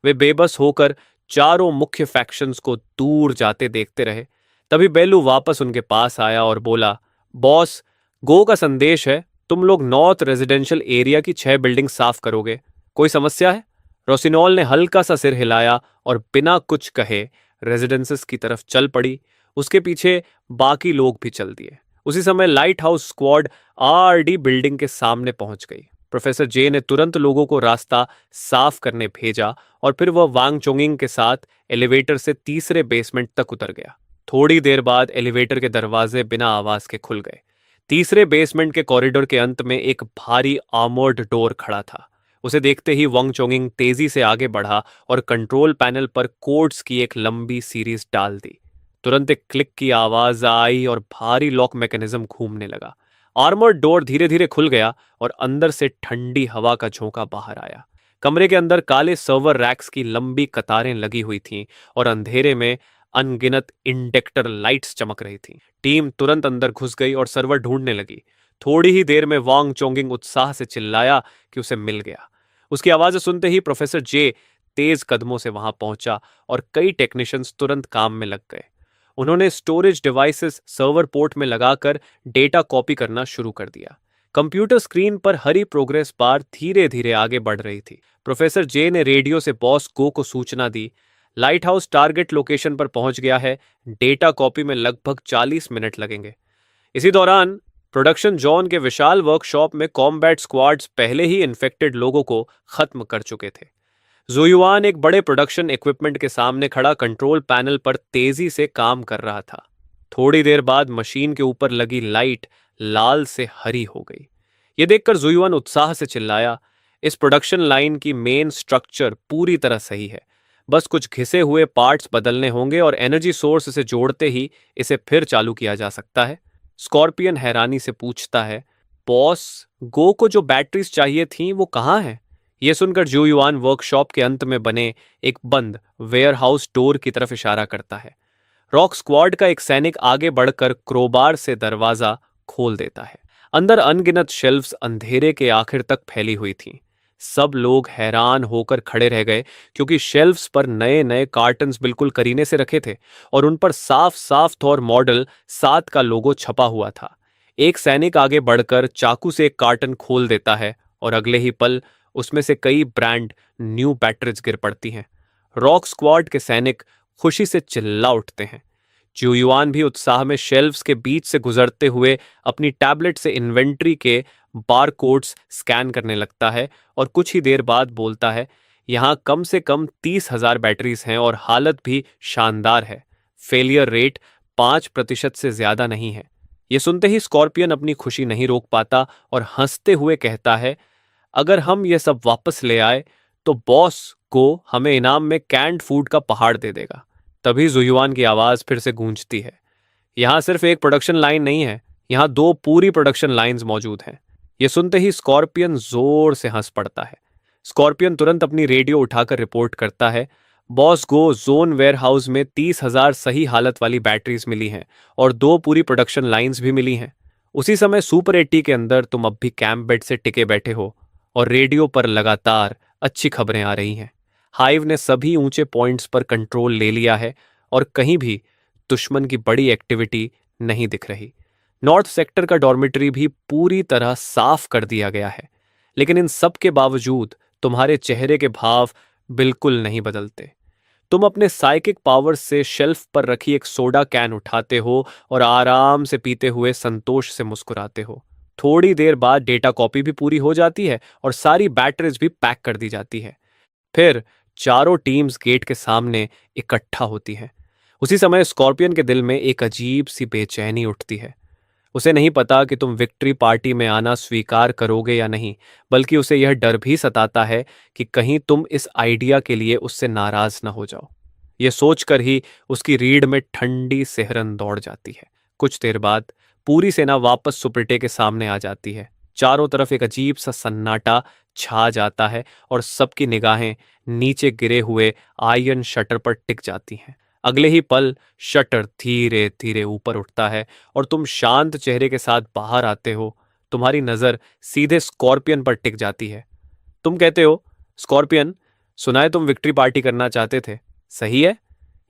वे बेबस होकर चारों मुख्य फैक्शंस को दूर जाते देखते रहे। तभी बेलू वापस उनके पास आया और बोला, बॉस, गो का संदेश है, तुम लोग नॉर्थ रेजिडेंशियल एरिया की 6 बिल्डिंग साफ करोगे। कोई समस्या है? रोसिनॉल ने हल्का सा सिर हिलाया और बिना कुछ कहे रेजिडेंसेस की तरफ चल पड़ी। उसके पीछे बाकी लोग भी चल दिए। उसी समय light house squad RD building के सामने पहुंच गई। प्रोफेसर जे ने तुरंत लोगों को रास्ता साफ करने भेजा और फिर वह वांग चोंगिंग के साथ एलिवेटर से तीसरे बेसमेंट तक उतर गया। थोड़ी देर बाद एलिवेटर के दरवाजे बिना आवाज के खुल गए। तीसरे बेसमेंट के कॉरिडोर के अंत में एक भारी आर्मर्ड डोर खड़ा था। उसे देखते ही वांग चोंगिंग तेजी से आगे बढ़ा और कंट्रोल पैनल पर कोड्स की एक लंबी सीरीज डाल दी। तुरंत एक क्लिक की आवाज आई और भारी लॉक मैकेनिज्म घूमने लगा। आर्मर्ड डोर धीरे धीरे खुल गया और अंदर से ठंडी हवा का झोंका बाहर आया। कमरे के अंदर काले सर्वर रैक्स की लंबी कतारें लगी हुई थीं और अंधेरे में अनगिनत इंडेक्टर लाइट्स चमक रही थीं। टीम तुरंत अंदर घुस गई और सर्वर ढूंढने लगी। थोड़ी ही देर में वांग चोंगिंग उत्साह से चिल्लाया कि उसे मिल गया। उसकी आवाज सुनते ही प्रोफेसर जे तेज कदमों से वहां पहुंचा और कई टेक्नीशियंस तुरंत काम में लग गए। उन्होंने स्टोरेज डिवाइसेस सर्वर पोर्ट में लगाकर डेटा कॉपी करना शुरू कर दिया। कंप्यूटर स्क्रीन पर हरी प्रोग्रेस बार धीरे धीरे आगे बढ़ रही थी। प्रोफेसर जे ने रेडियो से बॉस गो को सूचना दी, लाइट हाउस टारगेट लोकेशन पर पहुंच गया है, डेटा कॉपी में लगभग 40 मिनट लगेंगे। इसी दौरान प्रोडक्शन जोन के विशाल वर्कशॉप में कॉम्बैट स्क्वाड्स पहले ही इन्फेक्टेड लोगों को खत्म कर चुके थे। जुयुआन एक बड़े प्रोडक्शन इक्विपमेंट के सामने खड़ा कंट्रोल पैनल पर तेजी से काम कर रहा था। थोड़ी देर बाद मशीन के ऊपर लगी लाइट लाल से हरी हो गई। यह देखकर जुयुआन उत्साह से चिल्लाया, इस प्रोडक्शन लाइन की मेन स्ट्रक्चर पूरी तरह सही है। बस कुछ घिसे हुए पार्ट्स बदलने होंगे और एनर्जी सोर्स से जोड़ते ही इसे फिर चालू किया जा सकता है। स्कॉर्पियन हैरानी से पूछता है, बॉस, गो को जो बैटरीज चाहिए थीं वो कहाँ हैं? यह सुनकर जुयुआन वर्कशॉप के अंत में बने एक बंद वेयरहाउस डोर की तरफ इशारा करता है। रॉक स्क्वाड का एक सैनिक आगे बढ़कर क्रोबार से दरवाजा खोल देता है। अंदर अनगिनत शेल्फ्स अंधेरे के आखिर तक फैली हुई थीं। सब लोग हैरान होकर खड़े रह गए क्योंकि शेल्फ्स पर नए नए कार्टन्स बिल्कुल करीने से रखे थे और उन पर साफ साफ थॉर मॉडल 7 का लोगो छपा हुआ था। एक सैनिक आगे बढ़कर चाकू से एक कार्टन खोल देता है और अगले ही पल उसमें से कई ब्रांड न्यू बैटरीज गिर पड़ती हैं। रॉक स्क्वाड के सैनिक खुशी से चिल्ला उठते हैं। जुयुआन भी उत्साह में शेल्फ्स के बीच से गुजरते हुए अपनी टैबलेट से इन्वेंट्री के बारकोड्स स्कैन करने लगता है और कुछ ही देर बाद बोलता है, यहाँ कम से कम 30,000 बैटरीज हैं और हालत भी शानदार है। फेलियर रेट 5% से ज्यादा नहीं है। ये सुनते ही स्कॉर्पियन अपनी खुशी नहीं रोक पाता और हंसते हुए कहता है, अगर हम ये सब वापस ले आए तो बॉस को हमें इनाम में कैंड फूड का पहाड़ दे देगा। तभी जुयुआन की आवाज फिर से गूंजती है, यहां सिर्फ एक प्रोडक्शन लाइन नहीं है, यहां 2 पूरी प्रोडक्शन लाइंस मौजूद हैं। यह सुनते ही स्कॉर्पियन जोर से हंस पड़ता है। स्कॉर्पियन तुरंत अपनी रेडियो उठाकर रिपोर्ट करता है, बॉस गो, जोन वेयरहाउस में 30,000 सही हालत वाली बैटरीज मिली हैं और 2 पूरी प्रोडक्शन लाइंस भी मिली हैं। उसी समय सुपर 80 के अंदर तुम अब भी कैंप बेड से टिके बैठे हो और रेडियो पर लगातार अच्छी खबरें आ रही हैं। हाइव ने सभी ऊंचे पॉइंट्स पर कंट्रोल ले लिया है और कहीं भी दुश्मन की बड़ी एक्टिविटी नहीं दिख रही। नॉर्थ सेक्टर का डॉर्मिटरी भी पूरी तरह साफ कर दिया गया है। लेकिन इन सब के बावजूद तुम्हारे चेहरे के भाव बिल्कुल नहीं बदलते। तुम अपने साइकिक पावर से शेल्फ पर रखी एक सोडा कैन उठाते हो और आराम से पीते हुए संतोष से मुस्कुराते हो। थोड़ी देर बाद डेटा कॉपी भी पूरी हो जाती है और सारी बैटरीज भी पैक कर दी जाती है। फिर चारों टीम्स गेट के सामने इकट्ठा होती हैं। उसी समय स्कॉर्पियन के दिल में एक अजीब सी बेचैनी उठती है। उसे नहीं पता कि तुम विक्ट्री पार्टी में आना स्वीकार करोगे या नहीं, बल्कि उसे यह डर भी सताता है कि कहीं तुम इस आइडिया के लिए उससे नाराज न हो जाओ। यह सोचकर ही उसकी रीढ़ में ठंडी सिहरन दौड़ जाती है। कुछ देर बाद पूरी सेना वापस सुप्रिटे के सामने आ जाती है। चारों तरफ एक अजीब सा सन्नाटा छा जाता है और सबकी निगाहें नीचे गिरे हुए आयरन शटर पर टिक जाती हैं। अगले ही पल शटर धीरे धीरे ऊपर उठता है और तुम शांत चेहरे के साथ बाहर आते हो। तुम्हारी नजर सीधे स्कॉर्पियन पर टिक जाती है। तुम कहते हो, स्कॉर्पियन, सुना है तुम विक्ट्री पार्टी करना चाहते थे, सही है?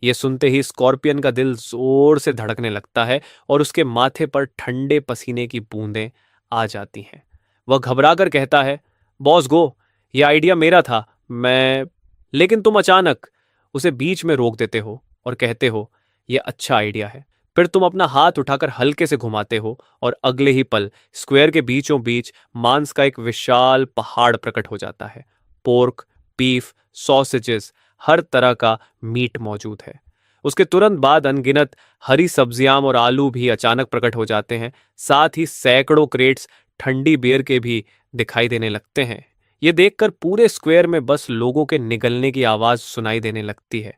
ये सुनते ही स्कॉर्पियन का दिल जोर से धड़कने लगता है और उसके माथे पर ठंडे पसीने की बूंदें आ जाती हैं। वह घबरा कर कहता है, बॉस गो, ये आइडिया मेरा था, मैं। लेकिन तुम अचानक उसे बीच में रोक देते हो और कहते हो, यह अच्छा आइडिया है। फिर तुम अपना हाथ उठाकर हल्के से घुमाते हो और अगले ही पल स्क्वायर के बीचों बीच मांस का एक विशाल पहाड़ प्रकट हो जाता है। पोर्क, बीफ, सॉसेजेस, हर तरह का मीट मौजूद है। उसके तुरंत बाद अनगिनत हरी सब्जियां और आलू भी अचानक प्रकट हो जाते हैं। साथ ही सैकड़ों क्रेट्स ठंडी बियर के भी दिखाई देने लगते हैं। ये देखकर पूरे स्क्वायर में बस लोगों के निगलने की आवाज सुनाई देने लगती है।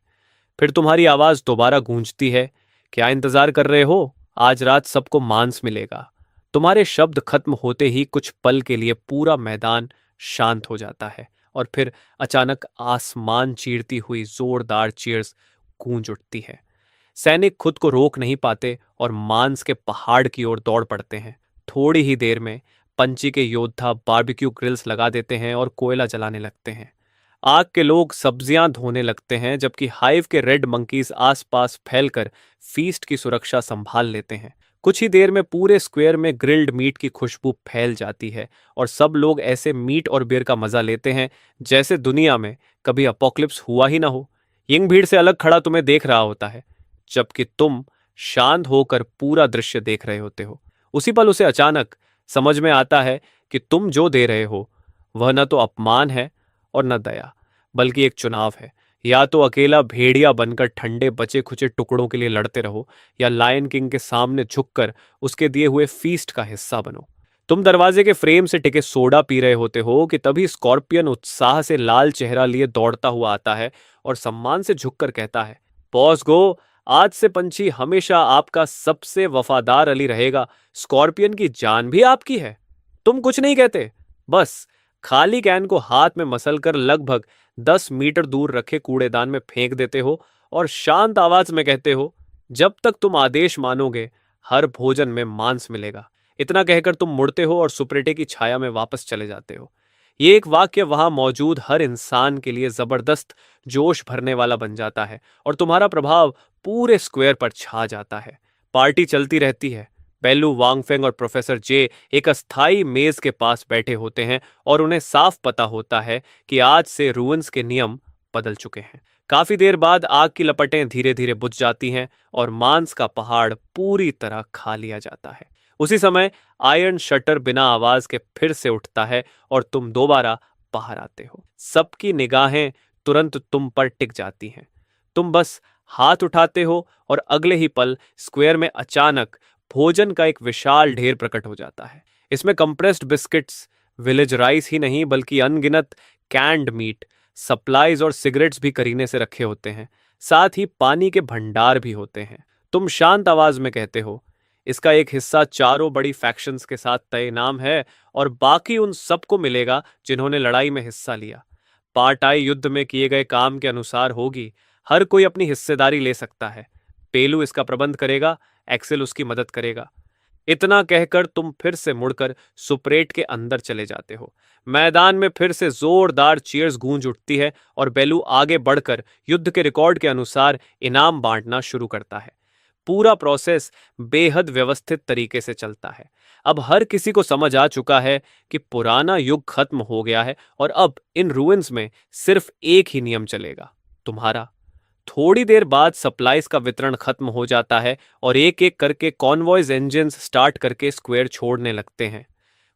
फिर तुम्हारी आवाज दोबारा गूंजती है, क्या इंतजार कर रहे हो? आज रात सबको मांस मिलेगा। तुम्हारे शब्द खत्म होते ही कुछ पल के लिए पूरा मैदान शांत हो जाता है और फिर अचानक आसमान चीरती हुई जोरदार चीयर्स गूंज उठती है। सैनिक खुद को रोक नहीं पाते और मांस के पहाड़ की ओर दौड़ पड़ते हैं। थोड़ी ही देर में पंची के योद्धा बारबेक्यू ग्रिल्स लगा देते हैं और कोयला जलाने लगते हैं। आग के लोग सब्जियां धोने लगते हैं जबकि हाइव के रेड मंकीज आसपास फैलकर फीस्ट की सुरक्षा संभाल लेते हैं। कुछ ही देर में पूरे स्क्वायर में ग्रिल्ड मीट की खुशबू फैल जाती है और सब लोग ऐसे मीट और बियर का मजा लेते हैं जैसे दुनिया में कभी अपोक्लिप्स हुआ ही ना हो। यंग भीड़ से अलग खड़ा तुम्हें देख रहा होता है जबकि तुम शांत होकर पूरा दृश्य देख रहे होते हो। उसी पल उसे अचानक समझ में आता है कि तुम जो दे रहे हो वह न तो अपमान है और न दया, बल्कि एक चुनाव है। या तो अकेला भेड़िया बनकर ठंडे बचे खुचे टुकड़ों के लिए लड़ते रहो या लायन किंग के सामने झुककर उसके दिए हुए फीस्ट का हिस्सा बनो। तुम दरवाजे के फ्रेम से टिके सोडा पी रहे होते हो कि तभी स्कॉर्पियन उत्साह से लाल चेहरा लिए दौड़ता हुआ आता है और सम्मान से झुककर कहता है, बॉस गो, आज से पंछी हमेशा आपका सबसे वफादार अली रहेगा। स्कॉर्पियन की जान भी आपकी है। तुम कुछ नहीं कहते, बस खाली कैन को हाथ में मसलकर लगभग 10 मीटर दूर रखे कूड़ेदान में फेंक देते हो और शांत आवाज में कहते हो, जब तक तुम आदेश मानोगे हर भोजन में मांस मिलेगा। इतना कहकर तुम मुड़ते हो और सुपरेटे की छाया में वापस चले जाते हो। ये एक वाक्य वहां मौजूद हर इंसान के लिए जबरदस्त जोश भरने वाला बन जाता है और तुम्हारा प्रभाव पूरे स्क्वायर पर छा जाता है। पार्टी चलती रहती है। बेलू वांगफेंग और प्रोफेसर जे एक अस्थाई मेज के पास बैठे होते हैं और उन्हें साफ पता होता है कि आज से रूइंस के नियम बदल चुके हैं। काफी देर बाद आग की लपटें धीरे धीरे बुझ जाती हैं और मांस का पहाड़ पूरी तरह खा लिया जाता है। उसी समय आयरन शटर बिना आवाज के फिर से उठता है और तुम दोबारा बाहर आते हो। सबकी निगाहें तुरंत तुम पर टिक जाती हैं। तुम बस हाथ उठाते हो और अगले ही पल स्क्वायर में अचानक भोजन का एक विशाल ढेर प्रकट हो जाता है। इसमें कंप्रेस्ड बिस्किट्स, विलेज राइस ही नहीं बल्कि अनगिनत कैंड मीट, सप्लाईज और सिगरेट्स भी करीने से रखे होते हैं। साथ ही पानी के भंडार भी होते हैं। तुम शांत आवाज में कहते हो, इसका एक हिस्सा चारों बड़ी फैक्शंस के साथ तय नाम है और बाकी उन सबको मिलेगा जिन्होंने लड़ाई में हिस्सा लिया। पार्टाई युद्ध में किए गए काम के अनुसार होगी। हर कोई अपनी हिस्सेदारी ले सकता है। पेलू इसका प्रबंध करेगा, एक्सेल उसकी मदद करेगा। इतना कहकर तुम फिर से मुड़कर सुपरेट के अंदर चले जाते हो। मैदान में फिर से जोरदार चीयर्स गूंज उठती है और बेलू आगे बढ़कर युद्ध के रिकॉर्ड के अनुसार इनाम बांटना शुरू करता है। पूरा प्रोसेस बेहद व्यवस्थित तरीके से चलता है। अब हर किसी को समझ आ चुका है कि पुराना युग खत्म हो गया है और अब इन रूइंस में सिर्फ एक ही नियम चलेगा, तुम्हारा। थोड़ी देर बाद सप्लाईज का वितरण खत्म हो जाता है और एक एक करके कॉन्वॉयज इंजन्स स्टार्ट करके स्क्वायर छोड़ने लगते हैं।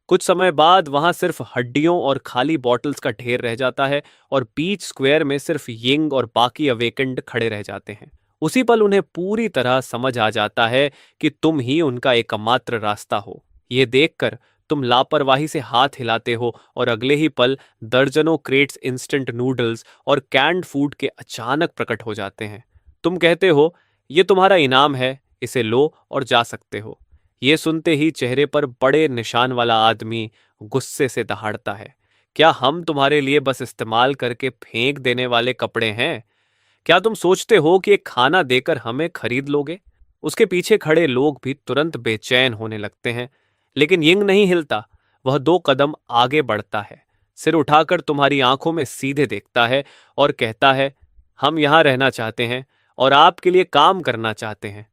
कुछ समय बाद वहां सिर्फ हड्डियों और खाली बॉटल्स का ढेर रह जाता है और बीच स्क्वायर में सिर्फ यिंग और बाकी अवेकेंड खड़े रह जाते हैं। उसी पल उन्हें पूरी तरह समझ आ जाता है कि तुम ही उनका एकमात्र रास्ता हो। ये देखकर तुम लापरवाही से हाथ हिलाते हो और अगले ही पल दर्जनों क्रेट्स इंस्टेंट नूडल्स और कैंड फूड के अचानक प्रकट हो जाते हैं। तुम कहते हो, ये तुम्हारा इनाम है, इसे लो और जा सकते हो। ये सुनते ही चेहरे पर बड़े निशान वाला आदमी गुस्से से दहाड़ता है। क्या हम तुम्हारे लिए बस इस्तेमाल करके फेंक देने वाले कपड़े हैं? क्या तुम सोचते हो कि एक खाना देकर हमें खरीद लोगे? उसके पीछे खड़े लोग भी तुरंत बेचैन होने लगते हैं, लेकिन यिंग नहीं हिलता। वह 2 कदम आगे बढ़ता है, सिर उठाकर तुम्हारी आंखों में सीधे देखता है और कहता है, हम यहां रहना चाहते हैं और आपके लिए काम करना चाहते हैं।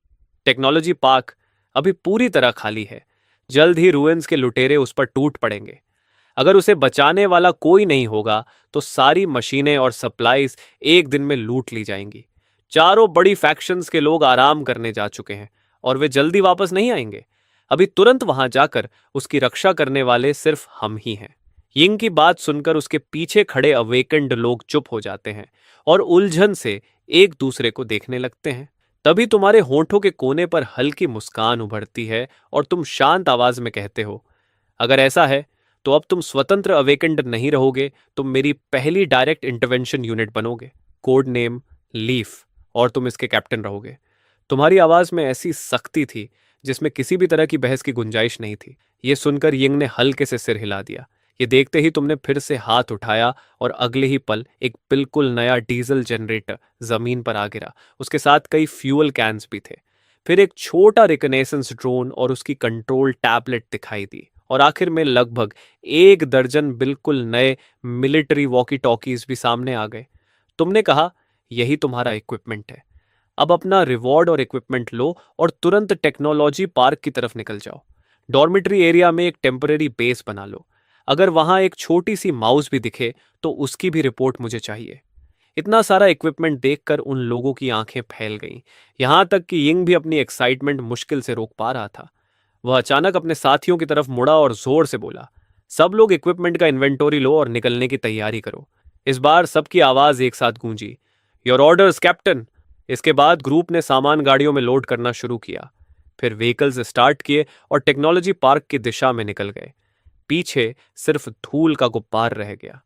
टेक्नोलॉजी पार्क अभी पूरी तरह खाली है। जल्द ही रुइंस के लुटेरे उस पर टूट पड़ेंगे। अगर उसे बचाने वाला कोई नहीं होगा तो सारी मशीनें और सप्लाईज एक दिन में लूट ली जाएंगी। चारों बड़ी फैक्शंस के लोग आराम करने जा चुके हैं और वे जल्दी वापस नहीं आएंगे। अभी तुरंत वहां जाकर उसकी रक्षा करने वाले सिर्फ हम ही हैं। यिंग की बात सुनकर उसके पीछे खड़े अवेकेंड लोग चुप हो जाते हैं और उलझन से एक दूसरे को देखने लगते हैं। तभी तुम्हारे होठों के कोने पर हल्की मुस्कान उभरती है और तुम शांत आवाज में कहते हो, अगर ऐसा है तो अब तुम स्वतंत्र अवेकेंड नहीं रहोगे, तुम मेरी पहली डायरेक्ट इंटरवेंशन यूनिट बनोगे, कोड नेम लीफ, और तुम इसके कैप्टन रहोगे। तुम्हारी आवाज में ऐसी सख्ती थी जिसमें किसी भी तरह की बहस की गुंजाइश नहीं थी। यह सुनकर यिंग ने हल्के से सिर हिला दिया। ये देखते ही तुमने फिर से हाथ उठाया और अगले ही पल एक बिल्कुल नया डीजल जनरेटर जमीन पर आ गिरा। उसके साथ कई फ्यूल कैंस भी थे। फिर एक छोटा रिकनेसेंस ड्रोन और उसकी कंट्रोल टैबलेट दिखाई दी और आखिर में लगभग 1 दर्जन बिल्कुल नए मिलिट्री वॉकी टॉकीज भी सामने आ गए। तुमने कहा, यही तुम्हारा इक्विपमेंट है। अब अपना रिवॉर्ड और इक्विपमेंट लो और तुरंत टेक्नोलॉजी पार्क की तरफ निकल जाओ। डॉर्मिटरी एरिया में एक टेम्पररी बेस बना लो। अगर वहां एक छोटी सी माउस भी दिखे तो उसकी भी रिपोर्ट मुझे चाहिए। इतना सारा इक्विपमेंट देखकर उन लोगों की आंखें फैल गईं। यहां तक कि यिंग भी अपनी एक्साइटमेंट मुश्किल से रोक पा रहा था। वह अचानक अपने साथियों की तरफ मुड़ा और जोर से बोला, सब लोग इक्विपमेंट का इन्वेंटोरी लो और निकलने की तैयारी करो। इस बार सबकी आवाज एक साथ गूंजी, योर ऑर्डर्स कैप्टन। इसके बाद ग्रुप ने सामान गाड़ियों में लोड करना शुरू किया। फिर व्हीकल्स स्टार्ट किए और टेक्नोलॉजी पार्क की दिशा में निकल गए। पीछे सिर्फ धूल का गुब्बार रह गया।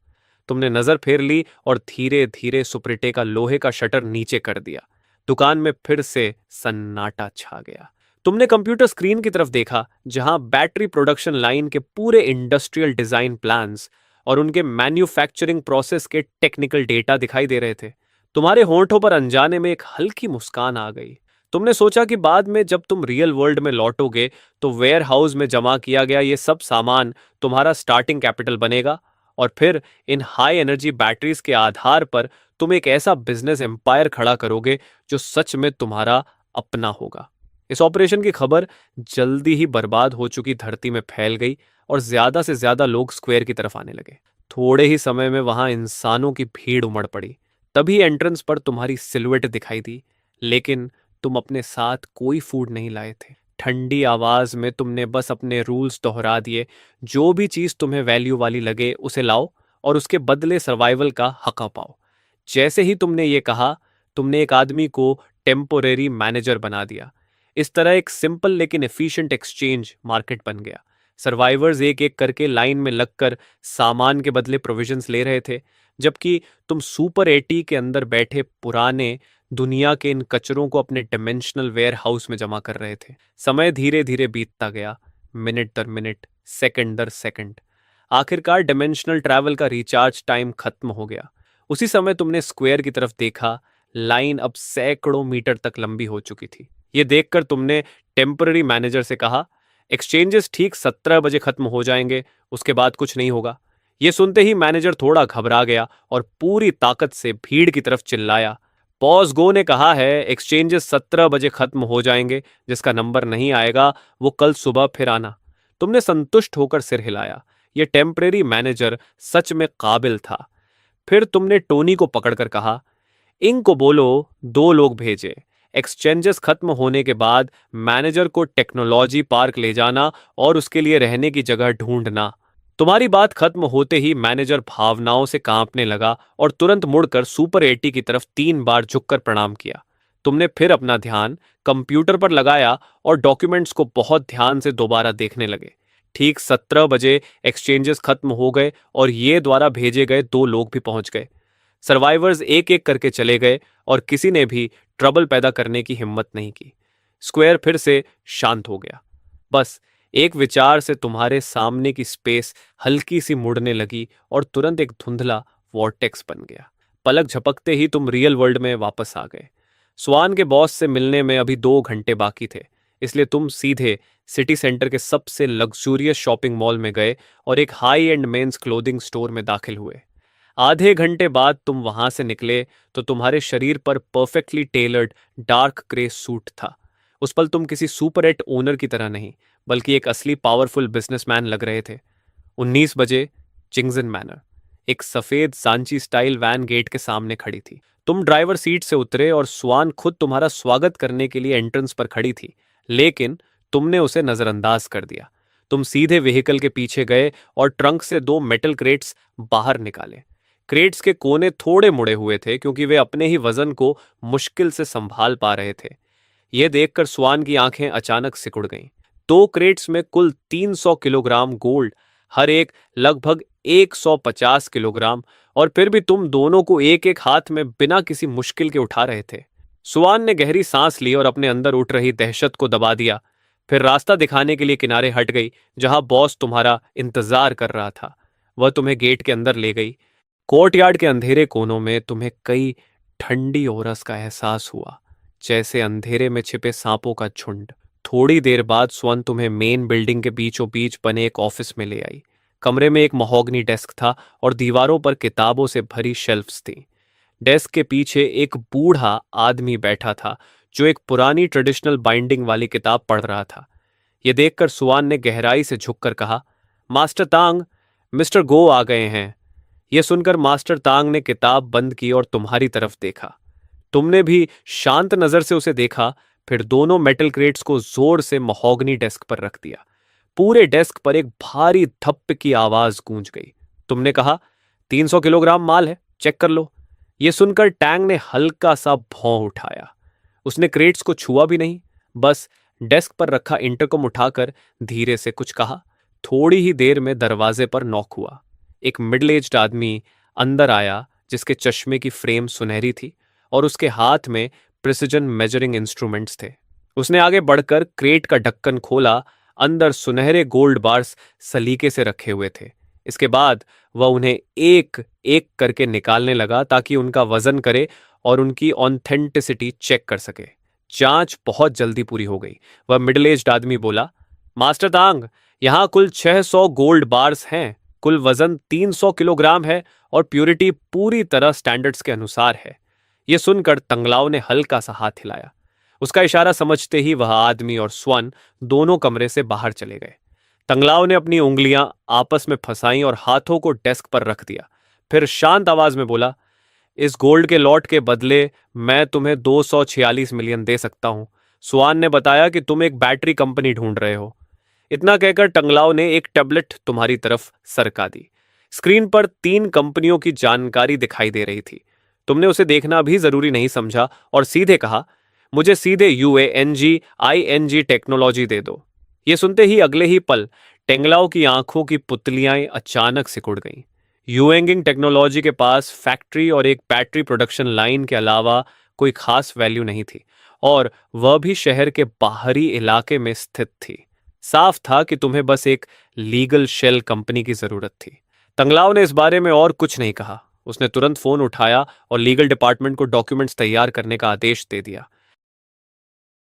तुमने नजर फेर ली और धीरे धीरे सुप्रिटे का लोहे का शटर नीचे कर दिया। दुकान में फिर से सन्नाटा छा गया। तुमने कंप्यूटर स्क्रीन की तरफ देखा, जहां बैटरी प्रोडक्शन लाइन के पूरे इंडस्ट्रियल डिजाइन प्लान्स और उनके मैन्युफैक्चरिंग प्रोसेस के टेक्निकल डेटा दिखाई दे रहे थे। तुम्हारे होंठों पर अनजाने में एक हल्की मुस्कान आ गई। तुमने सोचा कि बाद में जब तुम रियल वर्ल्ड में लौटोगे तो वेयर हाउस में जमा किया गया ये सब सामान तुम्हारा स्टार्टिंग कैपिटल बनेगा और फिर इन हाई एनर्जी बैटरीज के आधार पर तुम एक ऐसा बिजनेस एम्पायर खड़ा करोगे जो सच में तुम्हारा अपना होगा। इस ऑपरेशन की खबर जल्दी ही बर्बाद हो चुकी धरती में फैल गई और ज्यादा से ज्यादा लोग स्क्वायर की तरफ आने लगे। थोड़े ही समय में वहां इंसानों की भीड़ उमड़ पड़ी। तभी एंट्रेंस पर तुम्हारी सिलुएट दिखाई दी, लेकिन तुम अपने साथ कोई फूड नहीं लाए थे। ठंडी आवाज में तुमने बस अपने रूल्स दोहरा दिए, जो भी चीज तुम्हें वैल्यू वाली लगे उसे लाओ और उसके बदले सर्वाइवल का हक पाओ। जैसे ही तुमने ये कहा, तुमने एक आदमी को टेम्पोरेरी मैनेजर बना दिया। इस तरह एक सिंपल लेकिन एफिशिएंट एक्सचेंज मार्केट बन गया। सर्वाइवर्स एक एक करके लाइन में लगकर सामान के बदले प्रोविजंस ले रहे थे, जबकि तुम सुपर एटी के अंदर बैठे पुराने दुनिया के इन कचरों को अपने डिमेंशनल वेयर हाउस में जमा कर रहे थे। समय धीरे धीरे बीतता गया, मिनट दर मिनट, सेकंड दर सेकंड। आखिरकार डिमेंशनल ट्रैवल का रिचार्ज टाइम खत्म हो गया। उसी समय तुमने स्क्वायर की तरफ देखा। लाइन अब सैकड़ों मीटर तक लंबी हो चुकी थी। ये देखकर तुमने टेम्पररी मैनेजर से कहा, एक्सचेंजेस ठीक 17 बजे खत्म हो जाएंगे, उसके बाद कुछ नहीं होगा। ये सुनते ही मैनेजर थोड़ा घबरा गया और पूरी ताकत से भीड़ की तरफ चिल्लाया, पॉज गो ने कहा है एक्सचेंजेस 17 बजे खत्म हो जाएंगे, जिसका नंबर नहीं आएगा वो कल सुबह फिर आना। तुमने संतुष्ट होकर सिर हिलाया। यह टेम्परेरी मैनेजर सच में काबिल था। फिर तुमने टोनी को पकड़कर कहा, इंग को बोलो 2 लोग भेजे। एक्सचेंजेस खत्म होने के बाद मैनेजर को टेक्नोलॉजी पार्क ले जाना और उसके लिए रहने की जगह ढूंढना। तुम्हारी बात खत्म होते ही मैनेजर भावनाओं से कांपने लगा और तुरंत मुड़कर सुपर एटी की तरफ 3 बार झुककर प्रणाम किया। तुमने फिर अपना ध्यान कंप्यूटर पर लगाया और डॉक्यूमेंट्स को बहुत ध्यान से दोबारा देखने लगे। ठीक 17 बजे एक्सचेंजेस खत्म हो गए और ये द्वारा भेजे गए 2 लोग भी पहुंच गए। सर्वाइवर्स एक एक करके चले गए और किसी ने भी ट्रबल पैदा करने की हिम्मत नहीं की। स्क्वायर फिर से शांत हो गया। बस एक विचार से तुम्हारे सामने की स्पेस हल्की सी मुड़ने लगी और तुरंत एक धुंधला वॉर्टेक्स बन गया। पलक झपकते ही तुम रियल वर्ल्ड में वापस आ गए। स्वान के बॉस से मिलने में अभी 2 घंटे बाकी थे, इसलिए तुम सीधे सिटी सेंटर के सबसे लग्जूरियस शॉपिंग मॉल में गए और एक high end men's clothing store में दाखिल हुए। आधे घंटे बाद तुम वहां से निकले तो तुम्हारे शरीर पर perfectly tailored dark grey suit था। उस पल तुम किसी सुपर एट ओनर की तरह नहीं, बल्कि एक असली पावरफुल बिजनेसमैन लग रहे थे। 19 बजे, चिंगजन मैनर। एक सफेद सांची स्टाइल वैन गेट के सामने खड़ी थी। तुम ड्राइवर सीट से उतरे और स्वान खुद तुम्हारा स्वागत करने के लिए एंट्रेंस पर खड़ी थी, लेकिन तुमने उसे नजरअंदाज कर दिया। तुम सीधे व्हीकल के पीछे गए और ट्रंक से 2 मेटल क्रेट्स बाहर निकाले। क्रेट्स के कोने थोड़े मुड़े हुए थे क्योंकि वे अपने ही वजन को मुश्किल से संभाल पा रहे थे। यह देखकर स्वान की आंखें अचानक सिकुड़ गईं। 2 क्रेट्स में कुल 300 किलोग्राम गोल्ड, हर एक लगभग 150 किलोग्राम, और फिर भी तुम दोनों को एक एक हाथ में बिना किसी मुश्किल के उठा रहे थे। सुआन ने गहरी सांस ली और अपने अंदर उठ रही दहशत को दबा दिया। फिर रास्ता दिखाने के लिए किनारे हट गई, जहां बॉस तुम्हारा इंतजार कर रहा था। वह तुम्हें गेट के अंदर ले गई। कोर्टयार्ड के अंधेरे कोनों में तुम्हें कई ठंडी ओरस का एहसास हुआ, जैसे अंधेरे में छिपे सांपों का झुंड। थोड़ी देर बाद स्वर्ण तुम्हें मेन बिल्डिंग के बीचों बीच बने एक ऑफिस में ले आई। कमरे में एक महोगनी डेस्क था और दीवारों पर किताबों से भरी शेल्फ्स थी। डेस्क के पीछे एक बूढ़ा आदमी बैठा था जो एक पुरानी ट्रेडिशनल बाइंडिंग वाली किताब पढ़ रहा था। यह देखकर सुआन ने गहराई से झुककर कहा, मास्टर तांग, मिस्टर गो आ गए हैं। यह सुनकर मास्टर तांग ने किताब बंद की और तुम्हारी तरफ देखा। तुमने भी शांत नजर से उसे देखा, फिर दोनों मेटल क्रेट्स को जोर से महोगनी डेस्क पर रख दिया। पूरे डेस्क पर एक भारी धप्प की आवाज गूंज गई। तुमने कहा, 300 किलोग्राम माल है, चेक कर लो। यह सुनकर टैंग ने हल्का सा भौं उठाया। उसने क्रेट्स को छुआ भी नहीं, बस डेस्क पर रखा इंटरकॉम उठाकर धीरे से कुछ कहा। थोड़ी ही देर में दरवाजे पर नॉक हुआ। एक मिडिल एज्ड आदमी अंदर आया, जिसके चश्मे की फ्रेम सुनहरी थी और उसके हाथ में प्रिसिजन मेजरिंग इंस्ट्रूमेंट्स थे। उसने आगे बढ़कर क्रेट का ढक्कन खोला। अंदर सुनहरे गोल्ड बार्स सलीके से रखे हुए थे। इसके बाद वह उन्हें एक एक करके निकालने लगा ताकि उनका वजन करे और उनकी ऑथेंटिसिटी चेक कर सके। जांच बहुत जल्दी पूरी हो गई। वह मिडिल एज्ड आदमी बोला, मास्टर तांग, यहां कुल 600 गोल्ड बार्स हैं। कुल वजन 300 किलोग्राम है और प्यूरिटी पूरी तरह स्टैंडर्ड्स के अनुसार है। यह सुनकर तंगलाव ने हल्का सा हाथ हिलाया। उसका इशारा समझते ही वह आदमी और स्वर्ण दोनों कमरे से बाहर चले गए। तंगलाव ने अपनी उंगलियां आपस में फंसाई और हाथों को डेस्क पर रख दिया। फिर शांत आवाज में बोला, इस गोल्ड के लॉट के बदले मैं तुम्हें 246 मिलियन दे सकता हूं। स्वान ने बताया कि तुम एक बैटरी कंपनी ढूंढ रहे हो। इतना कहकर टंगलाव ने एक टैबलेट तुम्हारी तरफ सरका दी। स्क्रीन पर 3 कंपनियों की जानकारी दिखाई दे रही थी। तुमने उसे देखना भी जरूरी नहीं समझा और सीधे कहा, मुझे सीधे UANGING टेक्नोलॉजी दे दो। ये सुनते ही अगले ही पल टेंगलाओ की आंखों की पुतलियां अचानक सिकुड़ गईं। यूएंगिंग टेक्नोलॉजी के पास फैक्ट्री और एक बैटरी प्रोडक्शन लाइन के अलावा कोई खास वैल्यू नहीं थी, और वह भी शहर के बाहरी इलाके में स्थित थी। साफ था कि तुम्हें बस एक लीगल शेल कंपनी की जरूरत थी। तंगलाव ने इस बारे में और कुछ नहीं कहा। उसने तुरंत फोन उठाया और लीगल डिपार्टमेंट को डॉक्यूमेंट्स तैयार करने का आदेश दे दिया।